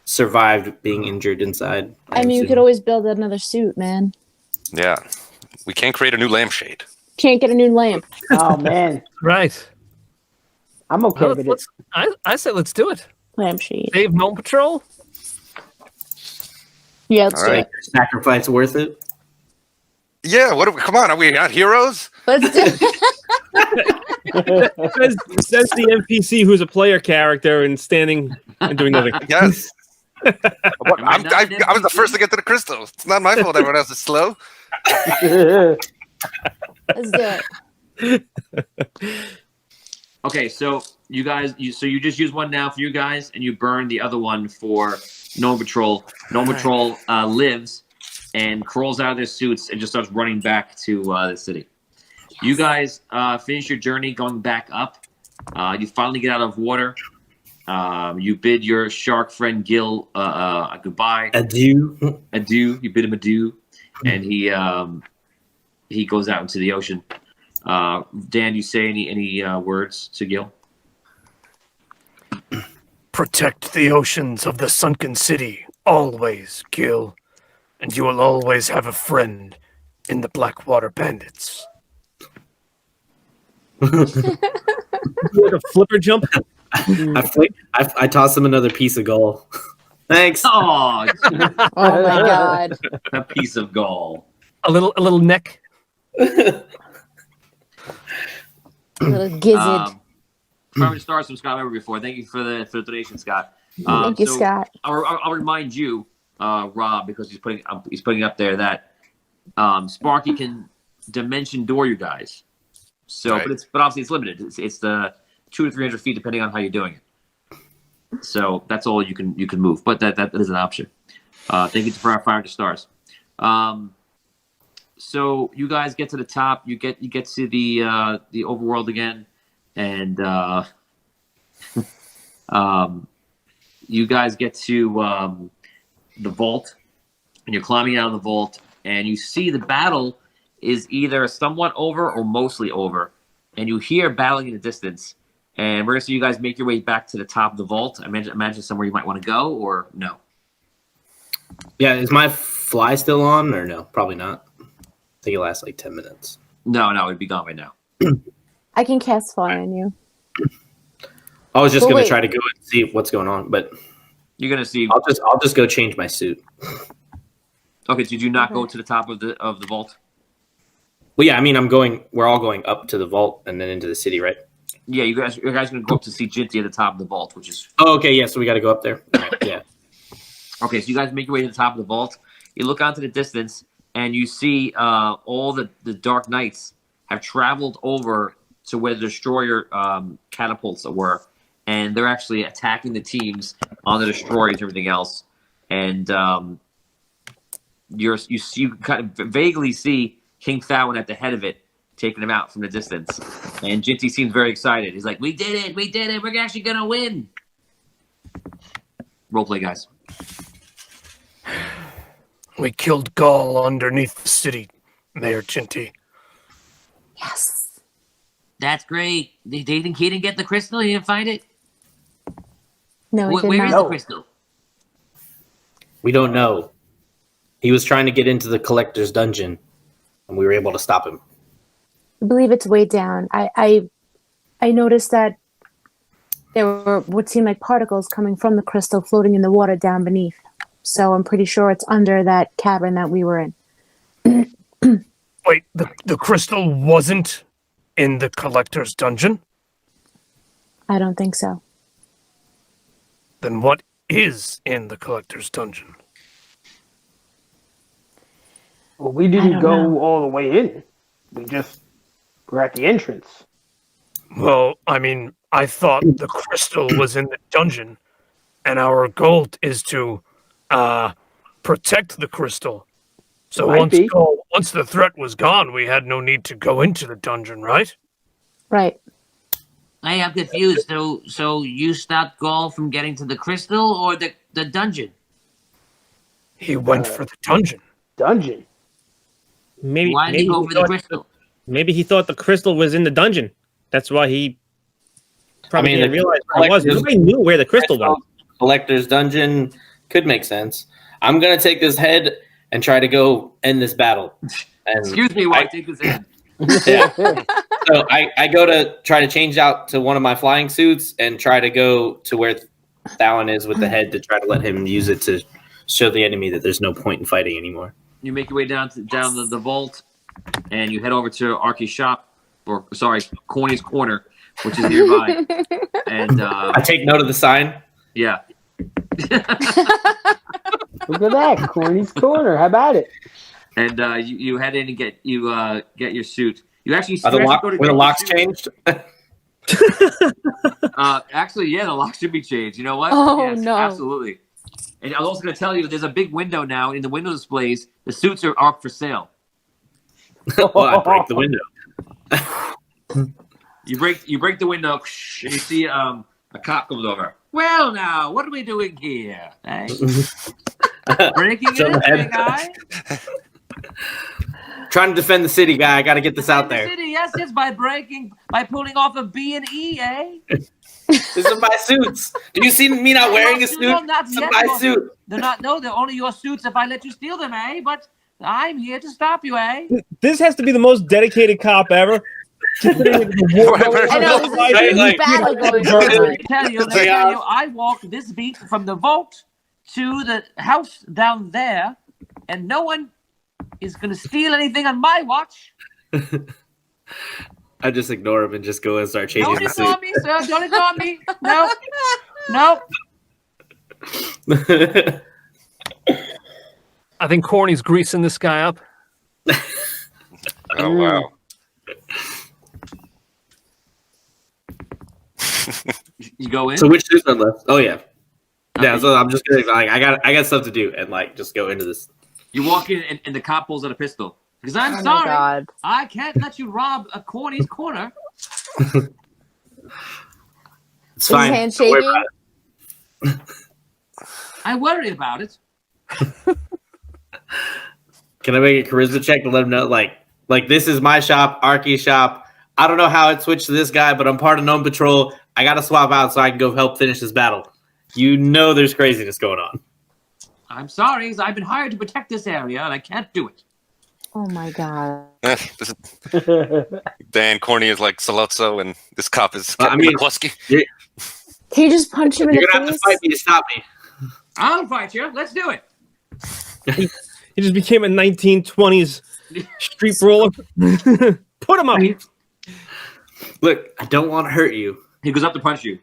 survived being injured inside. I mean, you could always build another suit, man. yeah, we can't create a new lampshade. Can't get a new lamp. Oh man, Right. I'm okay Well, with it. I say let's do it. Lampshade. Save Gnome Patrol. Yeah, let's All do right. it. Sacrifice worth it. Yeah, come on, are we not heroes? Let's do it. Says the NPC who's a player character and standing and doing nothing. Yes. Am I not an I was the first to get to the crystal. It's not my fault everyone else is slow. Let's do it. Okay, so you guys, you just use one now for you guys, and you burn the other one for Gnome Patrol. Gnome Patrol lives and crawls out of their suits and just starts running back to the city. You guys finish your journey going back up. You finally get out of water. You bid your shark friend Gil a goodbye. Adieu. Adieu. You bid him adieu, and he goes out into the ocean. Dan, you say any words to Gil? Protect the oceans of the sunken city, always, Gil. And you will always have a friend in the Blackwater Bandits. Like a flipper jump. I toss him another piece of gall. Thanks. Oh, Oh my god. a piece of gall. A little neck. Little gizzard. Private stars from Scott Weber before. Thank you for the donation, Scott. Thank you, so Scott. I'll remind you, Rob, because he's putting up there that Sparky can dimension door you guys. So, Right. but obviously it's limited. It's the 200 to 300 feet depending on how you're doing it. So that's all you can move, but that is an option. Thank you for our Fire to Stars. So you guys get to the top. You get to the overworld again, and you guys get to the vault, and you're climbing out of the vault, and you see the battle is either somewhat over or mostly over, and you hear battling in the distance. And we're gonna see you guys make your way back to the top of the vault. Imagine somewhere you might want to go, or no. Yeah, is my fly still on or no? Probably not. I think it lasts like 10 minutes. No, it'd be gone by now. I can cast fire on you. I was just But gonna wait. try to go and see what's going on, but You're gonna see. I'll just go change my suit. Okay, so you do not go Okay. to the top of the vault. Well, yeah, I mean, we're all going up to the vault and then into the city, right? Yeah, you guys are gonna go up to see Jinty at the top of the vault, which is Oh, okay, yeah. So we got to go up there. All right, yeah. okay. So you guys make your way to the top of the vault. You look out to the distance, and you see all the Dark Knights have traveled over to where the destroyer catapults were, and they're actually attacking the teams on the destroyers and everything else. And you kind of vaguely see King Thowen at the head of it, taking him out from the distance. And Jinty seems very excited. He's like, "We did it! We did it! We're actually gonna win!" Roleplay, guys. We killed Gaul underneath the city, Mayor Jinty. Yes. That's great. He didn't get the crystal. He didn't find it. No, we did Where is not. the crystal? We don't know. He was trying to get into the collector's dungeon, and we were able to stop him. I believe it's way down. I noticed that there were what seemed like particles coming from the crystal floating in the water down beneath. So I'm pretty sure it's under that cavern that we were in. Wait, the crystal wasn't in the collector's dungeon? I don't think so. Then what is in the collector's dungeon? Well, we I didn't don't go know. all the way in. We just were at the entrance. Well, I mean, I thought the crystal was in the dungeon, and our goal is to protect the crystal. So Might be. once the threat was gone, we had no need to go into the dungeon, right? Right. Hey, I'm confused. So you stopped Gaul from getting to the crystal or the dungeon? He went for the dungeon. Dungeon. Maybe Why did he go for the crystal? Maybe he thought the crystal was in the dungeon. That's why he probably mean, didn't the realize where it was. collector's- Nobody knew where the crystal was. Collector's dungeon could make sense. I'm gonna take this head and try to go end this battle. And Excuse me while I take this in. yeah. So I go to try to change out to one of my flying suits and try to go to where Thowen is with the head to try to let him use it to show the enemy that there's no point in fighting anymore. You make your way down the vault, and you head over to Arky's shop, or sorry, Corny's Corner, which is nearby. And I take note of the sign. yeah, Look at that. Corny's Corner. How about it? and you head in and get your suit. You actually Are the you lock, go to were the get locks your suit. changed? Actually, yeah, the lock should be changed. You know what? Oh, Yes, no. absolutely. And I'm also going to tell you, there's a big window now in the window displays. The suits are up for sale. Well, I break the window. You break the window, and you see a cop comes over. Well, now, what are we doing here? Eh? Breaking So in, bad. big guy? Trying to defend the city, guy. I got to get this out In the there. city, yes, by pulling off a B and E, eh? These are my suits. Do you see me not wearing a suit? No, not It's yet. my suit. They're not. No, they're only your suits if I let you steal them, eh? But I'm here to stop you, eh? This has to be the most dedicated cop ever. Considering the war going on I know, outside. there's a huge Like- battle going Let on. me tell you, I walked this beat from the vault to the house down there, and no one is going to steal anything on my watch. I just ignore him and just go and start changing Don't the ignore suit. me, sir. Don't ignore me. No. No. I think Corny's greasing this guy up. Oh wow. You go in. So which suits are left? Oh yeah. Yeah, so I'm just gonna like I got stuff to do and like just go into this. You walk in, and the cop pulls out a pistol. Because I'm Oh my sorry, God. I can't let you rob a Corny's Corner. It's His fine. hand Don't worry shaking? about it. I worry about it. Can I make a charisma check to let him know like this is my shop, Arky's shop. I don't know how it switched to this guy, but I'm part of Gnome Patrol. I gotta swap out so I can go help finish this battle. You know there's craziness going on. I'm sorry, 'cause I've been hired to protect this area, and I can't do it. Oh my god. This is, Dan Corny is like Saluzzo, and this cop is I Captain mean, McCluskey. Can you just punch him in You're the gonna have to face? fight me to stop me. I'll fight you. Let's do it. He just became a 1920s street brawler. Put him up. Look, I don't want to hurt you. He goes up to punch you.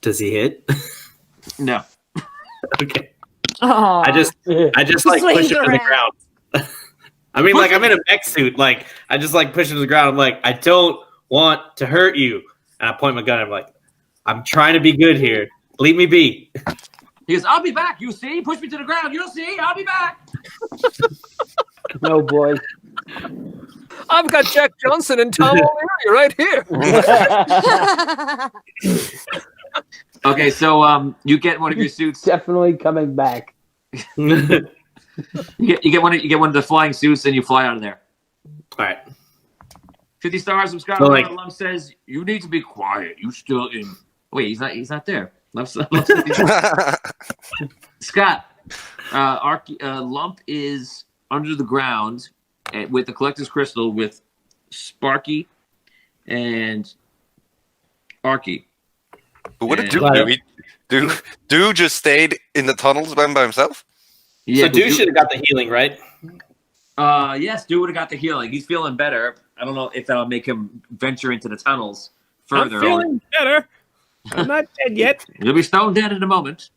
Does he hit? No. Okay. Oh. I just like Swing push him to the around. ground. I mean, like I'm in a mech suit. Like I just like push him to the ground. I'm like, I don't want to hurt you. And I point my gun. I'm like, I'm trying to be good here. Leave me be. He goes, I'll be back. You see? Push me to the ground. You'll see. I'll be back. No boy. I've got Jack Johnson and Tom O'Leary right here. Okay, so you get one of your suits. Definitely coming back. You get one of the flying suits, and you fly out of there. All right. 50 stars from Scott. So, like- Lump says you need to be quiet. You still in? Wait, he's not there. Scott, Lump is under the ground with the collector's crystal with Sparky and Arky. But what did And- Dude do? Dude just stayed in the tunnels by himself? Yeah, So Dude should have got the healing, right? yes, Dude would have got the healing. He's feeling better. I don't know if that'll make him venture into the tunnels further. I'm feeling better. I'm not dead yet. He'll be stone dead in a moment.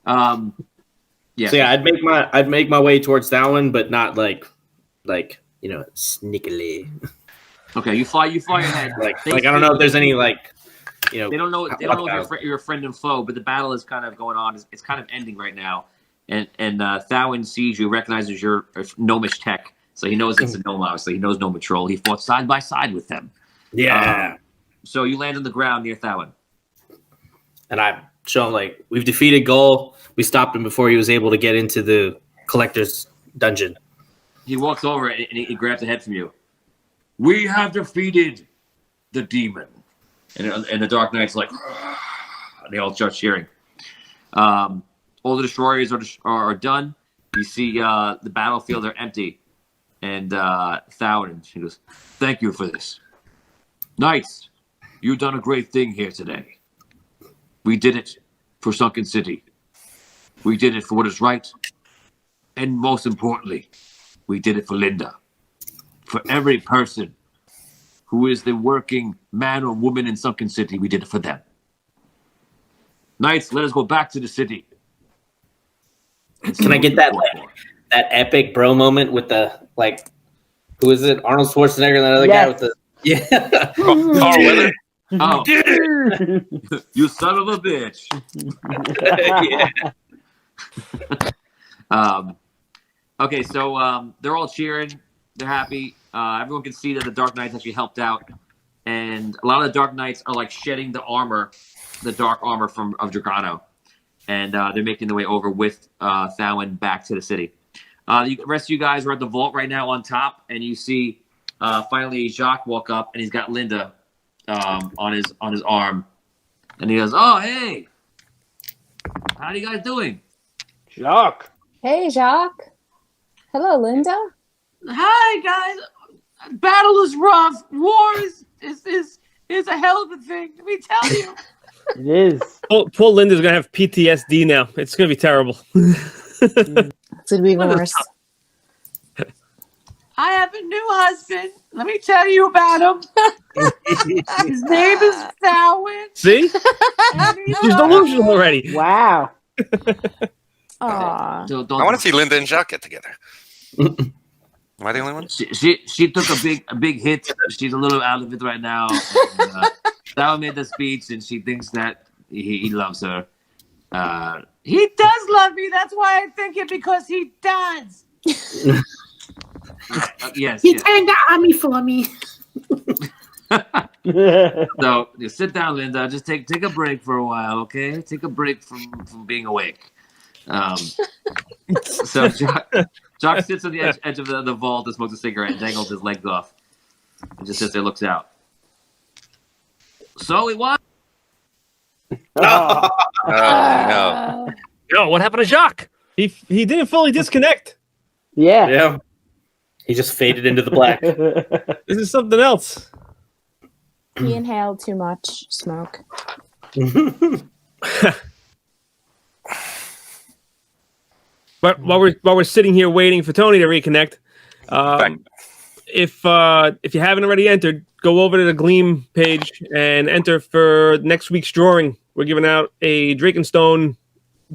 Yeah. So yeah, I'd make my way towards that one, but not like sneakily. Okay, you fly ahead. Like I don't know if there's any like, They don't know if you're a friend and foe, but the battle is kind of going on. It's kind of ending right now. And Thowin sees you, recognizes your gnomish tech, so he knows it's a gnome. Obviously, he knows Gnome Patrol. He fought side by side with them. Yeah. So you land on the ground near Thowin. And I show him like we've defeated Gull. We stopped him before he was able to get into the collector's dungeon. He walks over and he grabs a head from you. We have defeated the demon. And the Dark Knight's like, and they all start cheering. All the destroyers are done. You see the battlefield are empty. And Thowin, she goes, thank you for this. Knights, you've done a great thing here today. We did it for Sunken City. We did it for what is right. And most importantly, we did it for Linda. For every person who is the working man or woman in Sunken City, we did it for them. Knights, let us go back to the city. Can I get that that epic bro moment with the like, who is it? Arnold Schwarzenegger and that other guy with the Carl Weather. Oh, you son of a bitch. Okay, so they're all cheering. They're happy. Everyone can see that the Dark Knights actually helped out. And a lot of the Dark Knights are like shedding the armor, the dark armor of Dragano. And they're making their way over with Thowin back to the city. The rest of you guys are at the vault right now on top. And you see finally Jacques walk up and he's got Linda on his arm. And he goes, oh, hey. How are you guys doing? Jacques. Hey, Jacques. Hello, Linda. Hi, guys. Battle is rough. War is a hell of a thing. Let me tell you. It is. Poor Linda's gonna have PTSD now. It's gonna be terrible. It's gonna be even worse. I have a new husband. Let me tell you about him. His name is Thowin. See? She's delusional already. Wow. Aw. I I want to see Linda and Jacques get together. Am I the only one? She took a big hit. She's a little out of it right now. And, Thowin made the speech, and she thinks that he loves her. He does love me. That's why I think it, because he does. Yes. He turned the army for me. So you sit down, Linda. Just take a break for a while, okay? Take a break from being awake. So Jock sits on the edge of the vault and smokes a cigarette and dangles his legs off. And just sits there, looks out. So we won. Oh, no. Yo, what happened to Jacques? He didn't fully disconnect. Yeah. Yeah. He just faded into the black. This is something else. He inhaled too much smoke. But while we're sitting here waiting for Tony to reconnect, if you haven't already entered, go over to the Gleam page and enter for next week's drawing. We're giving out a Drakenstone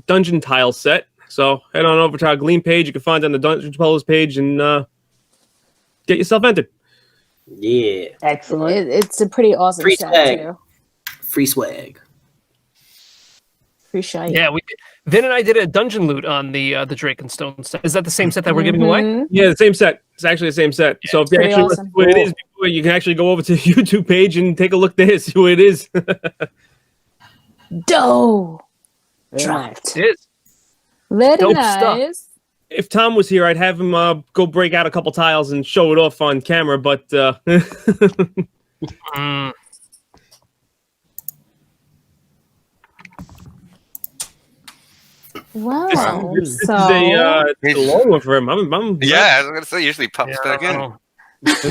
dungeon tile set. So head on over to our Gleam page. You can find it on the Dungeon Dwellers page and get yourself entered. Yeah. Excellent. It's a pretty awesome Free set swag. too. Free swag. Free shite. Yeah, Vin and I did a dungeon loot on the Drakenstone set. Is that the same set that we're giving away? Mhm. Yeah, the same set. It's actually the same set. So if you pretty actually awesome. listen to what it is before, you can actually go over to the YouTube page and take a look there, see what it is. Dough. Very Dropped. It is. Very Dope stuff. nice. If Tom was here, I'd have him go break out a couple tiles and show it off on camera, but Mm. Wow. this So is a long one for him. I'm Yeah, I was gonna say usually pops back in. Oh. This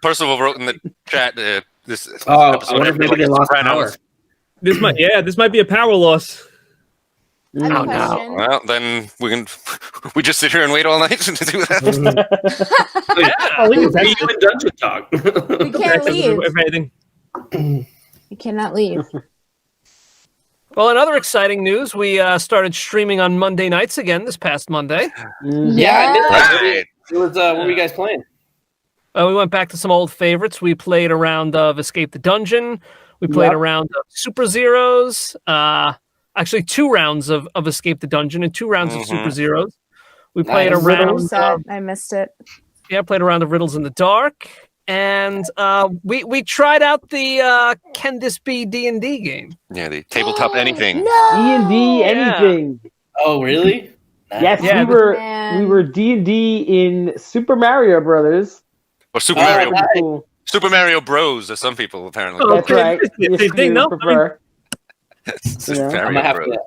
Percival wrote in the chat. This Oh, episode I wonder if maybe they lost power. This might be a power loss. I have a Oh, no. question. Well, then we just sit here and wait all night to do that. Are you in dungeon talk? You can't leave. If anything. You cannot leave. Well, in other exciting news, we started streaming on Monday nights again this past Monday. Yeah, I did that. Right. It was what were you guys playing? We went back to some old favorites. We played a round of Escape the Dungeon. We played Yep. a round of Super Zeros. Actually, 2 rounds of Escape the Dungeon and 2 rounds of Super Zeros. We played a Nice. round. Set. I missed it. Played a round of Riddles in the Dark, and we tried out the Can This Be D&D game. Yeah, the tabletop anything. No. D&D anything. Oh, really? Yes, Yeah, we were D&D in Super Mario Brothers. Or Super Oh, Mario. nice. Cool. Super Mario Bros. As some people apparently. Oh, That's okay. right. Same If thing, you no? prefer. Super Yeah. I'm Mario gonna Bros.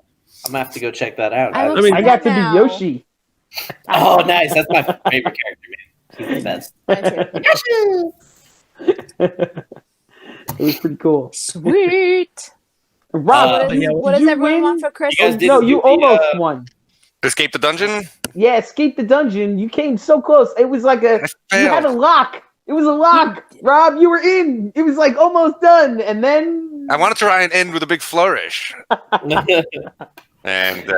have to go check that out. I I mean, I got to now. be Yoshi. Oh, nice. That's my favorite character, man. He's the best. It was pretty cool. Sweet. Rob, yeah, What does you everyone win? want for You Christmas? guys did- No, you the, almost won. Escape the dungeon. Yeah, escape the dungeon. You came so close. It was like you had a lock. It was a lock. Rob, you were in. It was like almost done, and then I wanted to try and end with a big flourish, and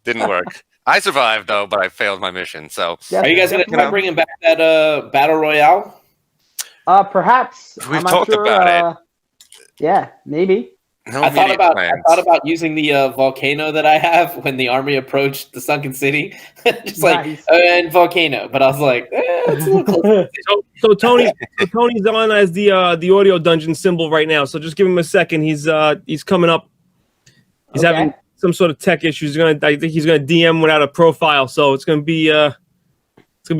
didn't work. I survived though, but I failed my mission. So Are you guys gonna try bringing back that battle royale? Perhaps We've I'm not talked sure, about it. Yeah, maybe. no I thought immediate about plans. using the volcano that I have when the army approached the sunken city, just Nice. and volcano. But I was like, it's a little close. So Tony's on as the audio dungeon symbol right now. So just give him a second. He's coming up. He's Okay. having some sort of tech issues. I think he's gonna DM without a profile. So it's gonna be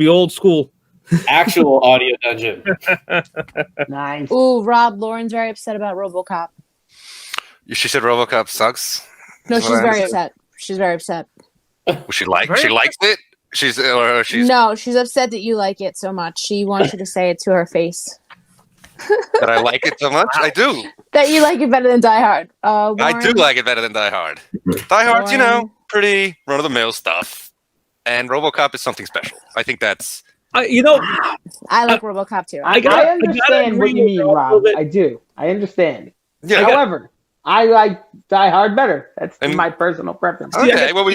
old school. Actual audio dungeon. Nice. Ooh, Rob, Lauren's very upset about RoboCop. She said RoboCop sucks. No, That's she's what I very understood. upset. She's very upset. She likes it. She's No, she's upset that you like it so much. She wants you to say it to her face. that I like it so much. I do. That you like it better than Die Hard. I do Warren? like it better than Die Hard. Die Hard's, Warren. pretty run of the mill stuff, and RoboCop is something special. I think that's. I like RoboCop too. I I understand what you mean, Rob. I do. I understand. Yeah. However, I like Die Hard better. That's And- my personal preference. Okay. Well,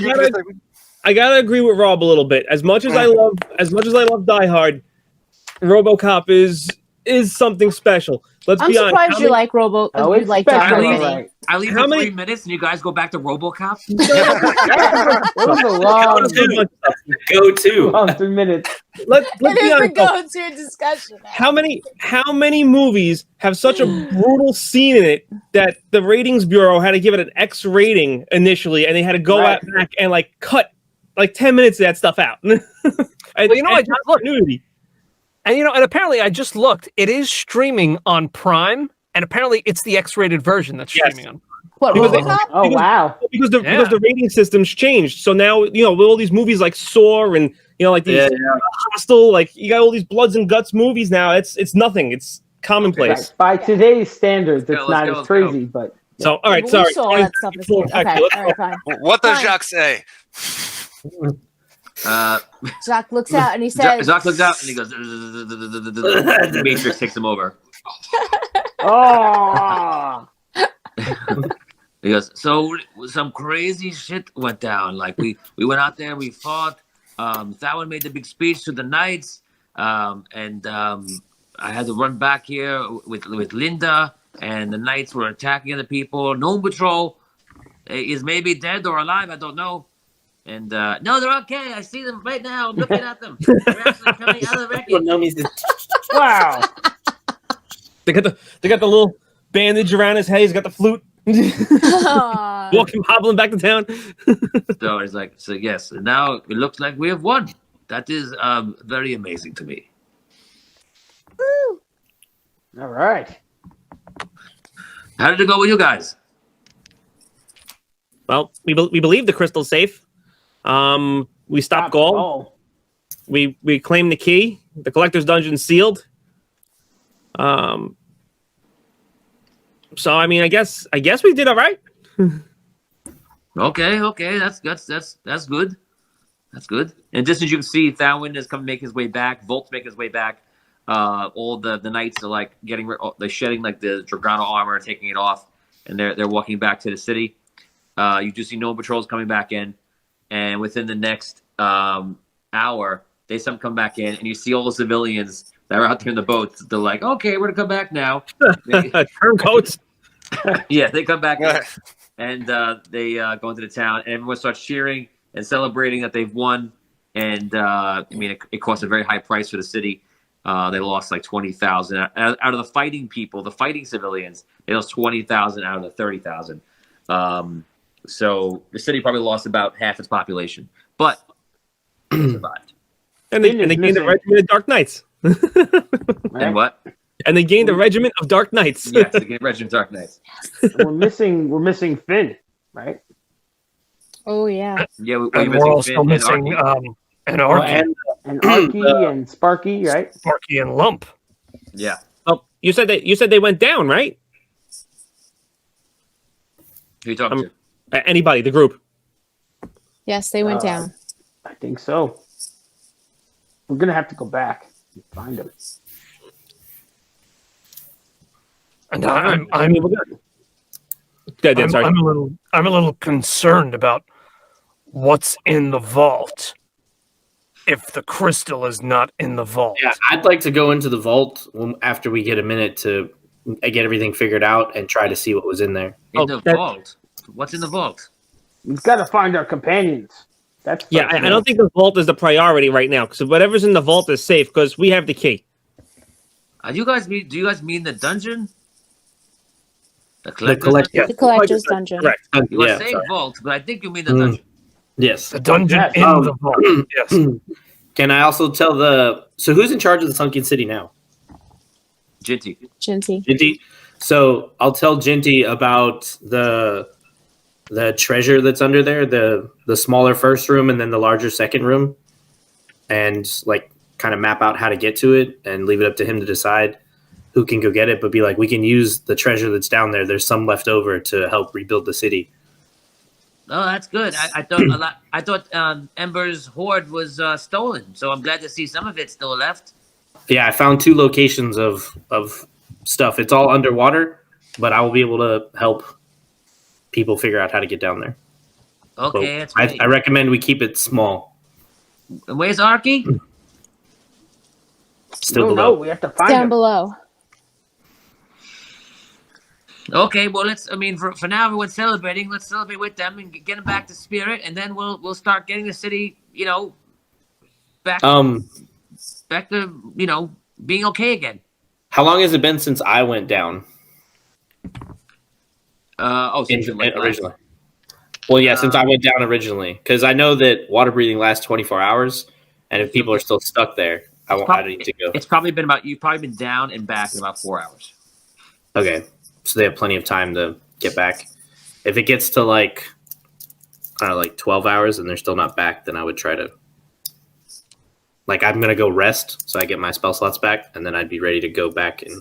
I gotta agree with Rob a little bit. As much as I love Die Hard, RoboCop is something special. Let's I'm be honest. surprised you like You it's like Die special, Hard. Really? alright. I leave How for many- 3 minutes and you guys go back to RoboCop? It was a long, Go to. long 3 minutes. Let's It be is the honest. though. go-to discussion. How many movies have such a brutal scene in it that the ratings bureau had to give it an X rating initially, and they had to go Right. out back and cut 10 minutes of that stuff out? Well, I just looked. nudity. And apparently I just looked. It is streaming on Prime, and apparently it's the X-rated version that's Yes. streaming on. What, Because they- RoboCop? Oh wow. because the rating system's changed. So now with all these movies like Saw and like these Hostel, like you got all these bloods and guts movies now. It's nothing. It's commonplace. Right. By today's standards, it's go, not let's as go, let's crazy, but So all right, We sorry. saw that stuff as kids. Okay, all right, fine. What does Fine. Jacques say? Jacques looks out and he says, Jacques looks out and he goes. The Matrix takes him over. oh, He goes, so some crazy shit went down. Like we went out there, we fought. Thawin made the big speech to the knights, and I had to run back here with Linda, and the knights were attacking other people. Gnome Patrol is maybe dead or alive, I don't know. And no, they're okay. I see them right now. I'm looking at them. They're actually coming out of the wreckage. wow. They got the little bandage around his head. He's got the flute. Walking, hobbling back to town. So it's like, so yes. Now it looks like we have won. That is very amazing to me. All right. How did it go with you guys? Well, we believe the crystal's safe. We stopped Gaul. We claimed the key. The collector's dungeon's sealed. So I mean, I guess we did all right. Okay, that's good. That's good. And just as you can see, Thawin has come to make his way back. Volt's making his way back. All the knights are like they're shedding like the Dragano armor, taking it off, and they're walking back to the city. You do see Gnome Patrols coming back in, and within the next hour, they some come back in, and you see all the civilians that are out there in the boats. They're like, "Okay, we're gonna come back now." Turncoats. Yeah, they come back in, and they go into the town, and everyone starts cheering and celebrating that they've won. And I mean, it cost a very high price for the city. They lost like 20,000 out of the fighting people, the fighting civilians. They lost 20,000 out of the 30,000. So the city probably lost about half its population, but it survived. And they gained a regiment of Dark Knights. And what? And they gained a regiment of Dark Knights. Yes, they gained a regiment of Dark Knights. We're missing Finn, right? "Oh yeah." Yeah, we're also missing an Arky. And Arky and Sparky, right? Sparky and Lump. Yeah. Oh, you said they went down, right? Who are you talking to? Anybody, the group. Yes, they went down. I think so. We're gonna have to go back and find him. And I'm a little concerned about what's in the vault. If the crystal is not in the vault. Yeah, I'd like to go into the vault after we get a minute to get everything figured out and try to see what was in there. In the vault? What's in the vault? We've got to find our companions. That's I don't think the vault is the priority right now. Because whatever's in the vault is safe because we have the key. Do you guys mean the dungeon? The collector's dungeon. Correct. You were saying vault, but I think you mean the dungeon. Yes. The dungeon in the vault. Yes. Can I also tell so who's in charge of the Sunken City now? Jinty. So I'll tell Jinty about the treasure that's under there, the smaller first room and then the larger second room, and like kind of map out how to get to it and leave it up to him to decide who can go get it, but be like, we can use the treasure that's down there. There's some left over to help rebuild the city. Oh, that's good. I thought Ember's hoard was stolen, so I'm glad to see some of it still left. Yeah, I found 2 locations of stuff. It's all underwater, but I will be able to help people figure out how to get down there. Okay, so that's great. I recommend we keep it small. Where's Arky? Still below. No, we have to find him. Down below. Okay, well for now everyone's celebrating. Let's celebrate with them and get them back to spirit, and then we'll start getting the city, back to being okay again. How long has it been since I went down? Since originally. Well, yeah, since I went down originally, because I know that water breathing lasts 24 hours, and if people are still stuck there, I need to go. You've probably been down and back in about 4 hours. Okay, so they have plenty of time to get back. If it gets to like, I don't know, like 12 hours and they're still not back, then I would try to. Like, I'm going to go rest so I get my spell slots back, and then I'd be ready to go back and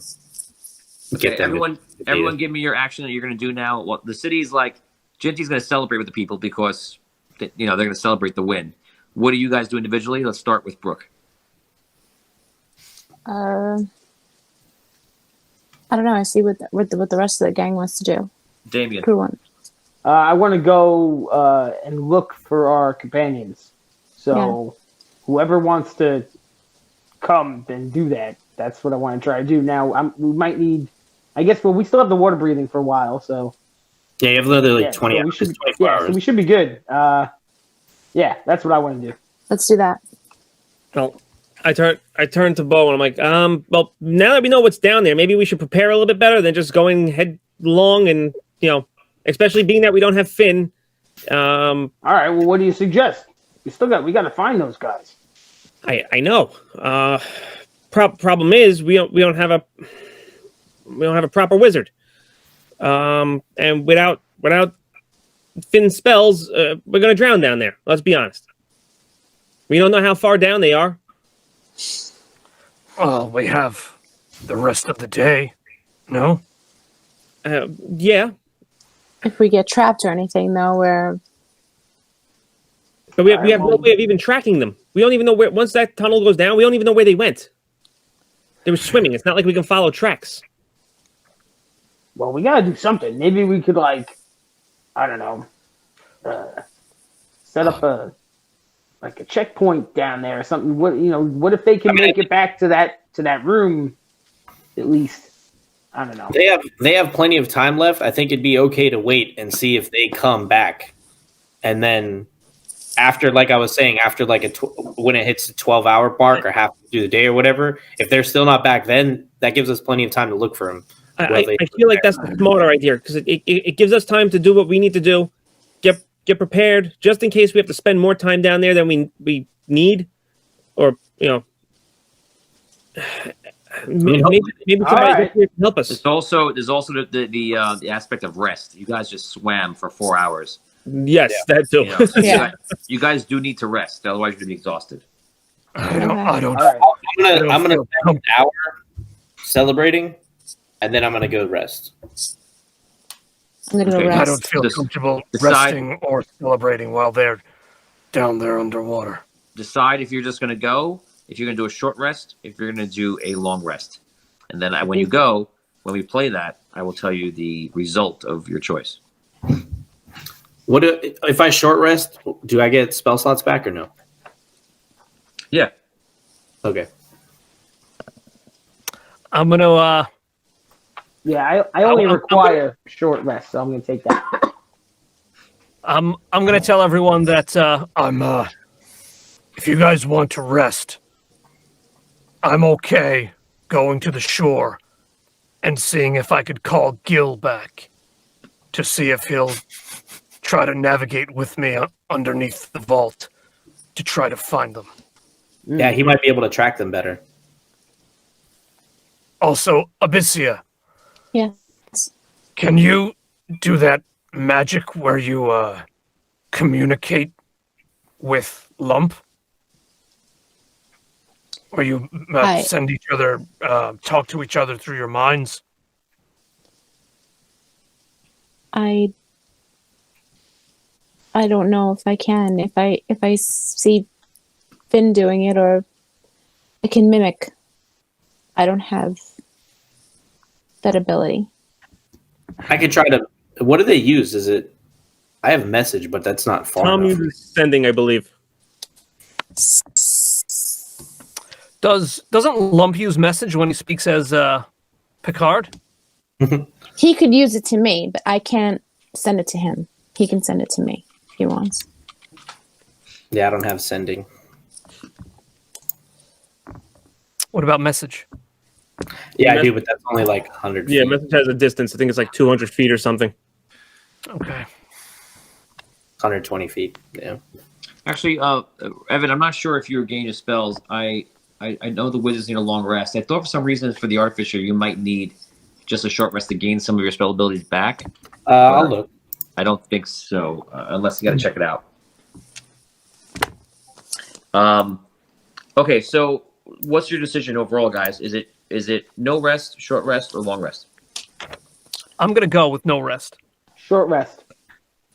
get them. Everyone give me your action that you're going to do now. Well, the city's like, Ginty's going to celebrate with the people because, they're going to celebrate the win. What do you guys do individually? Let's start with Brooke. I don't know. I see what the rest of the gang wants to do. Damien. Crew one. I want to go and look for our companions. So whoever wants to come, then do that. That's what I want to try to do. Now, we might need, I guess, we still have the water breathing for a while, so. Yeah, you have another 20 hours. 24 hours. So we should be good. Yeah, that's what I want to do. Let's do that. Well, I turn to Bo and I'm like, well, now that we know what's down there, maybe we should prepare a little bit better than just going headlong and, especially being that we don't have Finn. All right, well, what do you suggest? We got to find those guys. I know. Problem is we don't have a proper wizard. And without Finn's spells, we're gonna drown down there. Let's be honest. We don't know how far down they are. Well, we have the rest of the day. No? Yeah. If we get trapped or anything, though, But we have no way of even tracking them. We don't even know where. Once that tunnel goes down, we don't even know where they went. They were swimming. It's not like we can follow tracks. Well, we gotta do something. Maybe we could, I don't know, set up a checkpoint down there or something. What if they can make it back to that room? At least, I don't know. They have plenty of time left. I think it'd be okay to wait and see if they come back, and then after, like I was saying, after when it hits the 12-hour mark or halfway through the day or whatever, if they're still not back, then that gives us plenty of time to look for them. I feel like that's the smarter idea because it gives us time to do what we need to do, get prepared just in case we have to spend more time down there than we need, or maybe somebody can help us. There's also the aspect of rest. You guys just swam for 4 hours. Yes, that too. So you guys do need to rest, otherwise you're gonna be exhausted. I don't. Right. I'm gonna spend an hour celebrating, and then I'm gonna go rest. I'm gonna go rest. I don't feel comfortable resting or celebrating while they're down there underwater. Decide if you're just gonna go, if you're gonna do a short rest, if you're gonna do a long rest, and then when we play that, I will tell you the result of your choice. What if I short rest? Do I get spell slots back or no? Yeah. Okay. I'm gonna. Yeah, I only require short rest, so I'm gonna take that. I'm gonna tell everyone that if you guys want to rest, I'm okay going to the shore and seeing if I could call Gil back to see if he'll try to navigate with me underneath the vault to try to find them. Yeah, he might be able to track them better. Also, Abyssia. Yes. Can you do that magic where you communicate with Lump? Where you send each other, talk to each other through your minds? I don't know if I can. If I see Finn doing it, or I can mimic. I don't have that ability. I could try to. What do they use? Is it? I have message, but that's not far Tom enough. uses sending, I believe. Doesn't Lump use message when he speaks as Picard? He could use it to me, but I can't send it to him. He can send it to me if he wants. Yeah, I don't have sending. What about message? Yeah, I do, but that's only like 100 feet. Yeah, message has a distance. I think it's like 200 feet or something. Okay. 120 feet. Yeah. Actually, Evan, I'm not sure if you were gaining your spells. I know the wizards need a long rest. I thought for some reason for the artificer you might need just a short rest to gain some of your spell abilities back. I'll look. I don't think so, unless you got to check it out. Okay, so what's your decision overall, guys? Is it no rest, short rest, or long rest? I'm gonna go with no rest. Short rest.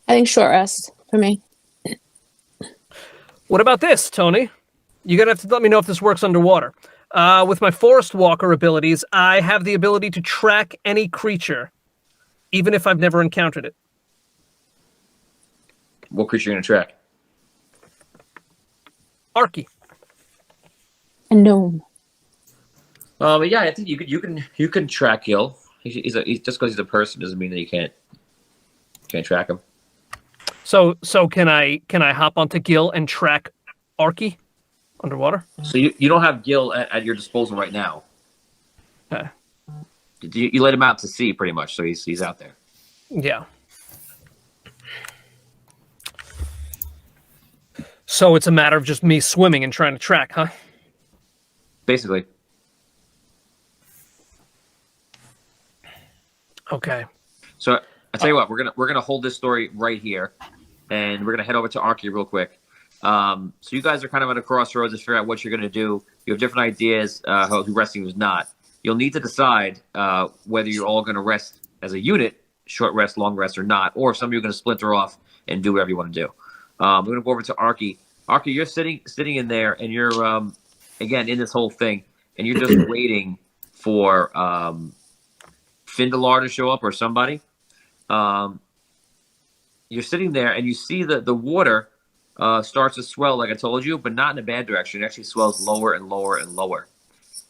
I think short rest for me. What about this, Tony? You're gonna have to let me know if this works underwater. With my Forest Walker abilities, I have the ability to track any creature, even if I've never encountered it. What creature are you gonna track? Arky. A gnome. Yeah, I think you can track Gil. He's just because he's a person doesn't mean that you can't track him. So can I hop onto Gil and track Arky underwater? So you don't have Gil at your disposal right now. Okay. You let him out to sea pretty much, so he's out there. Yeah. So it's a matter of just me swimming and trying to track, huh? Basically. Okay. So I tell you what, we're gonna hold this story right here, and we're gonna head over to Arky real quick. So you guys are kind of at a crossroads to figure out what you're gonna do. You have different ideas who's resting, who's not. You'll need to decide whether you're all gonna rest as a unit, short rest, long rest, or not, or if some of you are gonna splinter off and do whatever you want to do. We're gonna go over to Arky. Arky, you're sitting in there, and you're again in this whole thing, and you're just waiting for Findelar to show up or somebody. You're sitting there, and you see the water starts to swell, like I told you, but not in a bad direction. It actually swells lower and lower and lower,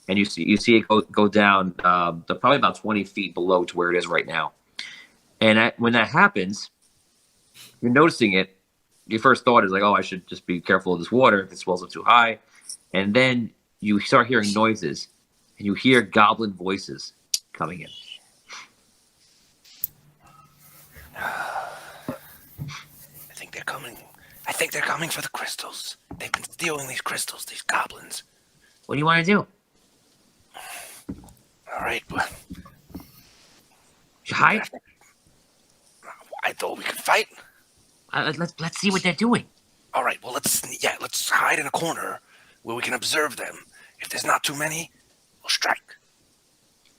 and you see it go down to probably about 20 feet below to where it is right now. And when that happens, you're noticing it. Your first thought is like, oh, I should just be careful of this water if it swells up too high. And then you start hearing noises, and you hear goblin voices coming in. I think they're coming for the crystals. They've been stealing these crystals, these goblins. What do you want to do? All right, but You hide? I thought we could fight. Let's see what they're doing. All right, well let's hide in a corner where we can observe them. If there's not too many, we'll strike.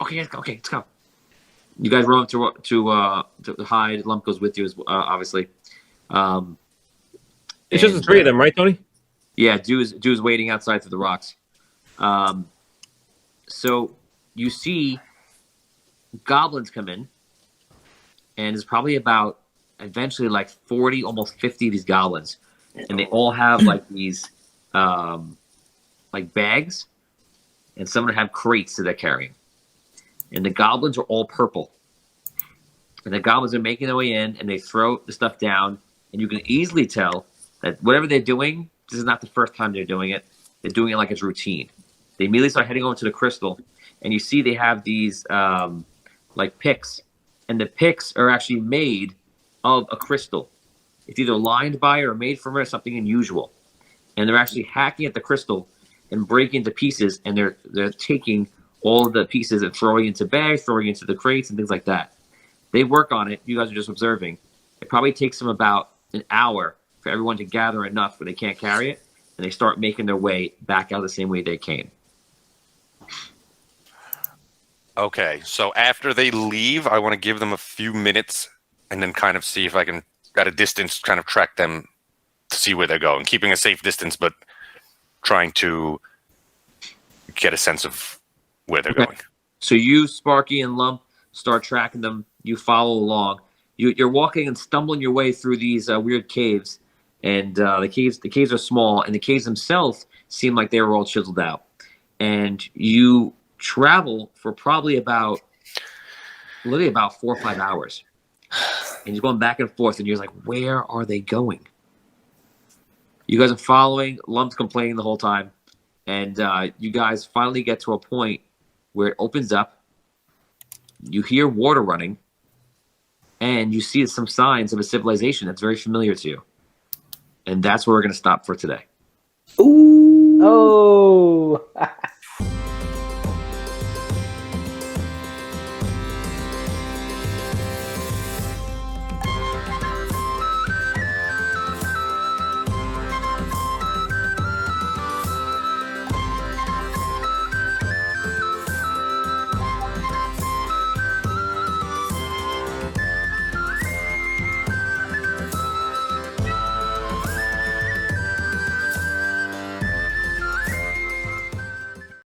Okay, let's go. You guys roll up to hide. Lump goes with you, obviously. It's just the three of them, right, Tony? Yeah, Dew's waiting outside for the rocks. So you see goblins come in, and there's probably about eventually like 40, almost 50 of these goblins, and they all have like these like bags, and some of them have crates that they're carrying. And the goblins are all purple. And the goblins are making their way in, and they throw the stuff down, and you can easily tell that whatever they're doing, this is not the first time they're doing it. They're doing it like it's routine. They immediately start heading over to the crystal, and you see they have these like picks, and the picks are actually made of a crystal. It's either lined by or made from it or something unusual. And they're actually hacking at the crystal and breaking into pieces, and they're taking all of the pieces and throwing into bags, throwing into the crates and things like that. They work on it. You guys are just observing. It probably takes them about an hour for everyone to gather enough where they can't carry it, and they start making their way back out the same way they came. Okay, so after they leave, I want to give them a few minutes and then kind of see if I can, at a distance, kind of track them to see where they're going. Keeping a safe distance, but trying to get a sense of where they're going. So you, Sparky, and Lump start tracking them. You follow along. You're walking and stumbling your way through these weird caves, and the caves are small, and the caves themselves seem like they were all chiseled out. And you travel for probably literally about 4 or 5 hours, and you're going back and forth, and you're like, where are they going? You guys are following. Lump's complaining the whole time, and you guys finally get to a point where it opens up. You hear water running, and you see some signs of a civilization that's very familiar to you. And that's where we're going to stop for today. Oh.